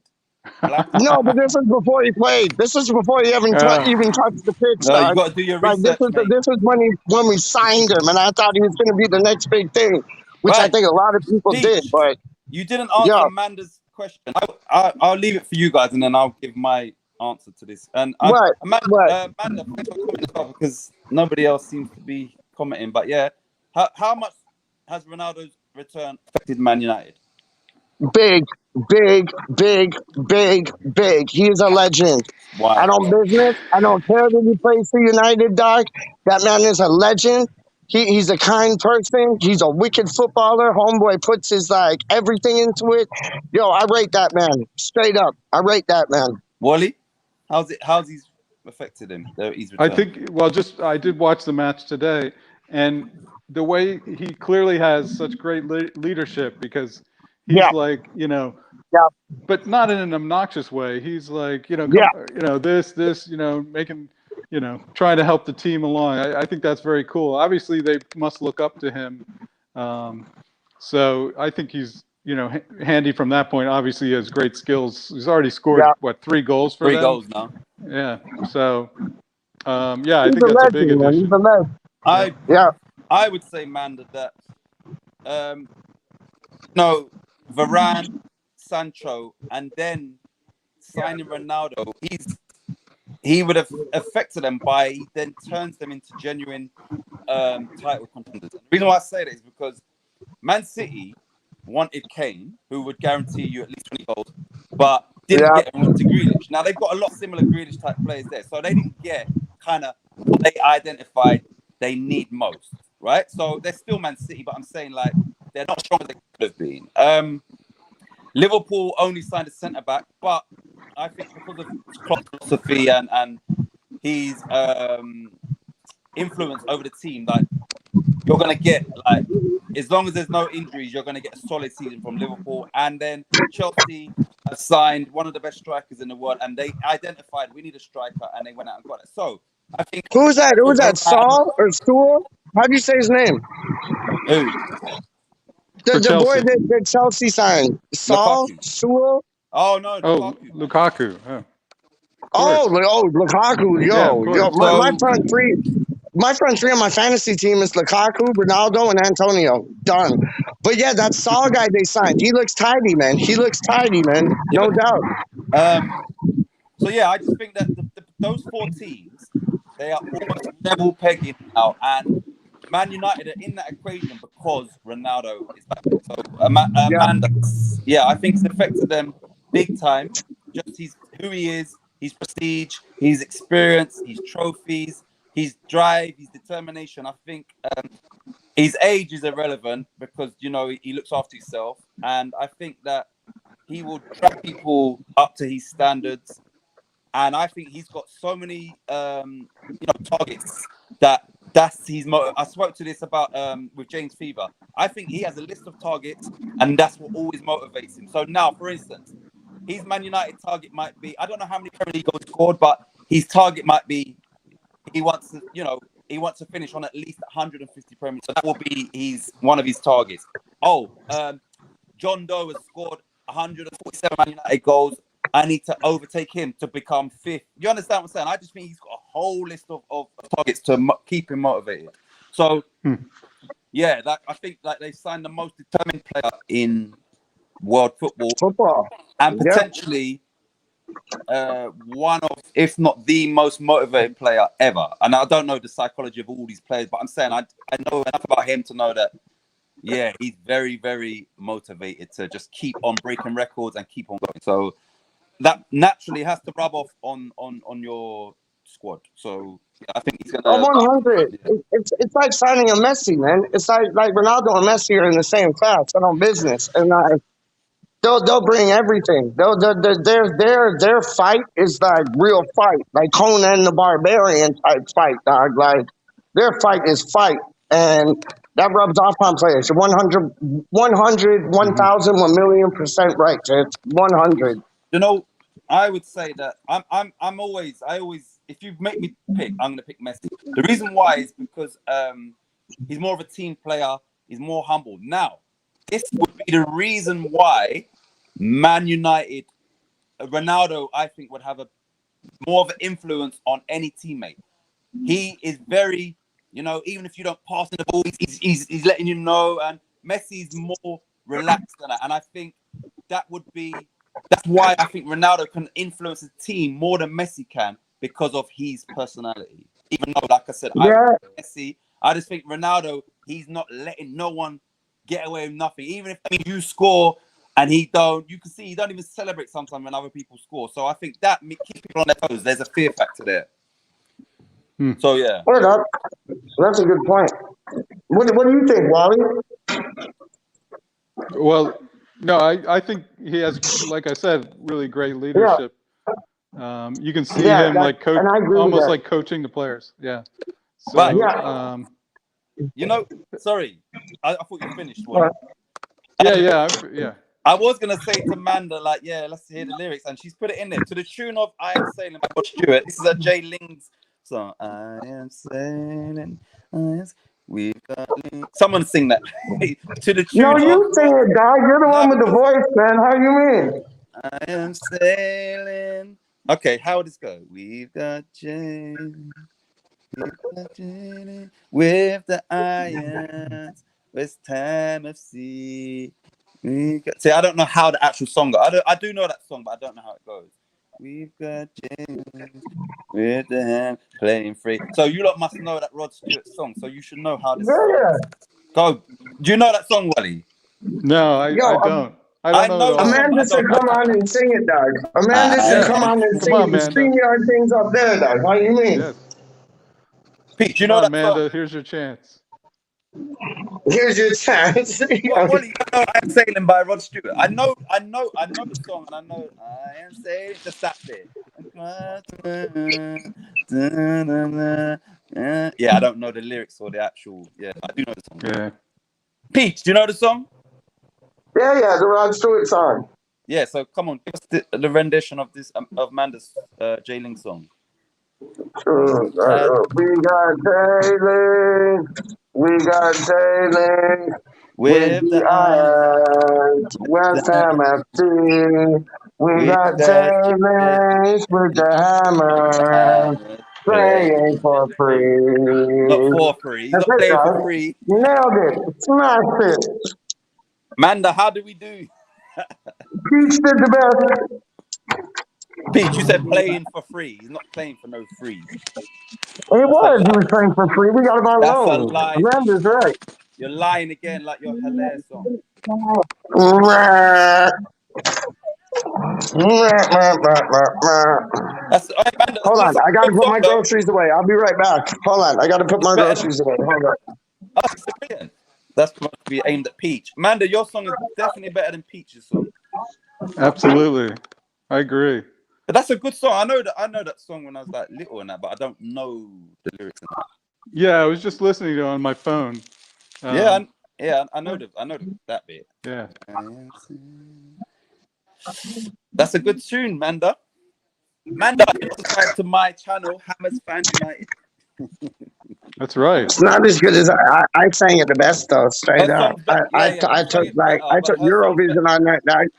No, but this is before he played. This is before he even touched the pitch. No, you got to do your research, this is when we signed him, and I thought he was going to be the next big thing, which I think a lot of people did. But you didn't answer Amanda's question. I'll leave it for you guys, and then I'll give my answer to this. And Amanda, thanks for coming as well, because nobody else seems to be commenting. But yeah, how much has Ronaldo's return affected Man United? Big, big, big, big, big. He is a legend. Why? I don't business. I don't care that he plays for United, dog. That man is a legend. He's a kind person. He's a wicked footballer. Homeboy puts his like everything into it. Yo, I rate that man. Straight up. I rate that man. Wally, how's he affected him? His return? I think, well, I did watch the match today, and the way he clearly has such great leadership, because he's Yeah. like, Yeah. but not in an obnoxious way. He's like, Yeah. this, making, trying to help the team along. I think that's very cool. Obviously, they must look up to him. So I think he's, handy from that point. Obviously, he has great skills. He's already scored, Yeah. 3 goals for 3 them? goals now. Yeah. So, I He's think a that's a big legend, man. addition. He's a legend. Yeah. I would say, man, that no, Varane, Sancho, and then signing Ronaldo, he would have affected them by he then turns them into genuine title contenders. The reason why I say that is because Man City wanted Kane, who would guarantee you at least 20 goals, but didn't get him to Grealish. Now they've got a lot of similar Grealish type players there, so they didn't get kind of what they identified they need most, right? So they're still Man City, but I'm saying like they're not strong as they could have been. Liverpool only signed a centre back, but I think because of Klopp's philosophy and his influence over the team, like you're gonna get like as long as there's no injuries, you're gonna get a solid season from Liverpool. And then Chelsea have signed one of the best strikers in the world, and they identified we need a striker, and they went out and got it. So I think Who's that? Who's that? Saul or Sewell? How do you say his name? Who? The boy that Chelsea signed. Saul? Lukaku. Sewell? Oh no, Oh, Lukaku. Lukaku. Yeah. Lukaku. Yeah, Yo, of yo. course. My front three on my fantasy team is Lukaku, Ronaldo, and Antonio. Done. But yeah, that Saul guy they signed. He looks tidy, man. No doubt. So yeah, I just think that those 4 teams, they are almost level pegging now, and Man United are in that equation because Ronaldo is back. So Amanda, I think it's affected them big time. Just who he is, his prestige, his experience, his trophies, his drive, his determination. I think his age is irrelevant because he looks after himself, and I think that he will drag people up to his standards. And I think he's got so many targets that's his motive. I spoke to this about with James Fever. I think he has a list of targets, and that's what always motivates him. So now, for instance, his Man United target might be, I don't know how many Premier League goals scored, but his target might be he wants to finish on at least 150 Premier League. So that will be one of his targets. John Doe has scored 147 Man United goals. I need to overtake him to become 5th. You understand what I'm saying? I just think he's got a whole list of targets to keep him motivated. So, yeah, I think they signed the most determined player in world football. And potentially one of, if not the most motivated player ever. And I don't know the psychology of all these players, but I'm saying I know enough about him to know that, yeah, he's very, very motivated to just keep on breaking records and keep on going. So that naturally has to rub off on your squad. So yeah, I think he's gonna. 100. It's like signing a Messi, man. It's like Ronaldo and Messi are in the same class. I don't business, and they'll bring everything. Their fight is like real fight, like Conan the Barbarian type fight, dog. Like their fight is fight, and that rubs off on players. 100, 1,000, 1,000,000,000% right. It's 100. I would say that I always, if you make me pick, I'm gonna pick Messi. The reason why is because he's more of a team player, he's more humble. Now, this would be the reason why Man United, Ronaldo, I think, would have more of an influence on any teammate. He is very, even if you don't pass in the ball, he's letting you know. And Messi's more relaxed than that. And I think that's why I think Ronaldo can influence the team more than Messi can because of his personality. Even though, like I said, I like Messi, I just think Ronaldo, he's not letting no one get away with nothing. Even if you score and he don't, you can see he don't even celebrate sometimes when other people score. So I think that keeps people on their toes. There's a fear factor there. So yeah. Hold up. That's a good point. What do you think, Wally? Well, no, I think he has, like I said, really great leadership. You can see him like and I agree with almost that. like coaching the players. Yeah. So, Right. You know, sorry, I thought you finished. Wally. yeah. I was gonna say to Manda, like, yeah, let's hear the lyrics, and she's put it in there to the tune of "I Am Sailing" by Rod Stewart. This is a Jay Ling's song. I am sailing. We've got someone sing that to the tune. No, you sing it, dog. You're the one with the voice, man. How you mean? I am sailing. Okay, how would this go? We've got Jay. With the irons, it's time of sea. See, I don't know how the actual song goes. I do know that song, but I don't know how it goes. We've got James with the hand playing free. So you lot must know that Rod Stewart song, so you should know how this goes. Go. Do you know that song, Wally? No, I don't. I don't know. Amanda said, "Come on and sing it, dog." Amanda said, "Come on and sing it." StreamYard things up there, dog. How you mean? Yes. Pete, you know that Amanda, song? here's your chance. Here's your chance. Wally, you know "I Am Sailing" by Rod Stewart. I know the song, and I know "I Am Sailing." Just that bit. Yeah, I don't know the lyrics or the actual. Yeah, I do know the song. Yeah. Pete, do you know the song? Yeah, the Rod Stewart song. Yeah, so come on, give us the rendition of this of Manda's Jay Ling song. We got sailing. We got sailing with the irons. West Ham FC. We got sailing with the hammer. Playing for free. Not for free. He's not playing for free. Nailed it. Smashed it. Manda, how do we do? Peach did the best. Pete, you said playing for free. He's not playing for no free. He was playing for free. We got him on loan. That's a lie. Amanda's right. You're lying again like your Hilaire song. Hold on, I gotta put my groceries away. I'll be right back. Hold on, I gotta put my groceries away. Hold on. Oh, that's supposed to be aimed at Peach. Manda, your song is definitely better than Peach's song. Absolutely, I agree. But that's a good song. I know that song when I was like little and that, but I don't know the lyrics in that. Yeah, I was just listening to it on my phone. I know that bit. Yeah. That's a good tune, Manda. Manda, subscribe to my channel, Hammers Fan United. That's right. It's not as good as I sang it the best though, straight up. I took Eurovision on that night.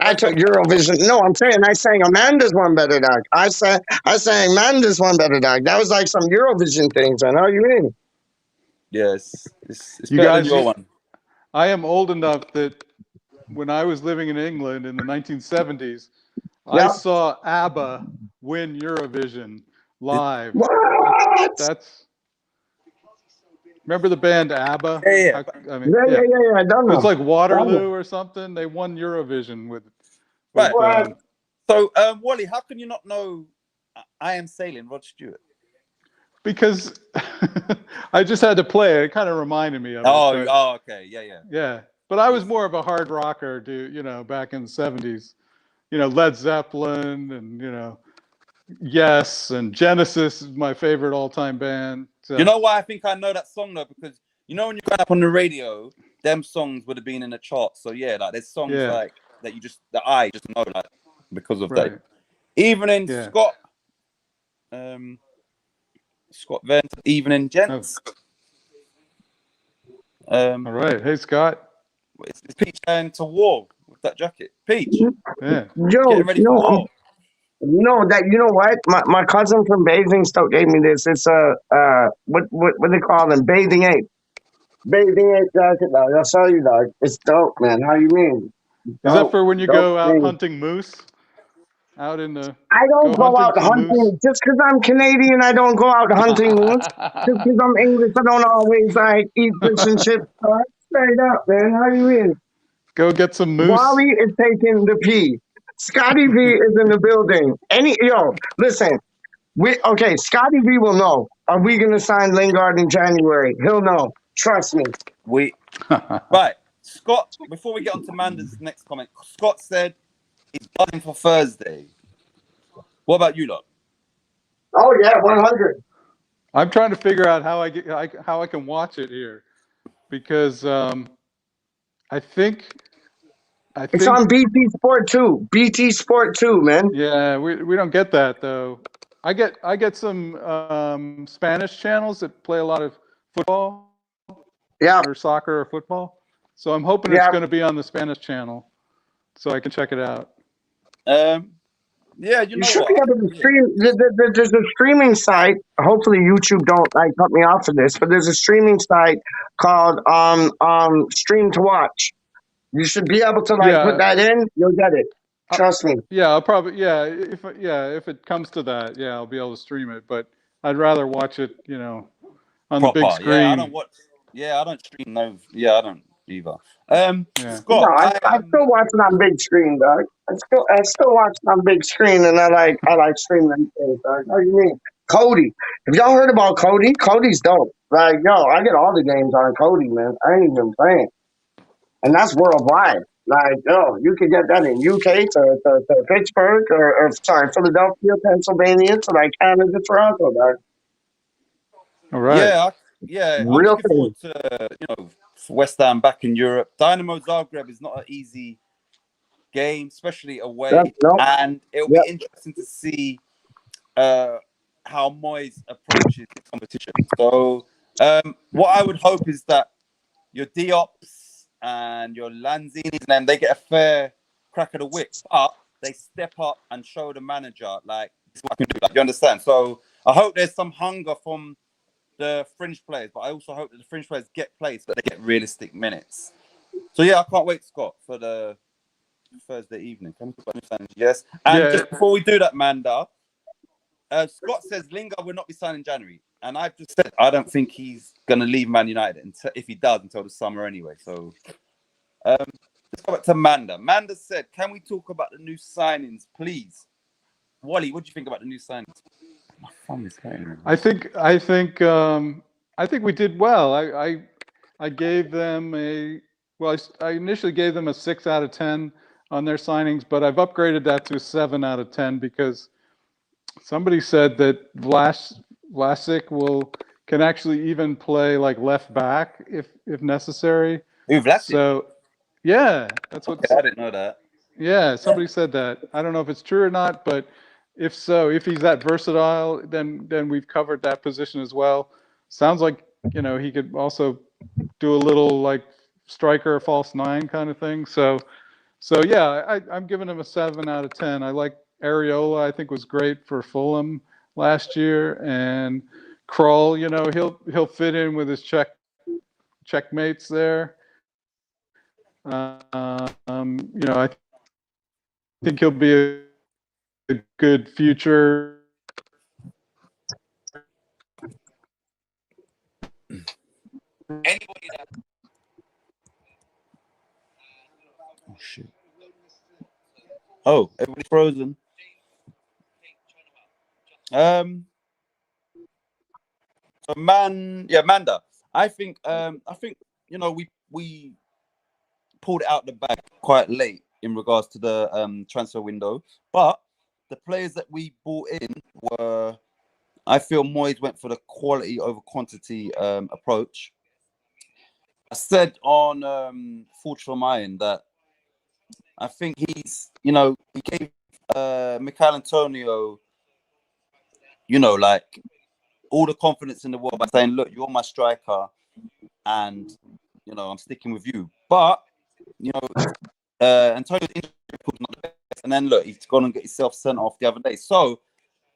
I took Eurovision. No, I'm saying I sang Amanda's one better, dog. I sang Amanda's one better, dog. That was like some Eurovision things. I know you mean. Yes, it's You better guys, than your one. I am old enough that when I was living in England in the 1970s, I saw ABBA win Eurovision live. What? That's remember the band ABBA? Yeah. I mean, I don't know. It's like Waterloo or something. They won Eurovision with Right. So, Wally, how can you not know "I Am Sailing" Rod Stewart? Because I just had to play it. It kind of reminded me of it. Oh, okay. Yeah. But I was more of a hard rocker, dude, back in the 70s. Led Zeppelin and, Yes, and Genesis is my favorite all-time band. So. You know why I think I know that song, though? Because, when you go up on the radio, them songs would have been in the charts. So, yeah, like there's songs like that that I just know, like, because of that. Even in Scott Vent, Evening Gents. All right. Hey, Scott. Is Peach going to war with that jacket? Peach. Yeah. Getting ready for war. No, you know what? My cousin from Basingstoke gave me this. It's what they call them? Bathing ape. Bathing ape jacket, dog. I'll show you, dog. It's dope, man. How you mean? Is that for when you go out hunting moose? out in the I don't go hunting out some moose. hunting just because I'm Canadian. I don't go out hunting moose. Just because I'm English, I don't always like eat fish and chips. Straight up, man. How you in? Go get some moose. Wally is taking the P. Scotty V is in the building. Listen. Scotty V will know. Are we gonna sign Lingard in January? He'll know. Trust me. Right, Scott. Before we get on to Manda's next comment, Scott said he's buzzing for Thursday. What about you, lot? Oh yeah, 100. I'm trying to figure out how I can watch it here, because I think It's on BT Sport 2. BT Sport 2, man. yeah, we don't get that though. I get some Spanish channels that play a lot of football Yeah, or soccer or football. So I'm hoping it's yeah. going to be on the Spanish channel so I can check it out. Yeah, you You know should what? be able to stream. There's a streaming site. Hopefully, YouTube don't like cut me off for this, but there's a streaming site called Stream to Watch. You should be able to put Yeah. that in. You'll get it. Trust me. Yeah, I'll probably if it comes to that, yeah, I'll be able to stream it, but I'd rather watch it, on the big screen. Yeah, I don't watch. Yeah, I don't stream those. Yeah, I don't either. No, Scott, I still watch it on big screen, dog. I still watch it on big screen, and I like streaming things, dog. How you mean? Cody. Have y'all heard about Cody? Cody's dope. I get all the games on Cody, man. I ain't even playing. And that's worldwide. You could get that in UK to Pittsburgh or Philadelphia, Pennsylvania to Canada, Toronto, dog. All right. Yeah. I'm Real looking forward to West Ham back in Europe. Dynamo Zagreb is not an easy game, especially away, and it'll be interesting to see how Moyes approaches the competition. So, what I would hope is that your Diops and your Lanzinis and them, they get a fair crack of the whip, but they step up and show the manager this is what I can do. You understand? So I hope there's some hunger from the fringe players, but I also hope that the fringe players get plays, but they get realistic minutes. So yeah, I can't wait, Scott, for the Thursday evening. Can we talk about new signings? Yes. And just before we do that, Manda, Scott says Lingard will not be signed in January, and I've just said I don't think he's going to leave Man United if he does until the summer anyway. So let's go back to Manda. Manda said, "Can we talk about the new signings, please?" Wally, what do you think about the new signings? My phone is going. I think we did well. I gave them I initially gave them a 6 out of 10 on their signings, but I've upgraded that to a 7 out of 10 because somebody said that Vlasic can actually even play left back if necessary. Ooh, Vlasic. So yeah, that's what I didn't know that. Yeah, somebody said that. I don't know if it's true or not, but if so, if he's that versatile, then we've covered that position as well. Sounds like he could also do a little striker, false 9 kind of thing. So yeah, I'm giving him a 7 out of 10. I like Areola. I think was great for Fulham last year, and Kroll. He'll fit in with his checkmates there. I think he'll be a good future. Anybody that... Oh shit! Oh, everybody's frozen. So Manda. I think we pulled it out the bag quite late in regards to the transfer window, but the players that we bought in were, I feel Moyes went for the quality over quantity approach. I said on Forge for Mine that I think he's, he gave Michail Antonio, all the confidence in the world by saying, look, you're my striker and, I'm sticking with you. But, Antonio's injury was not the best. And then, look, he's gone and get himself sent off the other day. So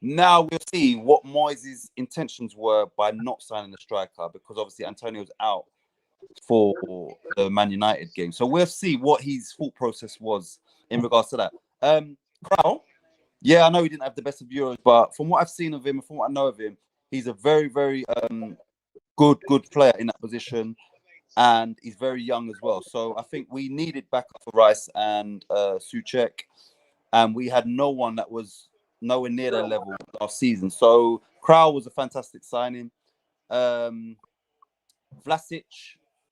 now we'll see what Moyes' intentions were by not signing the striker, because obviously Antonio's out for the Man United game. So we'll see what his thought process was in regards to that. Crow, Yeah, I know he didn't have the best of Euros, but from what I've seen of him and from what I know of him, he's a very, very good player in that position, and he's very young as well. So I think we needed backup for Rice and Souček, and we had no one that was nowhere near their level last season. So Krau was a fantastic signing. Vlasic,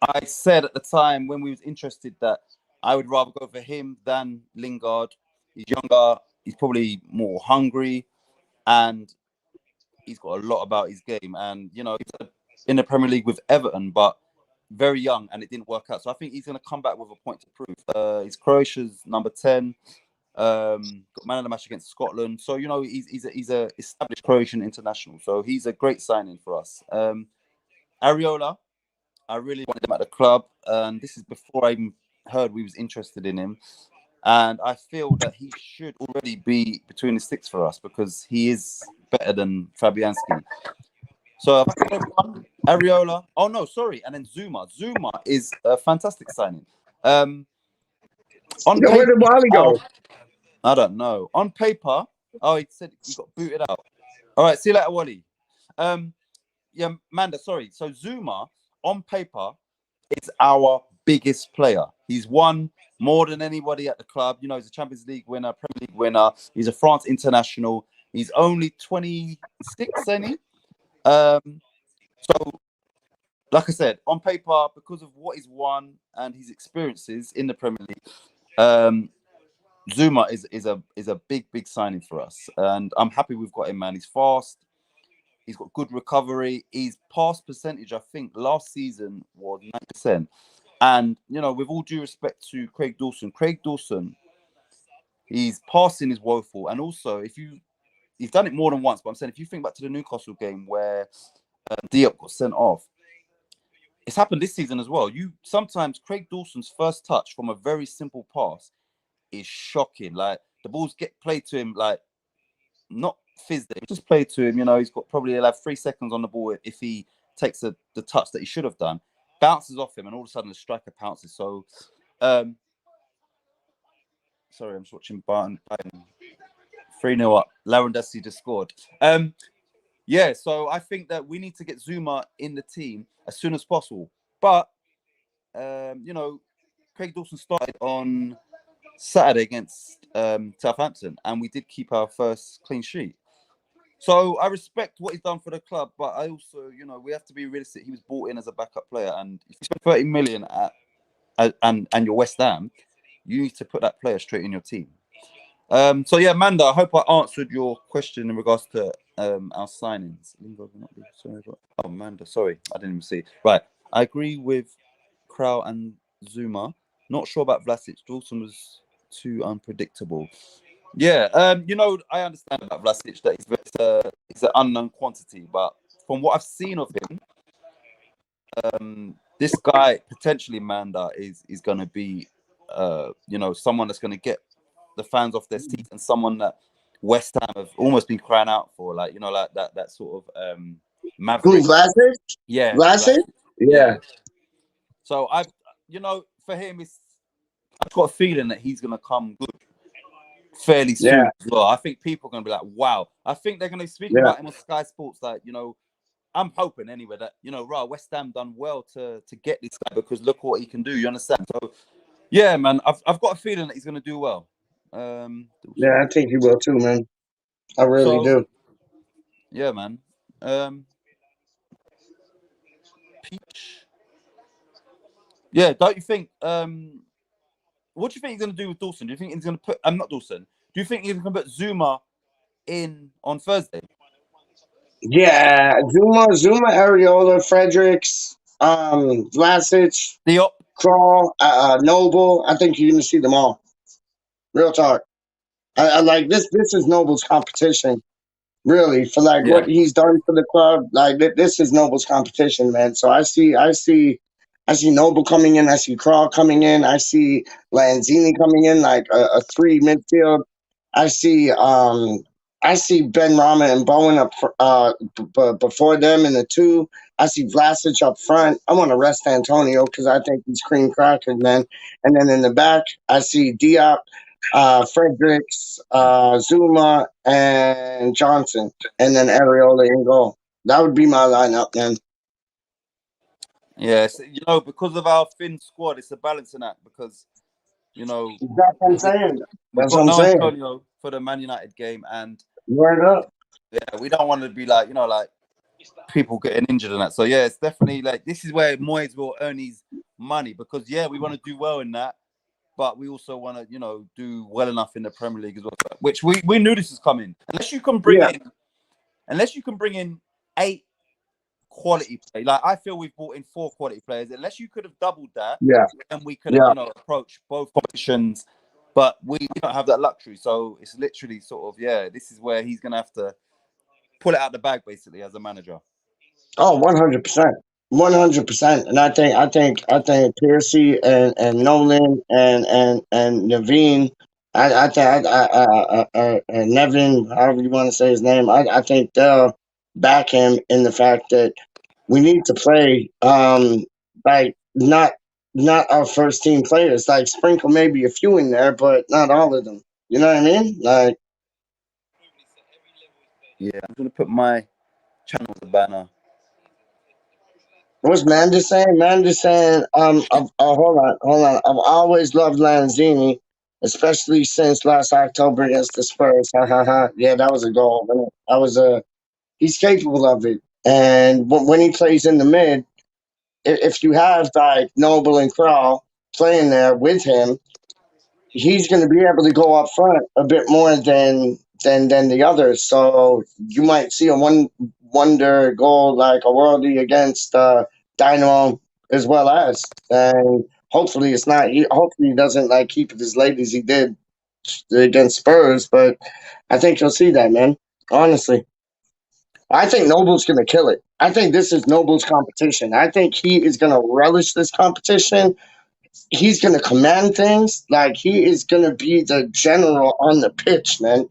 I said at the time when we was interested that I would rather go for him than Lingard. He's younger, he's probably more hungry, and he's got a lot about his game. And, you know, he's in the Premier League with Everton, but very young, and it didn't work out. So I think he's going to come back with a point to prove. He's Croatia's number 10. Got man of the match against Scotland. So, you know, he's a established Croatian international. So he's a great signing for us. Areola, I really wanted him at the club, and this is before I even heard we was interested in him. And I feel that he should already be between the sticks for us because he is better than Fabianski. So I've got one, Areola. Oh no, sorry, and then Zuma. Zuma is a fantastic signing. On Where did Wally go? I don't know. On paper, oh, he said he got booted out. All right, see you later, Wally. Yeah, Manda, sorry. So Zuma, on paper, is our biggest player. He's won more than anybody at the club. You know, he's a Champions League winner, Premier League winner. He's a France international. He's only 26, ain't he? So, like I said, on paper, because of what he's won and his experiences in the Premier League, Zuma is a big signing for us, and I'm happy we've got him, man. He's fast. He's got good recovery. His pass percentage, I think, last season was 9%. And, you know, with all due respect to Craig Dawson, his passing is woeful. And also, you've done it more than once, but I'm saying if you think back to the Newcastle game where Diop got sent off, it's happened this season as well. Sometimes Craig Dawson's first touch from a very simple pass is shocking. Like, the balls get played to him, like, not fizzed it, just played to him. You know, he'll have 3 seconds on the ball if he takes the touch that he should have done, bounces off him, and all of a sudden the striker pounces. So, sorry, I'm just watching Bayern 3-0 up. Lewandowski just scored. Yeah, so I think that we need to get Zuma in the team as soon as possible. But, you know, Craig Dawson started on Saturday against Southampton, and we did keep our first clean sheet. So I respect what he's done for the club, but I also, you know, we have to be realistic. He was brought in as a backup player, and if you spend 30 million and you're West Ham, you need to put that player straight in your team. So yeah, Manda, I hope I answered your question in regards to our signings. Oh, Manda, sorry, I didn't even see. Right, I agree with Krau and Zuma. Not sure about Vlasic. Dawson was too unpredictable. Yeah, you know, I understand about Vlasic that he's an unknown quantity, but from what I've seen of him, this guy potentially, Manda, is going to be, you know, someone that's going to get the fans off their seats, and someone that West Ham have almost been crying out for, like, you know, like that sort of maverick. Who, Vlasic? Yeah, Vlasic? Yeah. So you know, for him, I've got a feeling that he's going to come good fairly soon as well. I think people are going to be like, wow. I think they're going to speak about him on Sky Sports, like, you know, I'm hoping anyway that, you know, West Ham done well to get this guy because look what he can do. You understand? So, yeah, man, I've got a feeling that he's going to do well. Yeah, I think he will too, man. I really do. Yeah, man. Peach. Yeah, don't you think? What do you think he's going to do with Dawson? Do you think he's going to put? I'm not Dawson. Do you think he's going to put Zuma in on Thursday? Yeah, Zuma, Areola, Fredericks, Vlasic, Diop, Crawl, Noble. I think you're going to see them all. Real talk. I like this. This is Noble's competition, really, for like what he's done for the club. Like this is Noble's competition, man. So I see Noble coming in. I see Crawl coming in. I see Lanzini coming in, like a 3 midfield. I see Ben Rama and Bowen up before them in the 2. I see Vlasic up front. I want to rest Antonio because I think he's cream cracking, man. And then in the back, I see Diop, Fredericks, Zuma, and Johnson, and then Areola in goal. That would be my lineup, man. Yeah, you know, because of our thin squad, it's a balancing act because, you know, That's what I'm saying. we've That's what got I'm no saying. Antonio for the Man United game, and Word up. yeah, we don't want to be like, you know, like people getting injured and that. So yeah, it's definitely like this is where Moyes will earn his money because yeah, we want to do well in that, but we also want to, you know, do well enough in the Premier League as well. Which we knew this was coming. Unless you can bring in 8 quality players. Like I feel we've brought in 4 quality players. Unless you could have doubled that, Yeah. and we could have, Yeah. you know, approached both competitions. But we don't have that luxury. So it's literally sort of, yeah, this is where he's gonna have to pull it out the bag basically as a manager. Oh, 100%. 100%. And I think Piercy and Nolan and Naveen, I think Nevin, however you want to say his name, I think they'll back him in the fact that we need to play like not our first team players. Like sprinkle maybe a few in there, but not all of them. You know what I mean? Like Yeah, I'm gonna put my channel as a banner. what's Mandy saying? Mandy saying, hold on. I've always loved Lanzini, especially since last October against the Spurs. Ha ha ha. Yeah, that was a goal. That was he's capable of it. And when he plays in the mid, if you have like Noble and Crawl playing there with him, he's going to be able to go up front a bit more than the others. So you might see a wonder goal like a worldie against Dynamo as well as, and hopefully it's not. Hopefully he doesn't like keep it as late as he did against Spurs. But I think you'll see that, man. Honestly, I think Noble's going to kill it. I think this is Noble's competition. I think he is going to relish this competition. He's gonna command things. Like he is gonna be the general on the pitch, man.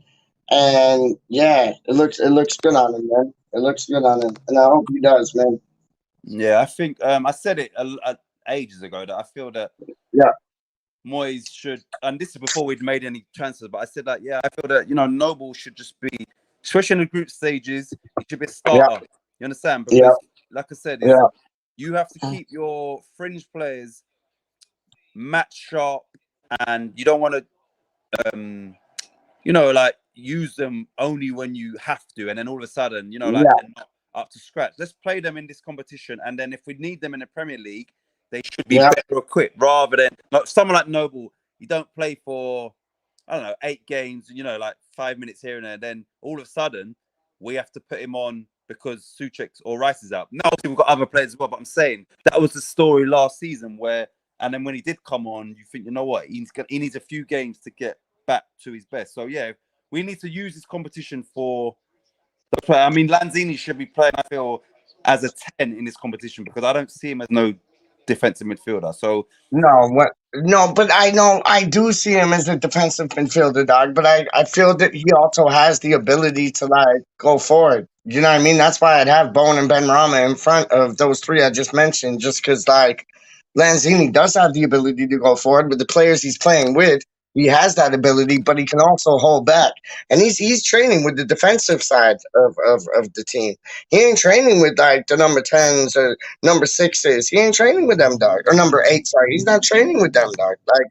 And yeah, it looks good on him, man. It looks good on him, and I hope he does, man. Yeah, I think I said it ages ago that I feel that Yeah, Moyes should, and this is before we'd made any transfers, but I said that yeah, I feel that you know Noble should just be, especially in the group stages, he should be a yeah, starter. You understand? yeah, Because like I said, is yeah, you have to keep your fringe players match sharp, and you don't want to you know, like use them only when you have to, and then all of a sudden, you know, like yeah, they're not up to scratch. Let's play them in this competition, and then if we need them in the Premier League, they should be yeah, better equipped rather than like someone like Noble. You don't play for I don't know 8 games, you know, like 5 minutes here and there. Then all of a sudden, we have to put him on because Suchek or Rice is out. Now, obviously, we've got other players as well, but I'm saying that was the story last season where, and then when he did come on, you think, you know what, he needs a few games to get back to his best. So yeah, we need to use this competition for the player. I mean, Lanzini should be playing, I feel, as a 10 in this competition because I don't see him as no defensive midfielder. So No, what? No, but I know I do see him as a defensive midfielder, dog. But I feel that he also has the ability to like go forward. You know what I mean? That's why I'd have Bowen and Ben Rama in front of those three I just mentioned, just because like Lanzini does have the ability to go forward with the players he's playing with. He has that ability, but he can also hold back, and he's training with the defensive side of the team. He ain't training with like the number 10s or number 6s. He ain't training with them, dog. Or number 8, sorry. He's not training with them, dog. Like,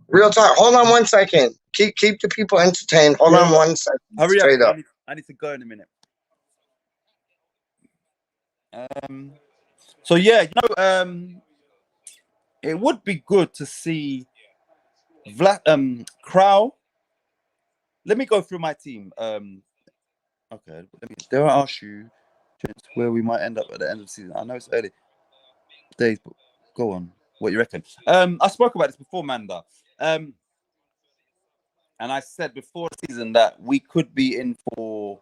real talk. Hold on one second. Keep the people entertained. Hold on one second. hurry up, Straight up. I need to go in a minute. So yeah, you know, it would be good to see Crow. Let me go through my team. Okay, dare I ask you where we might end up at the end of the season? I know it's early days, but go on. What you reckon? I spoke about this before, Manda. And I said before the season that we could be in for,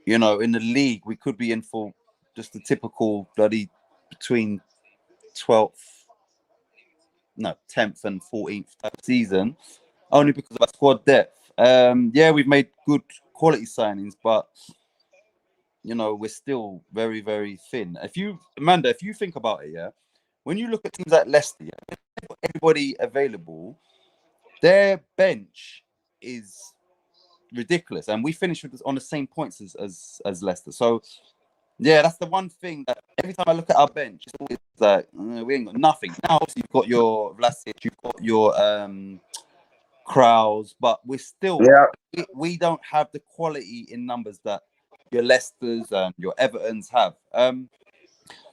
you know, in the league, we could be in for just the typical bloody between 12th, no, 10th and 14th season, only because of our squad depth. Yeah, we've made good quality signings, but you know, we're still very, very thin. Amanda, if you think about it, yeah, when you look at teams like Leicester, yeah, everybody available, their bench is ridiculous, and we finished with on the same points as Leicester. So yeah, that's the one thing that every time I look at our bench, it's always like we ain't got nothing. Now obviously you've got your Vlasic, you've got your Kraus, but we're still we don't have the quality in numbers that your Leicesters and your Evertons have.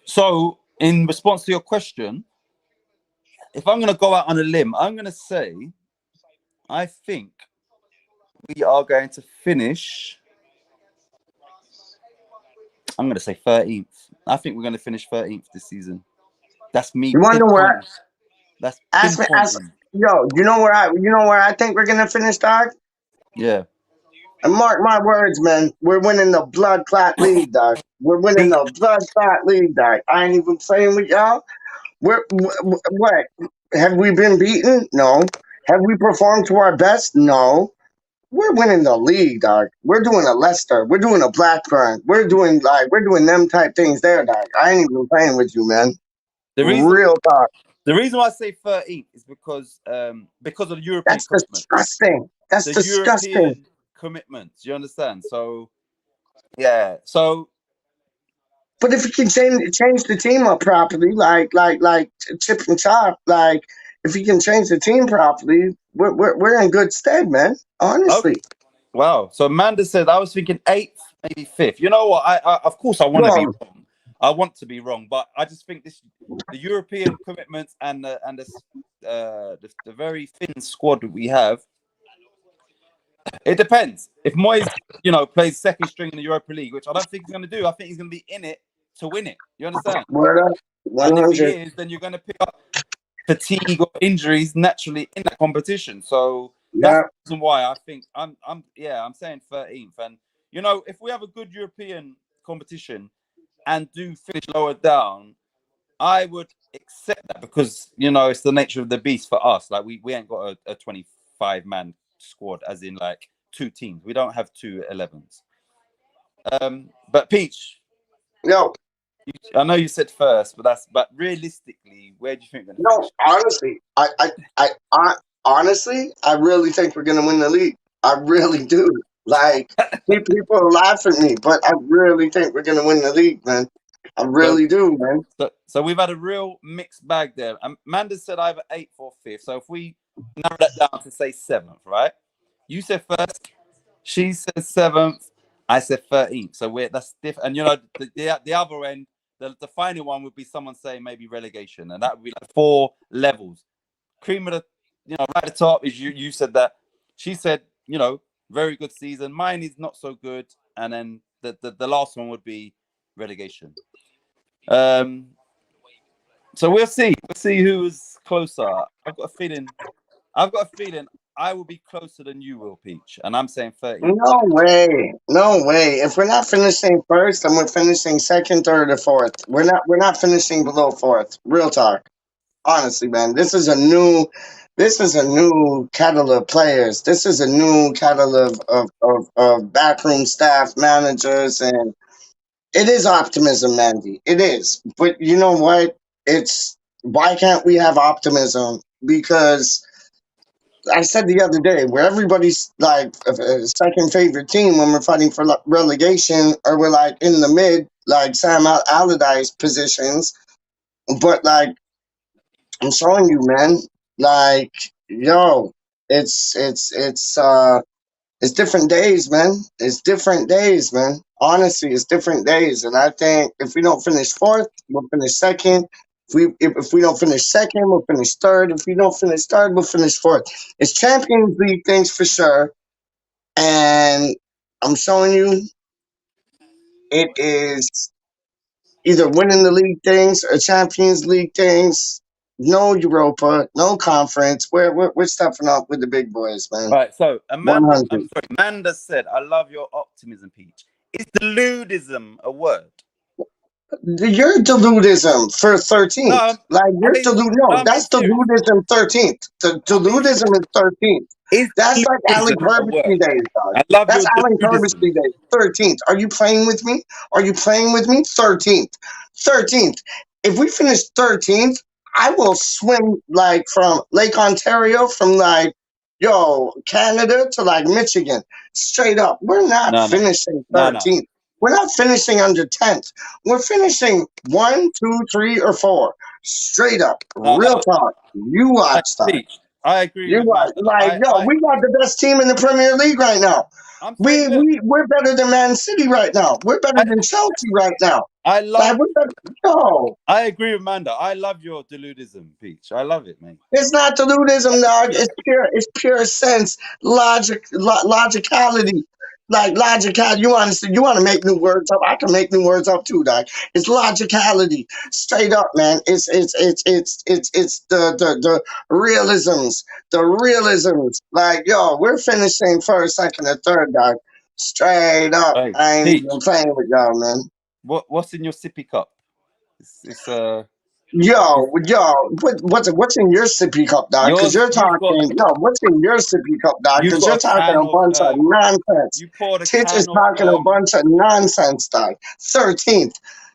So in response to your question, if I'm going to go out on a limb, I'm going to say I think we are going to finish. I'm going to say 13th. I think we're going to finish 13th this season. That's me. You want to know where? That's Ask me. Yo, you know where I think we're gonna finish, dog? Yeah. And mark my words, man. We're winning the blood clot league, dog. We're winning the blood clot league, dog. I ain't even playing with y'all. What? Have we been beaten? No. Have we performed to our best? No. We're winning the league, dog. We're doing a Leicester. We're doing a Blackburn. We're doing them type things there, dog. I ain't even playing with you, man. Real talk. The reason why I say 13th is because of the European That's commitment. disgusting. That's the disgusting. European commitments. You understand? So yeah. So but if you can change the team up properly, like Chip and Chop, like if you can change the team properly, we're in good stead, man. Honestly. Okay. Wow. So Amanda said I was thinking 8th, maybe 5th. You know what? I of course I want to be wrong. I want to be wrong, but I just think the European commitments and the very thin squad that we have. It depends. If Moyes, plays second string in the Europa League, which I don't think he's going to do, I think he's going to be in it to win it. You understand? Word up. 100. And if he is, then you're going to pick up fatigue or injuries naturally in that competition. So that's the reason why I think I'm saying 13th. And if we have a good European competition and do finish lower down, I would accept that because it's the nature of the beast for us. Like we ain't got a 25-man squad, as in like 2 teams. We don't have 2 11s. But Peach, I know you said first, but realistically, where do you think we're going to finish? Honestly, I really think we're going to win the league. I really do. Like, people laugh at me, but I really think we're going to win the league, man. I really do, man. So we've had a real mixed bag there. Amanda said either 8th or 5th. So if we narrow that down to say 7th, right? You said 1st. She said 7th. I said 13th. So that's different. And the other end, the final one would be someone saying maybe relegation, and that would be like 4 levels. Cream of the, right at the top is you. You said that. She said, very good season. Mine is not so good, and then the last one would be relegation. So we'll see. We'll see who is closer. I've got a feeling I will be closer than you will, Peach, and I'm saying 30. No way. If we're not finishing first, then we're finishing second, third, or fourth. We're not finishing below fourth. Real talk. Honestly, man, this is a new kettle of players. This is a new kettle of backroom staff, managers, and it is optimism, Mandy. It is. But you know what? Why can't we have optimism? Because I said the other day, where everybody's like a second favorite team when we're fighting for relegation, or we're like in the mid, like Sam Allardyce positions. But like, I'm showing you, man. Like, yo, it's different days, man. It's different days, man. Honestly, it's different days, and I think if we don't finish fourth, we'll finish second. If we don't finish second, we'll finish third. If we don't finish third, we'll finish fourth. It's Champions League things for sure, and I'm showing you, it is either winning the league things or Champions League things. No Europa, no conference. We're stepping up with the big boys, man. Right. So Amanda said, "I love your optimism, Peach." Is deludism a word? You're deludism for 13th. No, that's deludism 13th. The deludism is 13th. That's like Alan Herbesty days, dog. That's Alan Herbesty days. 13th. Are you playing with me? 13th. 13th. If we finish 13th, I will swim like from Lake Ontario from like yo, Canada to like Michigan. Straight up. We're not No, no, finishing no, no. 13th. We're not finishing under 10th. We're finishing 1, 2, 3, or 4. Straight up. Real talk. You watch that. Peach, I agree You with watch. Manda. Like, yo, we got the best team in the Premier League right now. I'm saying, We're better than Man City right now. We're better than Chelsea right now. I Like, love. we're better. Yo, I agree with Manda. I love your deludism, Peach. I love it, mate. it's not deludism, dog. It's pure sense, logicality. Like logical, you want to make new words up. I can make new words up too, dog. It's logicality, straight up, man. It's the realisms, the realisms. Like yo, we're finishing first, second, and third, dog. Straight up, Hey, I ain't Peach, even playing with y'all, man. what's in your sippy cup? It's Yo, what's in your sippy cup, dog? Because yours. you're talking, yo, what's in your sippy cup, dog? You've Because you're got a talking can a of bunch of nonsense. you poured a Titch is can of talking a bunch of nonsense, dog. 13th.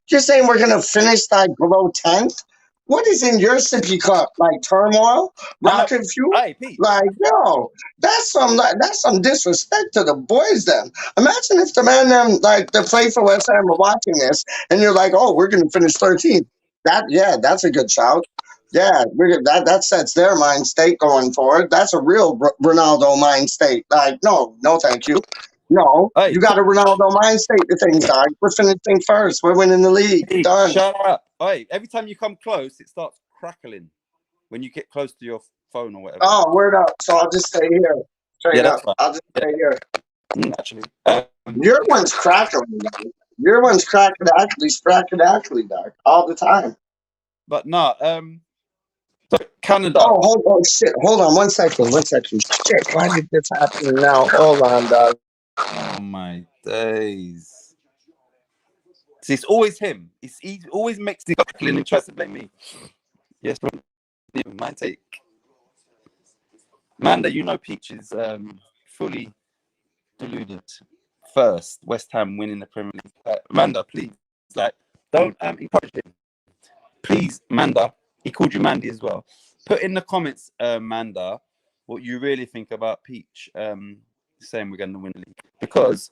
You're saying we're gonna finish like below 10th? What is in your sippy cup? Like turmoil, I know. rocket fuel? Hey, Peach. Like, yo, that's some disrespect to the boys. Then imagine if the man them like the play for West Ham are watching this, and you're like, oh, we're gonna finish 13th. That's a good shout. Yeah, that sets their mind state going forward. That's a real Ronaldo mind state. Like, no, thank you. No, Hey, you got a Ronaldo mind state to things, dog. We're finishing first. We're winning the league. Peach, Done. shut up. Hey, every time you come close, it starts crackling when you get close to your phone or whatever. Oh, word up. So I'll just stay here. Straight Yeah, that's up. fine. I'll just stay here. Actually, Your one's crackling, dog. Your one's crackling, dog. All the time. but no. So Canada. Oh, shit. Hold on 1 second. 1 second. Shit, why did this happen now? Hold on, dog. Oh my days. See, it's always him. He always makes the crackling and tries to blame me. Yes, but my take. Manda, you know Peach is fully deluded. First, West Ham winning the Premier League. Manda, please, like, don't encourage him. Please, Manda. He called you Mandy as well. Put in the comments, Manda, what you really think about Peach saying we're going to win the league. Because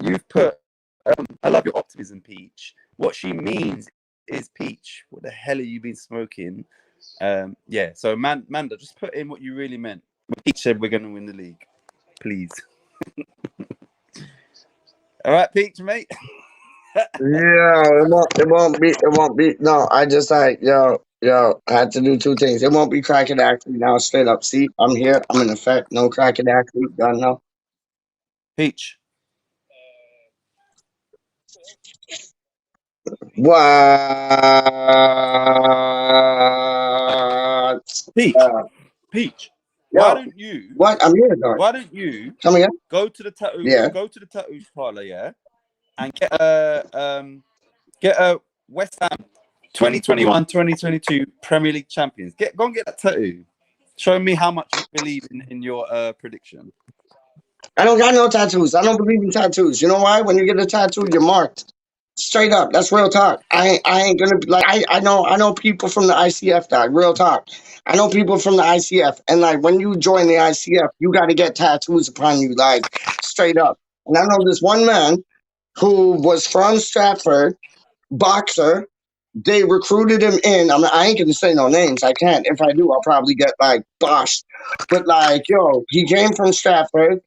you've put, I love your optimism, Peach. What she means is, Peach, what the hell have you been smoking? Yeah, so Manda, just put in what you really meant. Peach said we're going to win the league. Please. All right, Peach, mate. Yeah, it won't be. No, I just like, yo, I had to do two things. It won't be cracking actually now, straight up. See, I'm here. I'm in effect. No cracking actually. Done now. Peach. What? Peach. Uh, Peach. yo, Why don't you? what? I'm here, dog. Why don't you Come again? go to the tattoo? Yeah. Go to the tattoo parlor, yeah, and get a West Ham 2021-2022 Premier League champions. Go and get that tattoo. Show me how much you believe in your prediction. I don't got no tattoos. I don't believe in tattoos. You know why? When you get a tattoo, you're marked. Straight up. That's real talk. I ain't gonna be like I know people from the ICF, dog. Real talk. I know people from the ICF. And like when you join the ICF, you gotta get tattoos upon you, like straight up. And I know this one man who was from Stratford, boxer. They recruited him in. I ain't gonna say no names. I can't. If I do, I'll probably get like boshed. But like, yo, he came from Stratford.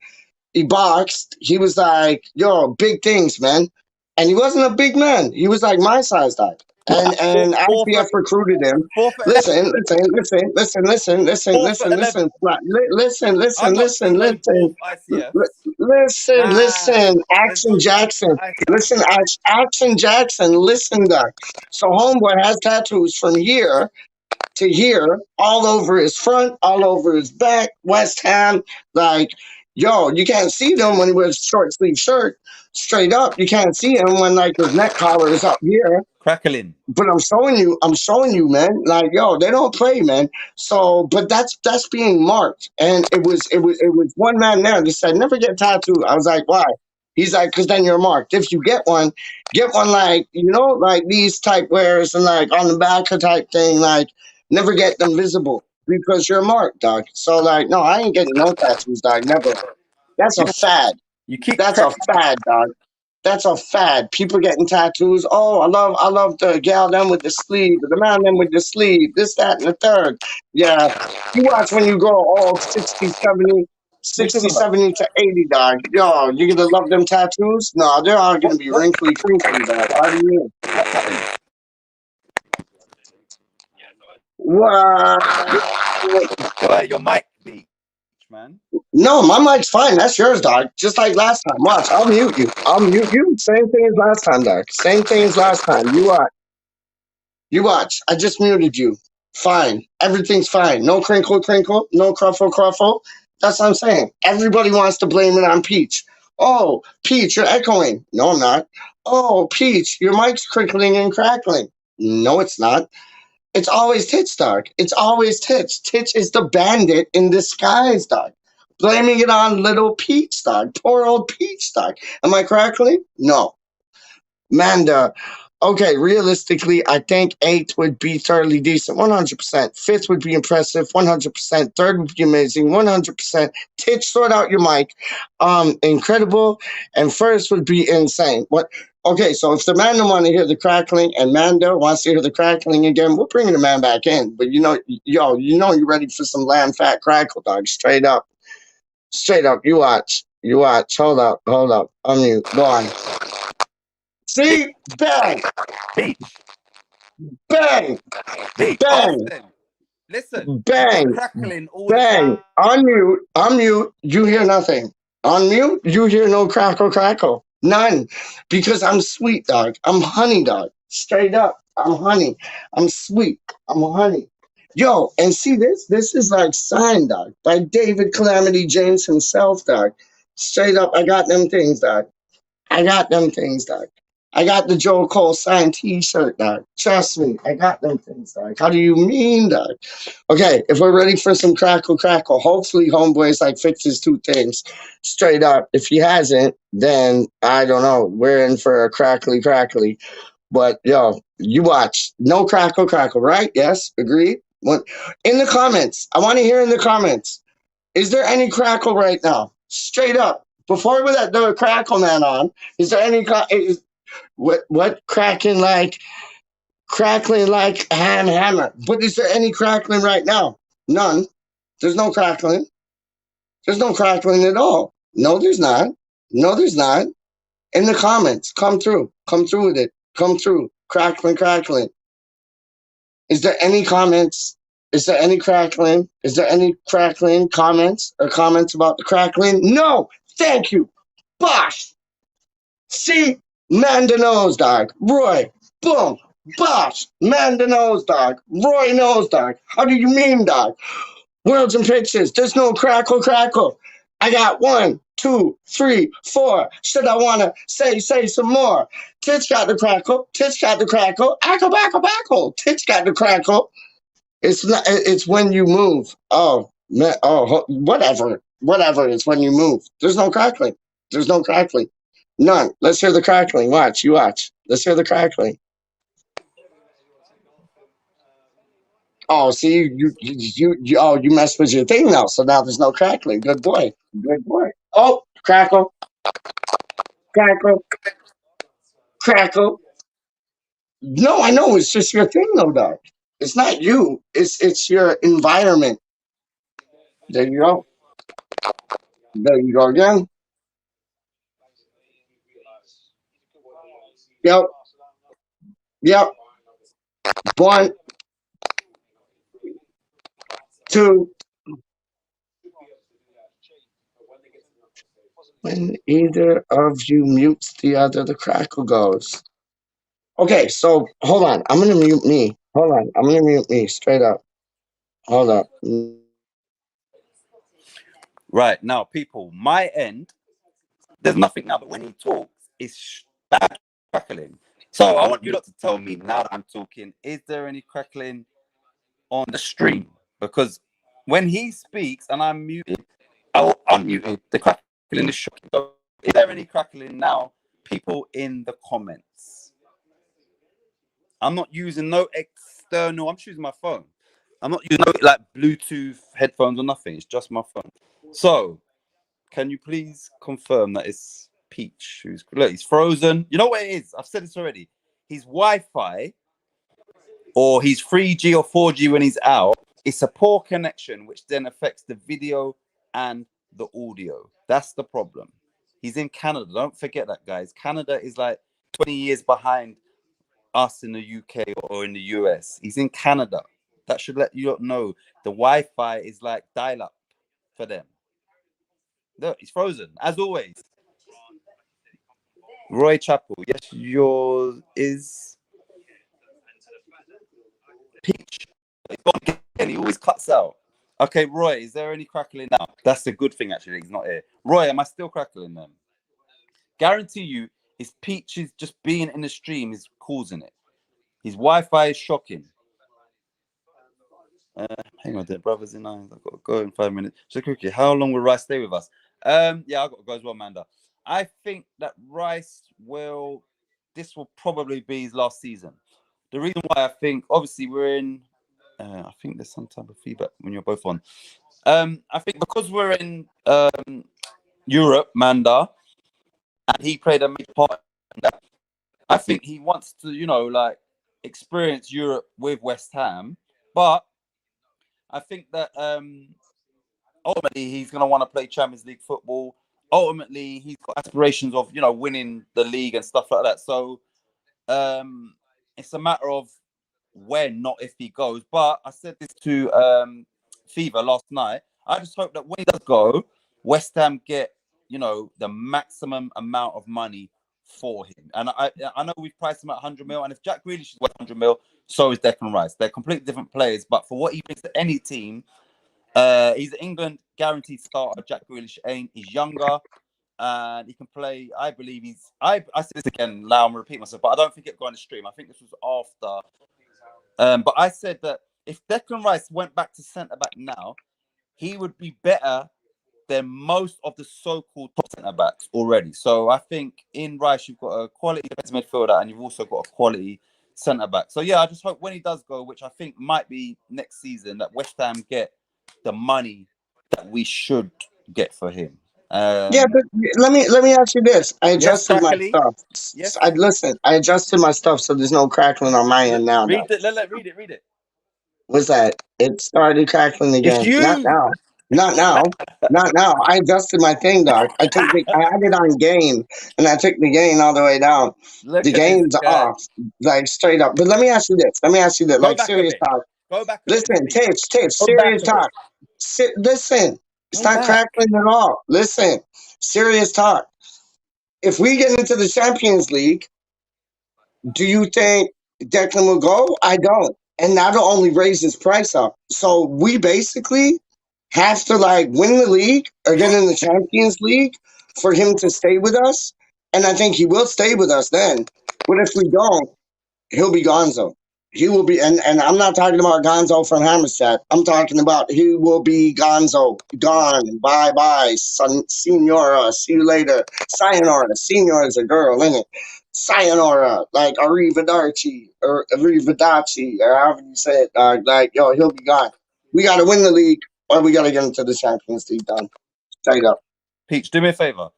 He boxed. He was like, yo, big things, man. And he wasn't a big man. He was like my size type. And IPF recruited him. 4 for 11. Listen. I'm not seeing no dwarf ICFs. Listen, There's Action no dwarf Jackson. ICFs. Listen, Action Jackson, listen, Doc. So Homeboy has tattoos from here to here, all over his front, all over his back, West Ham. Like, yo, you can't see them when he wears a short sleeve shirt. Straight up, you can't see him when like his neck collar is up here. Crackling. But I'm showing you, man. Like, yo, they don't play, man. So, but that's being marked. And it was one man there that said, never get tattooed. I was like, why? He's like, because then you're marked. If you get one like, like these type wears and like on the back type thing, like never get them visible. because you're marked, dog. So like, no, I ain't getting no tattoos, dog. Never. That's You a know, fad. you keep That's a crackling. fad, dog. That's a fad. People getting tattoos. Oh, I love the gal them with the sleeve, the man them with the sleeve, this, that, and the third. Yeah. You watch when you go all 60, 70, What are you 60, talking about? 70 to 80, dog. Yo, you gonna love them tattoos? No, they're all gonna be What wrinkly, crinkly, dog. How do you mean? What? Boy, your mic beach, man. No, my mic's fine. That's yours, dog. Just like last time. Watch, I'll mute you. I'll mute you. Same thing as last time, dog. Same thing as last time. You watch. You watch. I just muted you. Fine. Everything's fine. No crinkle, crinkle. No cruffle, cruffle. That's what I'm saying. Everybody wants to blame it on Peach. Oh, Peach, you're echoing. No, I'm not. Oh, Peach, your mic's crinkling and crackling. No, it's not. It's always Titch, dog. It's always Titch. Titch is the bandit in disguise, dog. Blaming it on little Peach, dog. Poor old Peach, dog. Am I crackling? No. Manda. Okay, realistically, I think eighth would be thoroughly decent, 100%. Fifth would be impressive, 100%. Third would be amazing, 100%. Titch, sort out your mic, incredible. And first would be insane. What? Okay, so if the man don't want to hear the crackling and Manda wants to hear the crackling again, we're bringing the man back in. But you know, you're ready for some lamb fat crackle, dog. Straight up. Straight up. You watch. You watch. Hold up. Hold up. Unmute. Go on. See? Bang! Beach, Bang! beach. Bang! Listen, you keep Bang! crackling all the Bang! time. Unmute. Unmute. You hear nothing. Unmute. You hear no crackle crackle. None. Because I'm sweet, dog. I'm honey, dog. Straight up. I'm honey. I'm sweet. I'm honey. Yo, and see this? This is like signed, dog, by David Calamity James himself, dog. Straight up, I got them things, dog. I got them things, dog. I got the Joe Cole signed T-shirt, dog. Trust me, I got them things, dog. How do you mean, dog? Okay, if we're ready for some crackle, crackle, hopefully Homeboy's like fixes two things straight up. If he hasn't, then I don't know. We're in for a crackly, crackly. But yo, you watch. No crackle, crackle, right? Yes, agreed. What in the comments? I want to hear in the comments. Is there any crackle right now? Straight up. Before we let the crackle man on, is there any what crackling like hammer? But is there any crackling right now? None. There's no crackling. There's no crackling at all. No, there's not. No, there's not. In the comments, come through. Come through with it. Come through. Crackling, crackling. Is there any comments? Is there any crackling? Is there any crackling comments or comments about the crackling? No. Thank you. Bosh. See? Manda knows, dog. Roy. Boom. Bosh. Manda knows, dog. Roy knows, dog. How do you mean, dog? Worlds and pictures. There's no crackle, crackle. I got 1, 2, 3, 4. Should I want to say some more? Titch got the crackle. Titch got the crackle. Ackle, backle, backle. Titch got the crackle. It's not. It's when you move. Oh, man, oh, whatever. Whatever. It's when you move. There's no crackling. There's no crackling. None. Let's hear the crackling. Watch. You watch. Let's hear the crackling. Oh, see, you messed with your thing now. So now there's no crackling. Good boy. Good boy. Oh, crackle, crackle, crackle. No, I know. It's just your thing, though, dog. It's not you. It's your environment. There you go. There you go again. Yep. Yep. 1, 2. When either of you mutes the other, the crackle goes. Okay, so hold on. I'm gonna mute me. Hold on. I'm gonna mute me straight up. Hold up. Right now, people, my end, there's nothing now, but when he talks, it's crackling. So I want you lot to tell me now that I'm talking, is there any crackling on the stream? Because when he speaks and I'm muted, I'll unmute it. The crackling is shocking. So is there any crackling now? People in the comments. I'm not using no external, I'm just using my phone. I'm not using like Bluetooth headphones or nothing. It's just my phone. So, can you please confirm that it's Peach who's look? He's frozen. You know what it is? I've said this already. His Wi-Fi or his 3G or 4G when he's out, it's a poor connection, which then affects the video and the audio. That's the problem. He's in Canada. Don't forget that, guys. Canada is like 20 years behind us in the UK or in the US. He's in Canada. That should let you know the Wi-Fi is like dial-up for them. Look, he's frozen, as always. Roy Chappell, yes, yours is Peach. He's gone again. He always cuts out. Okay, Roy, is there any crackling now? That's the good thing, actually. He's not here. Roy, am I still crackling then? Guarantee you, his Peach is just being in the stream is causing it. His Wi-Fi is shocking. Hang on, there, brothers in eyes. I've got to go in 5 minutes. So quickly, how long will Rice stay with us? Yeah, I've got to go as well, Manda. I think that Rice this will probably be his last season. The reason why I think, obviously, we're in. I think there's some type of feedback when you're both on. I think because we're in Europe, Manda, and he played a major part in that. I think he wants to, like experience Europe with West Ham, but I think that ultimately he's going to want to play Champions League football. Ultimately, he's got aspirations of winning the league and stuff like that. So it's a matter of when, not if he goes. But I said this to Fever last night. I just hope that when he does go, West Ham get the maximum amount of money for him. And I know we've priced him at 100 mil. And if Jack Grealish is worth 100 mil, so is Declan Rice. They're completely different players. But for what he brings to any team, he's an England guaranteed starter. Jack Grealish ain't. He's younger. And he can play. I believe I said this again. Now I'm repeating myself, but I don't think it got on the stream. I think this was after. But I said that if Declan Rice went back to centre back now, he would be better than most of the so-called top centre backs already. So I think in Rice you've got a quality defensive midfielder, and you've also got a quality centre back. So yeah, I just hope when he does go, which I think might be next season, that West Ham get the money that we should get for him. Yeah, but let me ask you this. I adjusted my Crackly. stuff. Yes. I adjusted my stuff, so there's no crackling on my end now. Read it. Read it. What's that? It started crackling again. It's you. Not now. Not now. Not now. I adjusted my thing, dog. I had it on gain, and I took the gain all the way down. Look The at this gain's guy. off, like straight up. But let me ask you this. Go Like back a serious bit. talk. Go back a Listen, bit. tips, Go serious back a talk. Listen, it's Go not back. crackling at all. Listen, serious talk. If we get into the Champions League, do you think Declan will go? I don't. And that'll only raise his price up. So we basically have to like win the league or get in the Champions League for him to stay with us. And I think he will stay with us then. But if we don't, he'll be gonzo. He will be, and I'm not talking about Gonzo from Hammerstead. I'm talking about he will be Gonzo, gone, bye bye, senora, see you later, sayonara. Senora is a girl, isn't it? Sayonara, like arrivederci or arrivederci, or however you say it. Like yo, he'll be gone. We got to win the league, or we got to get into the Champions League. Done, straight up. Peach, do me a favor.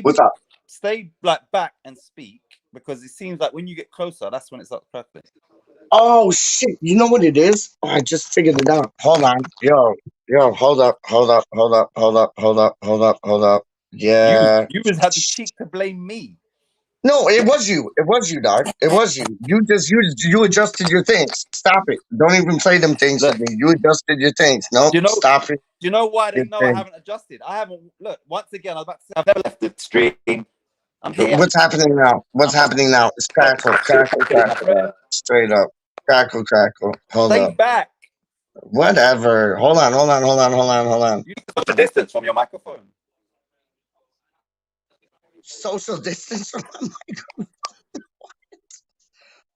What's up? Stay like back and speak, because it seems like when you get closer, that's when it starts crackling. Oh shit! You know what it is? Oh, I just figured it out. Hold on, yo, hold up. Yeah. You just had the cheek to blame me. No, it was you. It was you, dog. It was you. You adjusted your things. Stop it. Don't even play them things Look, with me. You adjusted your things. No, stop it. Do you know why they Your know I thing. haven't adjusted? I haven't. Look, once again, I was about to say I've never left the stream. I'm here. What's happening now? What's happening now? It's crackle. Straight up. Crackle. Hold Stay up. back. Whatever. Hold on. You need to social distance from your microphone. Social distance from my microphone.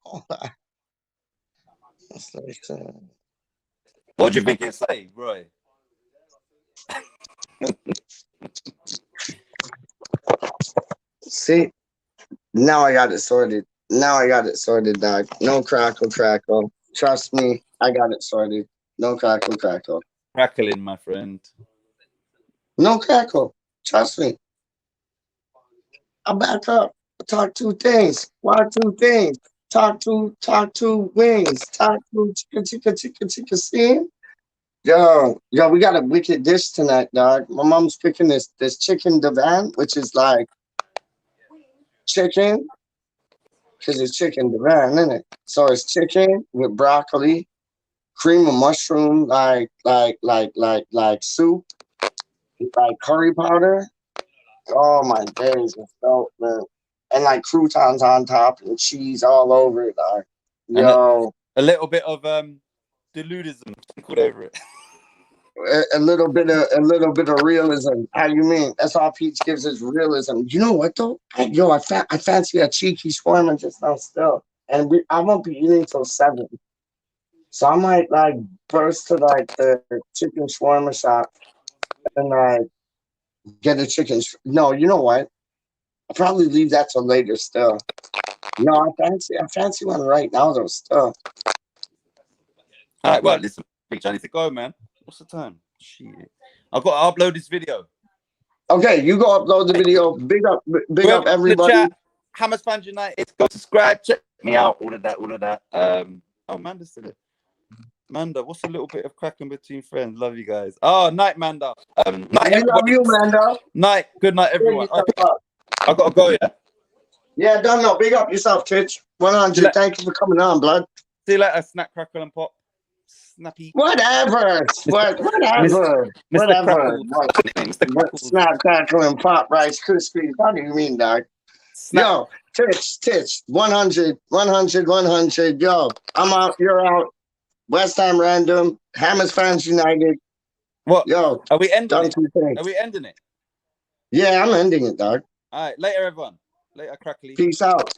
Hold on. What do you think you say, Roy? See, now I got it sorted. Dog. No crackle. Trust me, I got it sorted. No crackle, crackle. Crackling, my friend. No crackle. Trust me. I'll back up. Talk two things. Why two things? Talk two wings. Talk two chicken scene. Yo, we got a wicked dish tonight, dog. My mom's cooking this chicken divan, which is like chicken, because it's chicken divan, isn't it? So it's chicken with broccoli, cream of mushroom, like soup, like curry powder. Oh my days, it's dope, man. And like croutons on top and cheese all over it, dog. And Yo, a little bit of deludism sprinkled over it. a little bit of realism. How you mean? That's all Peach gives is realism. You know what though? I fancy a cheeky shawarma just now still, and I won't be eating till 7. So I might like burst to like the chicken shawarma shop and like get a chicken. No, you know what? I'll probably leave that till later still. No, I fancy one right now though still. All right, well, listen, Peach, I need to go, man. What's the time? Shit. I've got to upload this video. Okay, you go upload the video. Big up everybody. Chat, Hammers Fans United. Go subscribe. Check me out. All of that. Oh, Manda's still there. Manda, what's a little bit of cracking between friends? Love you guys. Oh, night, Manda. Night, I love you, Manda. Night. Good night, everyone. I gotta go. Yeah. Yeah, don't know. Big up yourself, Titch. 100. Thank you for coming on, blood. See you later. Snack, crackle, and pop. Snappy. Whatever. Whatever. Snap, crackle, and pop Rice Krispies. How do you mean, dog? Yo, Titch. 100. Yo, I'm out. You're out. West Ham Random. Hammers Fans United. What? Yo, are we ending it? Are we ending it? Yeah, I'm ending it, dog. All right. Later, everyone. Later, crackly. Peace out.